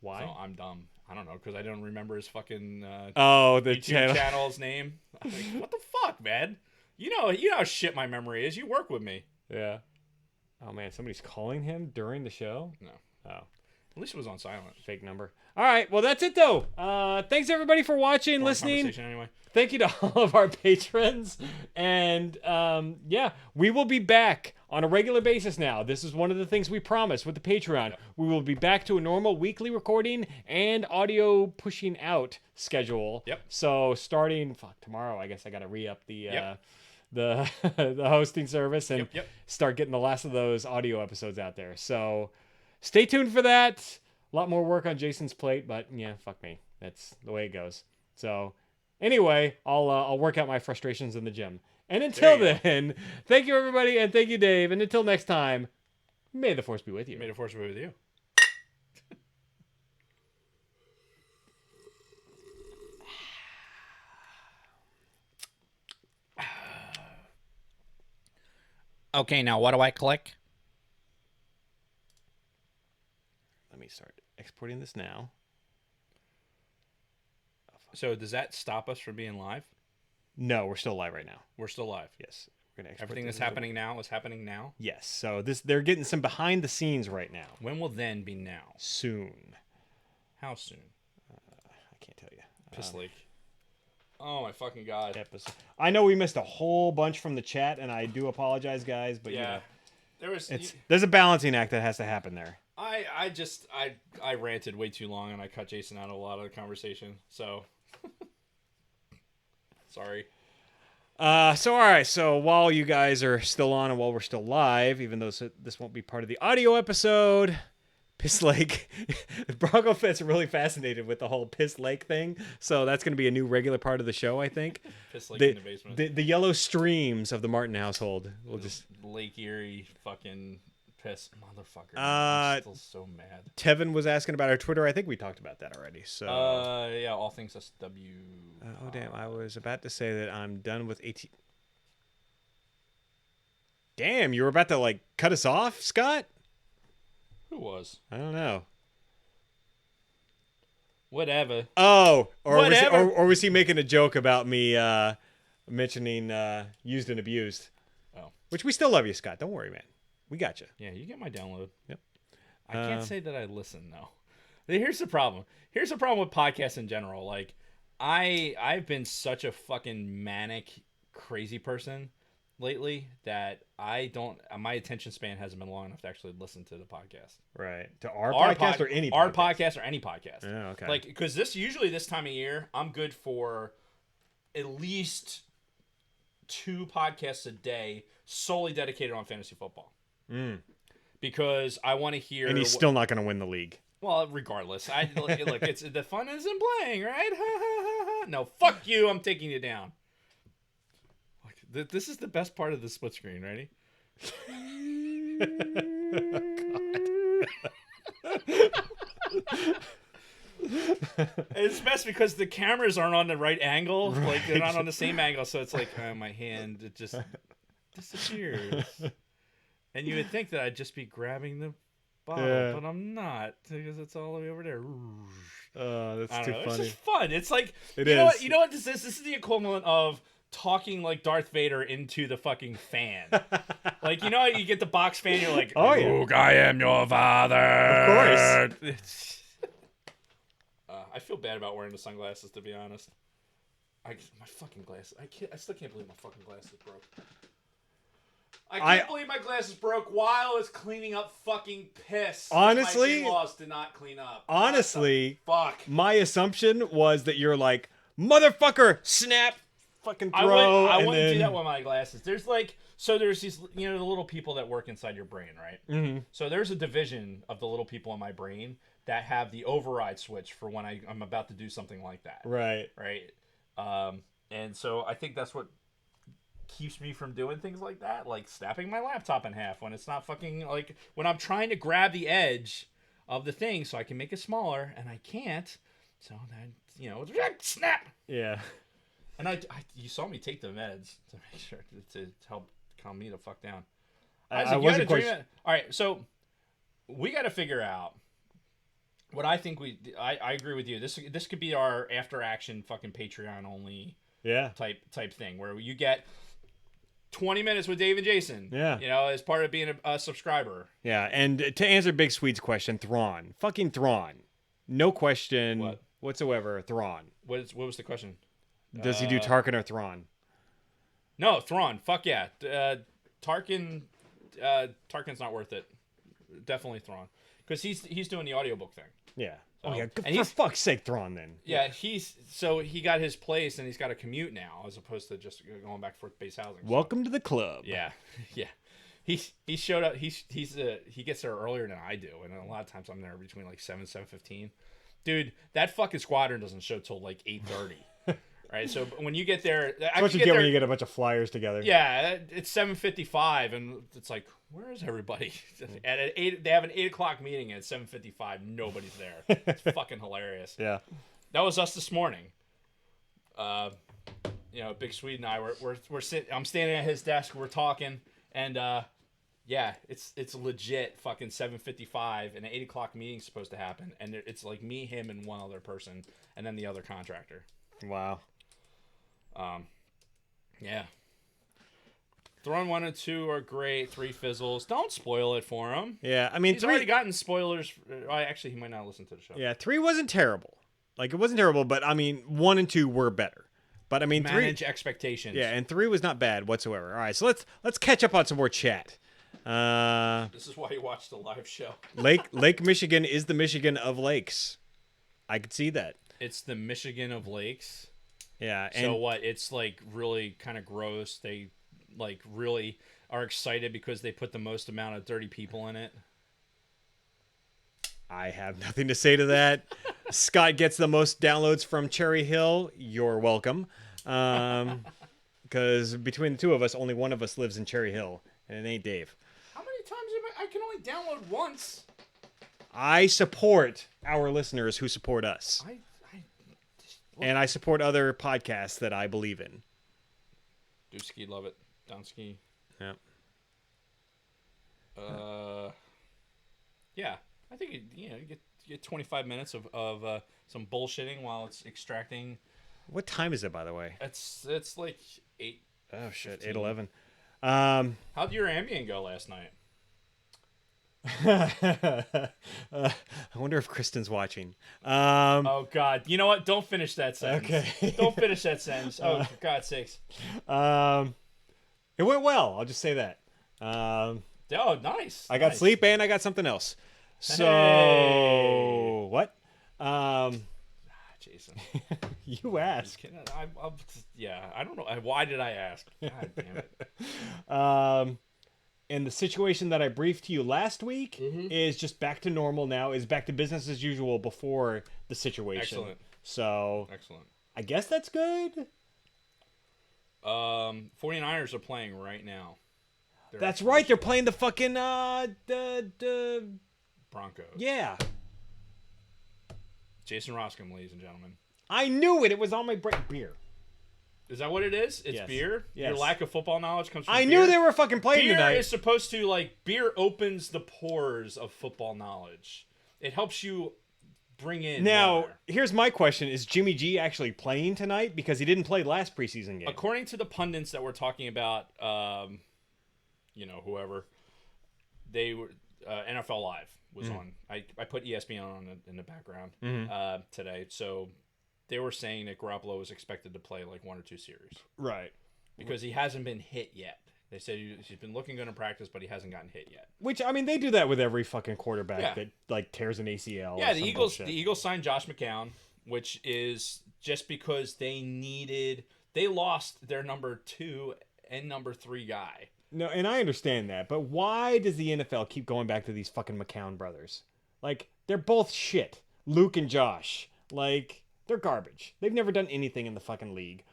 Why? So I'm dumb. I don't know, because I don't remember his fucking the YouTube channel's name. I'm like, what the fuck, man? You know how shit my memory is. You work with me. Yeah. Oh man, somebody's calling him during the show? No. Oh. At least it was on silent. Fake number. All right. Well, that's it though. Thanks everybody for watching, listening. Anyway. Thank you to all of our patrons. And we will be back on a regular basis now. This is one of the things we promised with the Patreon. Yep. We will be back to a normal weekly recording and audio pushing out schedule. Yep. So starting tomorrow, I guess I got to re-up the the hosting service and start getting the last of those audio episodes out there. So stay tuned for that. A lot more work on Jason's plate, but fuck me. That's the way it goes. So anyway, I'll work out my frustrations in the gym. And until then, thank you everybody, and thank you Dave. And until next time, may the force be with you. May the force be with you. Okay, now what do I click? me start exporting this now. So does that stop us from being live? No, we're still live right now. We're still live. Yes. We're gonna export Everything this that's as a- happening now is happening now. Yes. So they're getting some behind the scenes right now. When will then be now? Soon. How soon? I can't tell you. Piss Lake. Oh my fucking god. Episode. I know we missed a whole bunch from the chat, and I do apologize, guys. But Yeah. There was. there's a balancing act that has to happen there. I ranted way too long and I cut Jason out of a lot of the conversation. So sorry. So all right. So while you guys are still on and while we're still live, even though this won't be part of the audio episode, Piss Lake, Bronco Fit's really fascinated with the whole Piss Lake thing. So that's going to be a new regular part of the show, I think. Piss Lake in the basement. The yellow streams of the Martin household. We'll just Lake Erie fucking piss motherfucker. I'm still so mad. Tevin was asking about our Twitter. I think we talked about that already. So yeah, all things SW. oh damn, I was about to say that I'm done with 18. Damn, you were about to like cut us off, Scott? Who was? I don't know. Whatever. Oh, Whatever. or was he making a joke about me mentioning used and abused? Oh. Which we still love you, Scott. Don't worry, man. We got you. Yeah, you get my download. Yep. I can't say that I listen though. Here's the problem. Here's the problem with podcasts in general. Like, I've been such a fucking manic, crazy person lately that my attention span hasn't been long enough to actually listen to the podcast. Right. To our podcast or any podcast? Our podcast or any podcast. Yeah, okay. Like, because usually this time of year, I'm good for at least 2 podcasts a day solely dedicated on fantasy football. Because I want to hear. And he's still not going to win the league. Well, regardless, look. It's the fun is in playing, right? No, fuck you. I'm taking you down. Like, this is the best part of the split screen. Ready? It's best because the cameras aren't on the right angle. Right. Like, they're not on the same angle, so it's like my hand it just disappears. And you would think that I'd just be grabbing the bottle, Yeah. but I'm not because it's all the way over there. That's I don't too know. funny. It's just fun. It's like It you know is. what? You know what this is? This is the equivalent of talking like Darth Vader into the fucking fan. Like, you know how you get the box fan, you're like, Oh, yeah. Luke, I am your father. Of course. I feel bad about wearing the sunglasses, to be honest. My fucking glasses. I still can't believe my fucking glasses broke. I can't believe my glasses broke while I was cleaning up fucking piss. Honestly- my in-laws did not clean up. Honestly, Fuck. my assumption was that you're like, motherfucker, snap, fucking throw. I and wouldn't then... do that with my glasses. There's these, the little people that work inside your brain, right? Mm-hmm. So there's a division of the little people in my brain that have the override switch for when I'm about to do something like that. Right. Right. And so I think that's what keeps me from doing things like that, like snapping my laptop in half when it's not fucking, like, when I'm trying to grab the edge of the thing so I can make it smaller and I can't. So then, snap. Yeah. And you saw me take the meds to make sure to help calm me the fuck down. I wasn't quite. All right, so we got to figure out what I think I agree with you. This could be our after action fucking Patreon only Yeah. type thing where you get 20 minutes with Dave and Jason. Yeah. As part of being a subscriber. Yeah. And to answer Big Sweet's question, Thrawn, fucking Thrawn, no question whatsoever. Thrawn. What was the question? Does he do Tarkin or Thrawn? No, Thrawn. Fuck yeah. Tarkin's not worth it. Definitely Thrawn. Because he's doing the audiobook thing. Yeah. So, Oh yeah. and For fuck's sake, Thrawn then. Yeah, he got his place and he's got a commute now as opposed to just going back for base housing. Welcome to the club. Yeah, yeah. He showed up. He gets there earlier than I do, and a lot of times I'm there between like 7:15. Dude, that fucking squadron doesn't show till like 8:30. Right, so when you get there, That's what you get when you get a bunch of flyers together. Yeah, it's 7:55, and it's like, where is everybody? At 8, they have an 8:00 meeting. At 7:55, nobody's there. It's fucking hilarious. Yeah. That was us this morning. Big Swede and I we're sitting. I'm standing at his desk. We're talking, and Yeah, it's legit fucking 7:55, and an 8 o'clock meeting's supposed to happen, and it's like me, him, and one other person, and then the other contractor. Wow. Yeah. Throne 1 and 2 are great. 3 fizzles. Don't spoil it for him. Yeah, I mean, He's already gotten spoilers. Actually, he might not listen to the show. Yeah, 3 wasn't terrible. Like, it wasn't terrible, but I mean, 1 and 2 were better. But I mean, Manage 3. expectations. Yeah, and 3 was not bad whatsoever. All right, so let's catch up on some more chat. This is why you watch the live show. Lake Michigan is the Michigan of lakes. I could see that. It's the Michigan of lakes. Yeah. And So what? It's like really kind of gross. They like really are excited because they put the most amount of dirty people in it. I have nothing to say to that. Scott gets the most downloads from Cherry Hill. You're welcome. Because between the two of us, only one of us lives in Cherry Hill, and it ain't Dave. How many times I can only download once? I support our listeners who support us. And I support other podcasts that I believe in. Dusky, love it. Donsky. Yeah. Yeah. I think you get 25 minutes of some bullshitting while it's extracting. What time is it, by the way? It's like 8. Oh shit, 15. 8:11. How'd your Ambien go last night? I wonder if Kristen's watching. Oh God! You know what? Don't finish that sentence. Okay. Don't finish that sentence. Oh, for God's sakes! It went well. I'll just say that. Oh, nice. I got nice. sleep and I got something else. So Hey. what? Jason, You ask. yeah, I don't know. Why did I ask? God damn it. And the situation that I briefed to you last week is just back to normal now. Is back to business as usual before the situation. Excellent. So Excellent. I guess that's good. 49ers are playing right now. That's right. They're playing the fucking the Broncos. yeah. Jason Roscom, ladies and gentlemen. I knew it. It was on my break. Beer. Is that what it is? It's Yes. beer? Yes. Your lack of football knowledge comes from I beer? knew they were fucking playing Beer tonight. is supposed to, like, beer opens the pores of football knowledge. It helps you bring in Now, more. here's my question. Is Jimmy G actually playing tonight? Because he didn't play last preseason game. According to the pundits that we're talking about, whoever, they were NFL Live was on. I put ESPN on in the background today. So they were saying that Garoppolo was expected to play like 1 or 2 series Right. because he hasn't been hit yet. They said he's been looking good in practice, but he hasn't gotten hit yet. Which, I mean, they do that with every fucking quarterback Yeah. that, like, tears an ACL. Yeah, or the some Eagles. bullshit. The Eagles signed Josh McCown, which is just because they lost their number 2 and number 3 guy. No, and I understand that, but why does the NFL keep going back to these fucking McCown brothers? Like, they're both shit. Luke and Josh. Like, they're garbage. They've never done anything in the fucking league.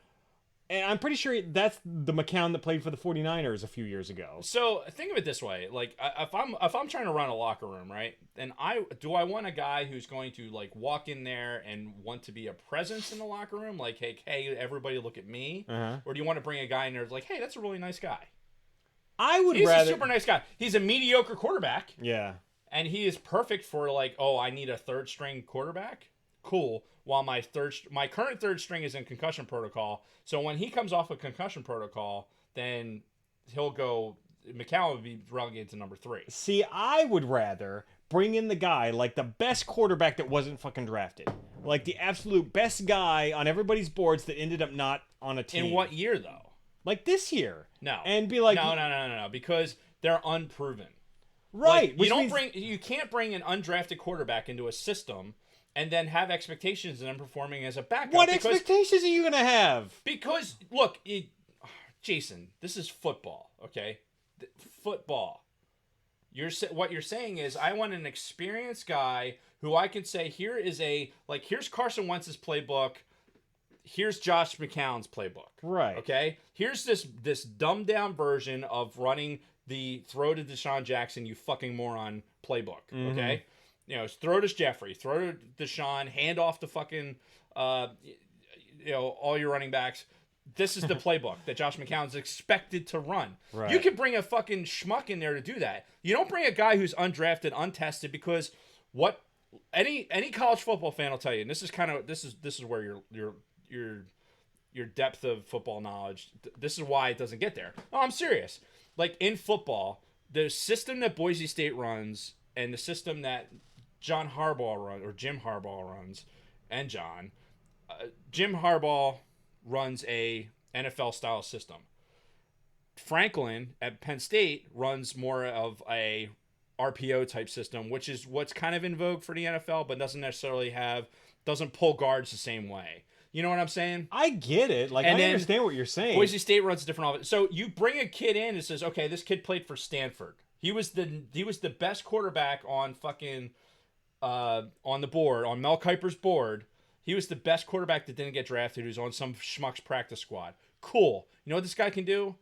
And I'm pretty sure that's the McCown that played for the 49ers a few years ago. So think of it this way: like, if I'm trying to run a locker room, right? And I want a guy who's going to like walk in there and want to be a presence in the locker room, like, hey, everybody look at me, or do you want to bring a guy in there like, hey, that's a really nice guy? He's a super nice guy. He's a mediocre quarterback. Yeah. And he is perfect for like, oh, I need a 3rd string quarterback. Cool. While my current 3rd string is in concussion protocol. So when he comes off of concussion protocol, then McCown would be relegated to number 3. See, I would rather bring in the guy, like the best quarterback that wasn't fucking drafted. Like the absolute best guy on everybody's boards that ended up not on a team. In what year, though? Like this year. No. And be like... No, because they're unproven. Right. Like, you can't bring an undrafted quarterback into a system and then have expectations of them performing as a backup. What expectations are you going to have? Because, look, Jason, this is football, okay? Football. What you're saying is I want an experienced guy who I can say, here's Carson Wentz's playbook, here's Josh McCown's playbook. Right. Okay? Here's this dumbed down version of running the throw to Deshaun Jackson, you fucking moron playbook. Okay? Throw to Jeffrey, throw to Deshaun, hand off to fucking all your running backs. this is the playbook that Josh McCown's expected to run. Right. You could bring a fucking schmuck in there to do that. You don't bring a guy who's undrafted, untested, because what any college football fan will tell you, and this is where your depth of football knowledge, this is why it doesn't get there. No, I'm serious. Like in football, the system that Boise State runs and the system that Jim Harbaugh runs, and Jim Harbaugh runs a NFL style system. Franklin at Penn State runs more of a RPO type system, which is what's kind of in vogue for the NFL, but doesn't pull guards the same way. You know what I'm saying? I get it. Like, I understand what you're saying. Boise State runs a different offense. So you bring a kid in and says, okay, this kid played for Stanford. He was the best quarterback on fucking on the board, on Mel Kiper's board. He was the best quarterback that didn't get drafted, who's on some schmuck's practice squad. Cool. You know what this guy can do?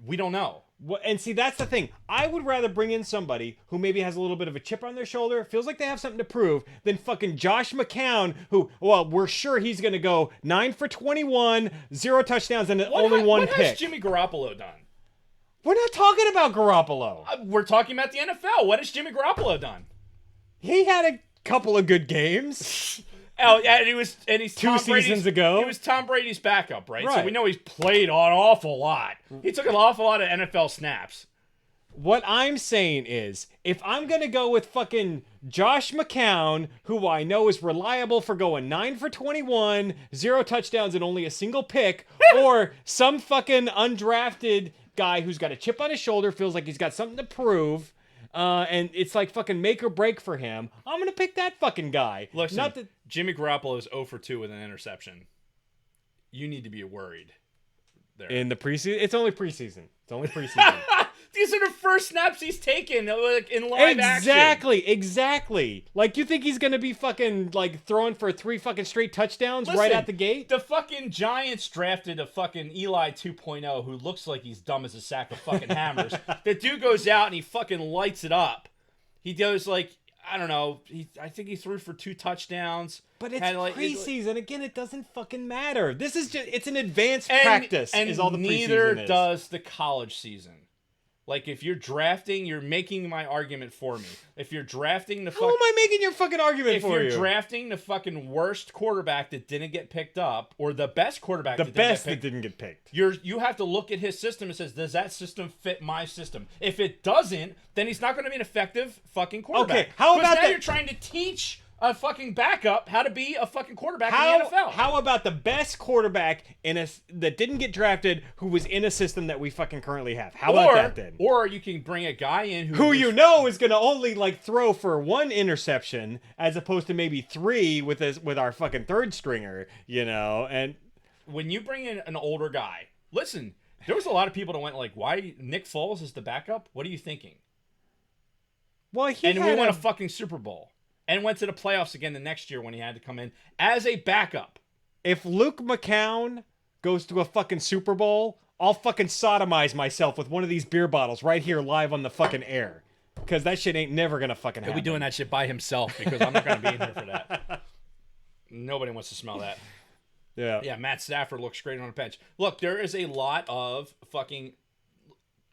We don't know. Well, and see, that's the thing. I would rather bring in somebody who maybe has a little bit of a chip on their shoulder, feels like they have something to prove, than fucking Josh McCown, who, well, we're sure he's going to go 9 for 21, 0 touchdowns, and only one pick. What has Jimmy Garoppolo done? We're not talking about Garoppolo. We're talking about the NFL. What has Jimmy Garoppolo done? He had a couple of good games. Oh, yeah, and he's two seasons ago. He was Tom Brady's backup, right? Right. So we know he's played an awful lot. He took an awful lot of NFL snaps. What I'm saying is, if I'm going to go with fucking Josh McCown, who I know is reliable for going 9 for 21, 0 touchdowns, and only a single pick, or some fucking undrafted guy who's got a chip on his shoulder, feels like he's got something to prove, and it's like fucking make or break for him, I'm going to pick that fucking guy. Listen, Not that Jimmy Garoppolo is 0 for 2 with an interception. You need to be worried there. in the preseason. It's only preseason. These are the first snaps he's taken, like, in live action. Exactly. Like, you think he's gonna be fucking like throwing for 3 fucking straight touchdowns right Listen, out the gate? The fucking Giants drafted a fucking Eli 2.0 who looks like he's dumb as a sack of fucking hammers. The dude goes out and he fucking lights it up. He does, like, I don't know. I think he threw for 2 touchdowns. But it's preseason. Again, it doesn't fucking matter. This is just, it's an advanced practice, and is all the preseason neither is. does the college season. Like, if you're drafting, you're making my argument for me. If you're drafting the How am I making your fucking argument for you? If you're drafting the fucking worst quarterback that didn't get picked up, or the best quarterback that didn't get picked, you have to look at his system and says, does that system fit my system? If it doesn't, then he's not going to be an effective fucking quarterback. Okay, how about now that? You're trying to teach a fucking backup how to be a fucking quarterback in the NFL. How about the best quarterback that didn't get drafted who was in a system that we fucking currently have? How about that then? Or you can bring a guy in who you know is going to only like throw for 1 interception as opposed to maybe 3 with our fucking third stringer, you know? And when you bring in an older guy, listen, there was a lot of people that went like, why Nick Foles is the backup? What are you thinking? Well, we won a fucking Super Bowl. And went to the playoffs again the next year when he had to come in as a backup. If Luke McCown goes to a fucking Super Bowl, I'll fucking sodomize myself with one of these beer bottles right here live on the fucking air. Because that shit ain't never gonna fucking happen. He'll be doing that shit by himself because I'm not gonna be in here for that. Nobody wants to smell that. Yeah. Yeah, Matt Stafford looks great on the bench. Look, there is a lot of fucking...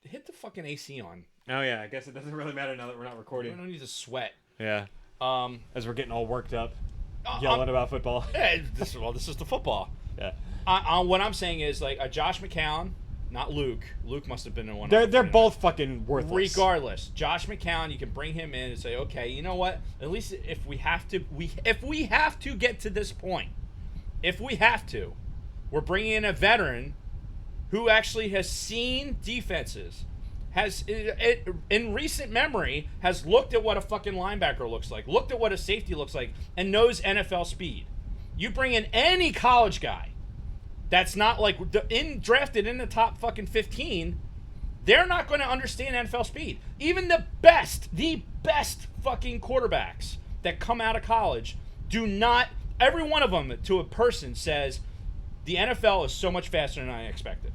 Hit the fucking AC on. Oh, yeah. I guess it doesn't really matter now that we're not recording. We don't need to sweat. Yeah. As we're getting all worked up, yelling about football. Yeah, this is the football. Yeah. What I'm saying is, like, a Josh McCown, not Luke. Luke must have been the one. They're both fucking worthless. Regardless, Josh McCown, you can bring him in and say, okay, you know what? At least if we have to get to this point, we're bringing in a veteran who actually has seen defenses. Has in recent memory has looked at what a fucking linebacker looks like, looked at what a safety looks like, and knows NFL speed. You bring in any college guy that's not like drafted in the top fucking 15, they're not going to understand NFL speed. Even the best fucking quarterbacks that come out of college do not. Every one of them to a person says the NFL is so much faster than I expected,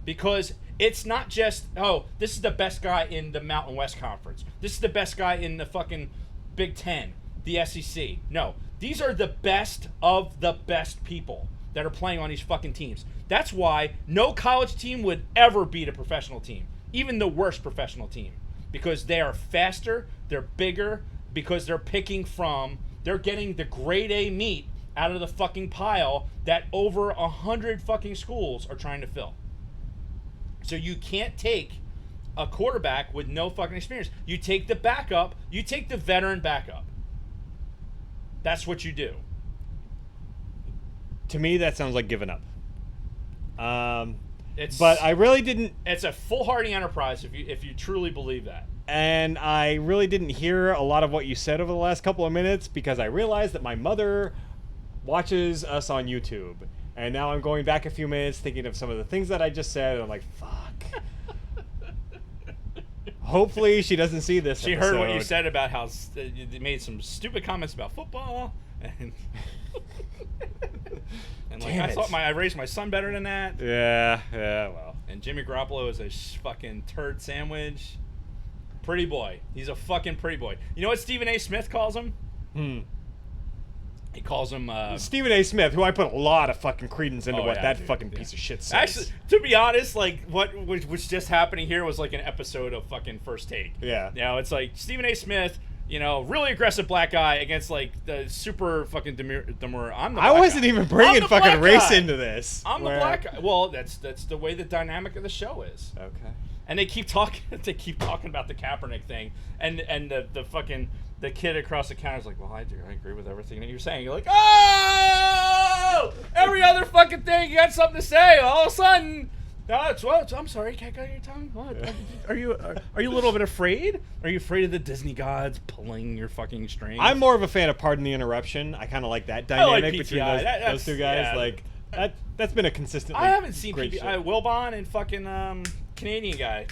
because it's not just, oh, this is the best guy in the Mountain West Conference. This is the best guy in the fucking Big Ten, the SEC. No, these are the best of the best people. that are playing on these fucking teams. That's why no college team would ever beat a professional team, even the worst professional team, because they are faster, they're bigger, because they're getting the grade A meat out of the fucking pile that over 100 fucking schools are trying to fill. So you can't take a quarterback with no fucking experience. You take the backup, you take the veteran backup. That's what you do. To me, that sounds like giving up. It's But I really didn't, It's a foolhardy enterprise if you truly believe that. and I really didn't hear a lot of what you said over the last couple of minutes because I realized that my mother watches us on YouTube. And now I'm going back a few minutes thinking of some of the things that I just said, and I'm like, fuck. Hopefully she doesn't see this She heard what you episode. said about how you made some stupid comments about football, and and like Damn I it. thought I raised my son better than that. Yeah, well. And Jimmy Garoppolo is a fucking turd sandwich. Pretty boy. He's a fucking pretty boy. You know what Stephen A. Smith calls him? He calls him Stephen A. Smith, who I put a lot of fucking credence into Oh, what yeah, that dude, fucking yeah. piece of shit says. Actually, to be honest, like what was just happening here was like an episode of fucking First Take. Yeah. You know, it's like Stephen A. Smith, you know, really aggressive black guy against like the super fucking demure. I'm the I black wasn't guy. even I'm bringing the fucking black race guy. into this. I'm the black guy. Well, that's the way the dynamic of the show is. Okay. And they keep talking. They keep talking about the Kaepernick thing, and the fucking the kid across the counter is like, well, I agree with everything that you're saying. You're like, oh, every other fucking thing you got something to say. All of a sudden, I'm sorry, can't go your tongue. What? Are you a little bit afraid? Are you afraid of the Disney gods pulling your fucking strings? I'm more of a fan of Pardon the Interruption. I kind of like that I like dynamic between PTI. those, That's- those two guys. yeah. Like that's been a consistently. I haven't seen great PB. show. Wilbon and fucking Canadian guy,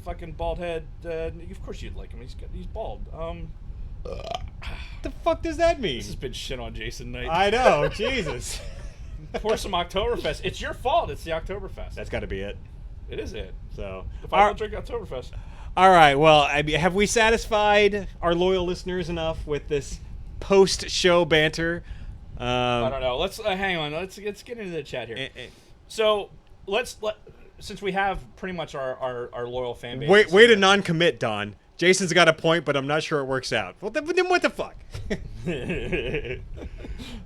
fucking bald head. Of course you'd like him. He's bald. The fuck does that mean? This has been shit on Jason night. I know, Jesus. Pour some Oktoberfest. It's your fault. It's the Oktoberfest. That's got to be it. It is it. So, If I don't drink Oktoberfest. all right. Well, I mean, have we satisfied our loyal listeners enough with this post-show banter? I don't know. Let's hang on. Let's get into the chat here. So since we have pretty much our loyal fan base. Way to non-commit, Don. Jason's got a point, but I'm not sure it works out. Well, then what the fuck?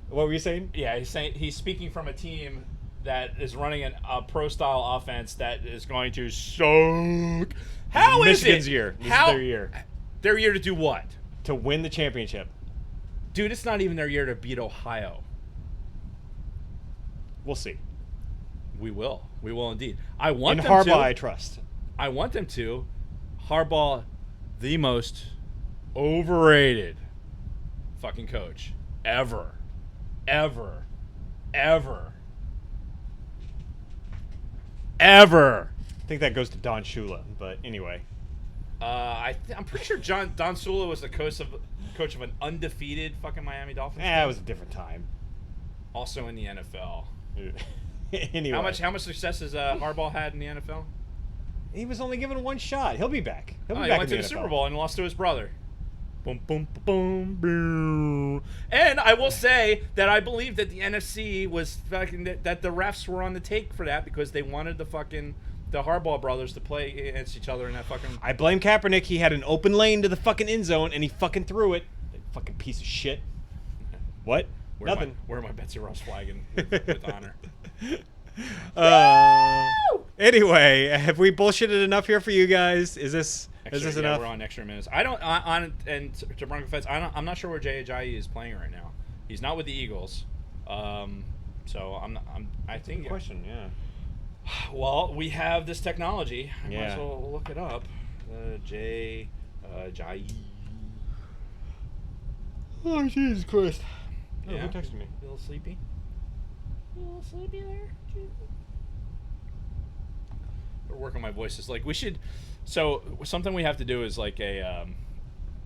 What were you saying? Yeah, he's speaking from a team that is running a pro style offense that is going to suck. How is Michigan's it? year. This How is their year Their year to do what? to win the championship. Dude, it's not even their year to beat Ohio. We'll see. We will. We will indeed. I want In them Harbaugh, to. I trust. I want them to. Harbaugh, the most overrated fucking coach ever. Ever. Ever. Ever. I think that goes to Don Shula, but anyway. I'm pretty sure Don Sula was the coach of an undefeated fucking Miami Dolphins. It was a different time. Also in the NFL. Anyway. How much success has Harbaugh had in the NFL? He was only given one shot. He'll be back. He'll be He back went in to the the NFL. Super Bowl and lost to his brother. Boom, boom, boom, boom. And I will say that I believe that the NFC was fucking that the refs were on the take for that because they wanted the Harbaugh brothers to play against each other in that fucking. I blame Kaepernick. He had an open lane to the fucking end zone, and he fucking threw it. That fucking piece of shit. What? Nothing. Where my Betsy Ross flagging with honor. Anyway, have we bullshitted enough here for you guys? Is this enough? We're on extra minutes. I don't and to Bronco fans, I'm not sure where Jay Ajayi is playing right now. He's not with the Eagles. So I think Good question. Yeah. Well, we have this technology. I might Yeah. as well look it up. Jay Ajayi. Oh Jesus Christ! Oh, Yeah. who texted me? You a little sleepy? You a little sleepy there? We're working on my voice. It's like we should. So something we have to do is like a.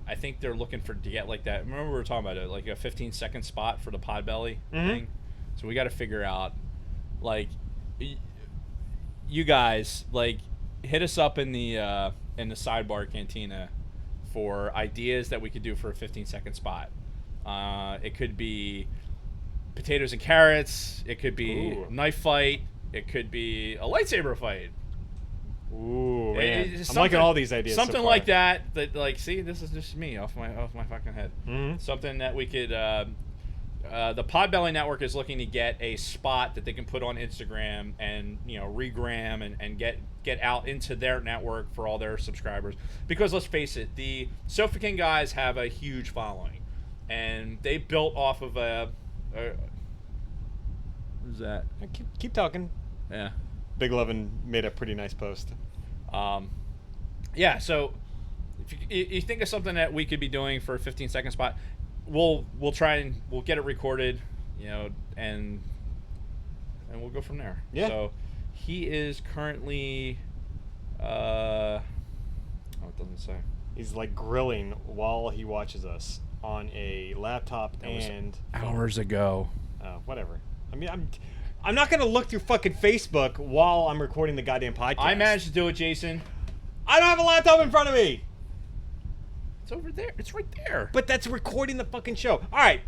I think they're looking to get like that. Remember we were talking about it, like a 15-second spot for the Podbelly thing. So we got to figure out, like, you guys like hit us up in the sidebar cantina for ideas that we could do for a 15-second spot. It could be potatoes and carrots. It could be Ooh. knife fight. It could be a lightsaber fight. Ooh, man. It's I'm liking all these ideas. Something so far. like that. That like, see, this is just me off my fucking head. Mhm. Something that we could. The Podbelly Network is looking to get a spot that they can put on Instagram and regram and get out into their network for all their subscribers. Because let's face it, the Sofa King guys have a huge following, and they built off of a what is that? Keep talking. Yeah. Big Lovin made a pretty nice post. Yeah, so if you think of something that we could be doing for a 15-second spot, we'll try and we'll get it recorded, and we'll go from there. Yeah. So he is currently it doesn't say. He's like grilling while he watches us on a laptop was and Hours ago. whatever. I mean, I'm not gonna look through fucking Facebook while I'm recording the goddamn podcast. I managed to do it, Jason. I don't have a laptop in front of me. It's over there. It's right there. But that's recording the fucking show. All right,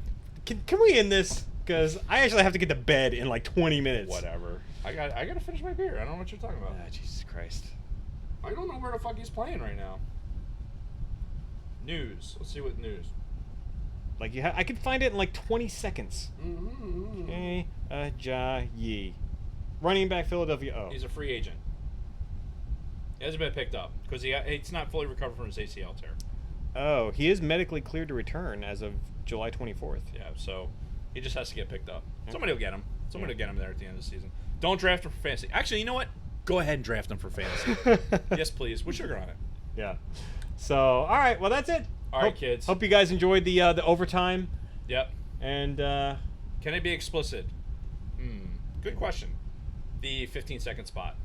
can we end this? Because I actually have to get to bed in like 20 minutes. Whatever. I got to finish my beer. I don't know what you're talking about. Ah, Jesus Christ. I don't know where the fuck he's playing right now. News. Let's see what news. Like I could find it in like 20 seconds. Okay, Ajayi, running back Philadelphia. Oh, He's a free agent. He hasn't been picked up because he's not fully recovered from his ACL tear. oh, he is medically cleared to return as of July 24th. Yeah, so he just has to get picked up. Yeah. Somebody will get him. Somebody Yeah. will get him there at the end of the season. Don't draft him for fantasy. Actually, you know what? Go ahead and draft him for fantasy. Yes, please. With sugar on it. Yeah. So, all right. Well, that's it. All right, kids. Hope you guys enjoyed the overtime. Yep. And Can it be explicit? Good question. The 15-second spot.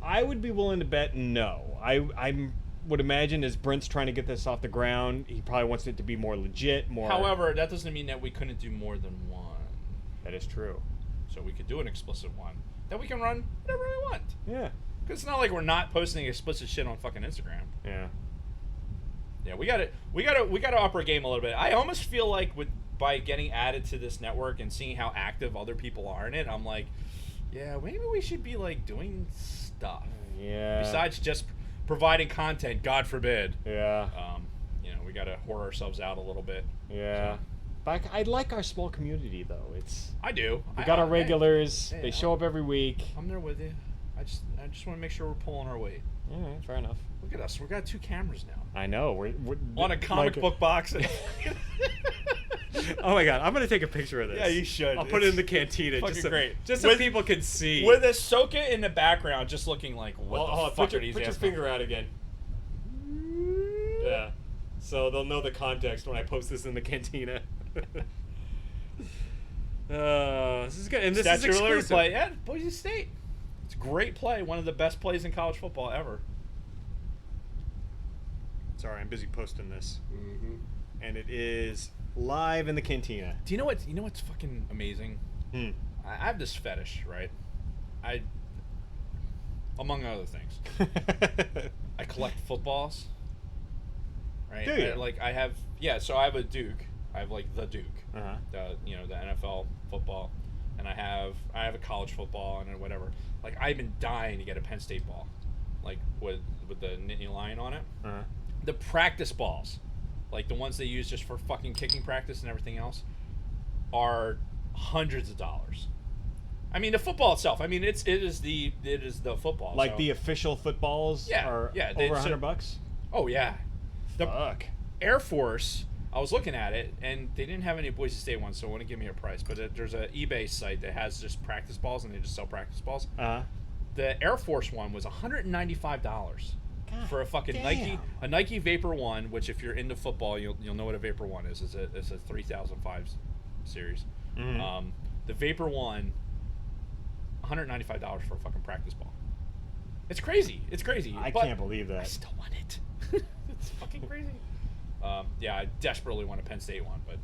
I would be willing to bet no. I would imagine as Brent's trying to get this off the ground, he probably wants it to be more legit, more. However, that doesn't mean that we couldn't do more than one. That is true. So we could do an explicit one. Then we can run whatever we want. Yeah. Because it's not like we're not posting explicit shit on fucking Instagram. Yeah. Yeah, we gotta up our game a little bit. I almost feel like by getting added to this network and seeing how active other people are in it, I'm like, yeah, maybe we should be like doing stuff. Yeah. Besides just providing content, God forbid. Yeah. We gotta whore ourselves out a little bit. Yeah. So, But I like our small community though. I do. We got our regulars. hey, they show up every week. I'm there with you. I just want to make sure we're pulling our weight. All right, fair enough. Look at us. We got 2 cameras now. I know. We're On a comic like- book box. Oh my god, I'm gonna take a picture of this. Yeah, you should. I'll put it in the cantina fucking just so, great. just so With- people can see. With Ahsoka in the background, just looking like, what the fuck put are these your assholes? finger out again. Yeah. So they'll know the context when I post this in the cantina. This is good, and this Statue is of Liberty exclusive. play. Yeah, Boise State. It's a great play. One of the best plays in college football ever. Sorry, I'm busy posting this, and it is live in the cantina. Do you know what? You know what's fucking amazing? Hmm. I have this fetish, right? Among other things, I collect footballs. Right? Do you? I have so I have a Duke. I have like the Duke. Uh-huh. The NFL football, and I have a college football and then whatever. Like I've been dying to get a Penn State ball, like with the Nittany Lion on it. Uh-huh. The practice balls, like the ones they use just for fucking kicking practice and everything else, are hundreds of dollars. I mean, the football itself. I mean, it is the football. Like so- the official footballs Yeah, are yeah, over so- $100. Oh yeah, the Fuck. Air Force. I was looking at it, and they didn't have any Boise State ones, so it wouldn't give me a price. But there's an eBay site that has just practice balls, and they just sell practice balls. Uh-huh. The Air Force one was $195 God for a fucking damn. Nike Vapor One. Which, if you're into football, you'll know what a Vapor One is. It's a 3005 series. Mhm. The Vapor One, $195 for a fucking practice ball. It's crazy. It's crazy. I but can't believe that. I still want it. It's fucking crazy. Yeah, I desperately want a Penn State one, but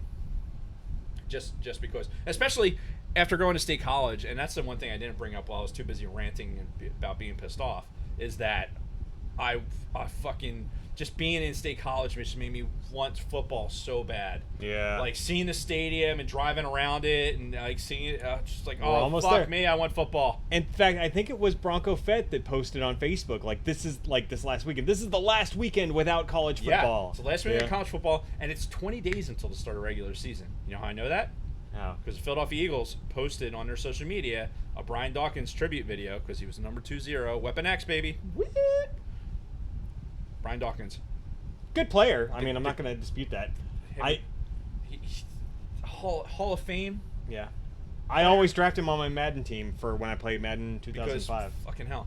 just because, especially after going to State College, and that's the one thing I didn't bring up while I was too busy ranting about being pissed off, is that I fucking just being in state college just made me want football so bad. Yeah. Like seeing the stadium and driving around it and like seeing it, just like, We're oh almost fuck there. me, I want football. In fact, I think it was Bronco Fett that posted on Facebook, like, this is like this last weekend. This is the last weekend without college football. Yeah, it's the last week of college football, and it's 20 days until the start of regular season. You know how I know that? How? Because the Philadelphia Eagles posted on their social media a Brian Dawkins tribute video because he was number 2-0. Weapon X, baby. What? Brian Dawkins. Good player. I mean, I'm not going to dispute that. Hall of Fame. Yeah. I always draft him on my Madden team for when I played Madden Because 2005. fucking hell.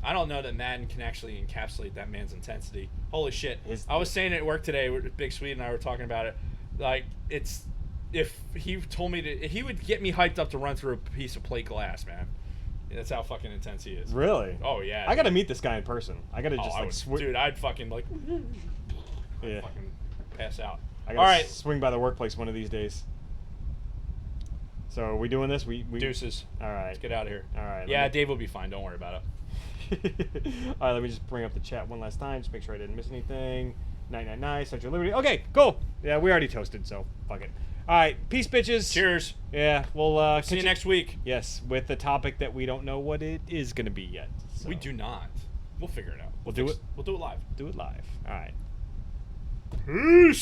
I don't know that Madden can actually encapsulate that man's intensity. Holy shit. His- I was saying it at work today, Big Swede and I were talking about it. Like, it's, if he told me to, he would get me hyped up to run through a piece of plate glass, man. That's how fucking intense he is. Really? Oh, yeah. I got to meet this guy in person. I got to Oh, just I like would, dude, I'd fucking like, yeah. fucking pass out. I All got to right. swing by the workplace one of these days. So are we doing this? We Deuces. All right. Let's get out of here. All right. Yeah, Dave will be fine. Don't worry about it. All right, let me just bring up the chat one last time, just make sure I didn't miss anything. 999, Central Liberty. Okay, cool. Yeah, we already toasted, so fuck it. All right, peace, bitches. Cheers. Yeah, we'll See you next week. Yes, with the topic that we don't know what it is going to be yet. So We do not. We'll figure it out. We'll do it. We'll do it live. do it live. All right. Peace.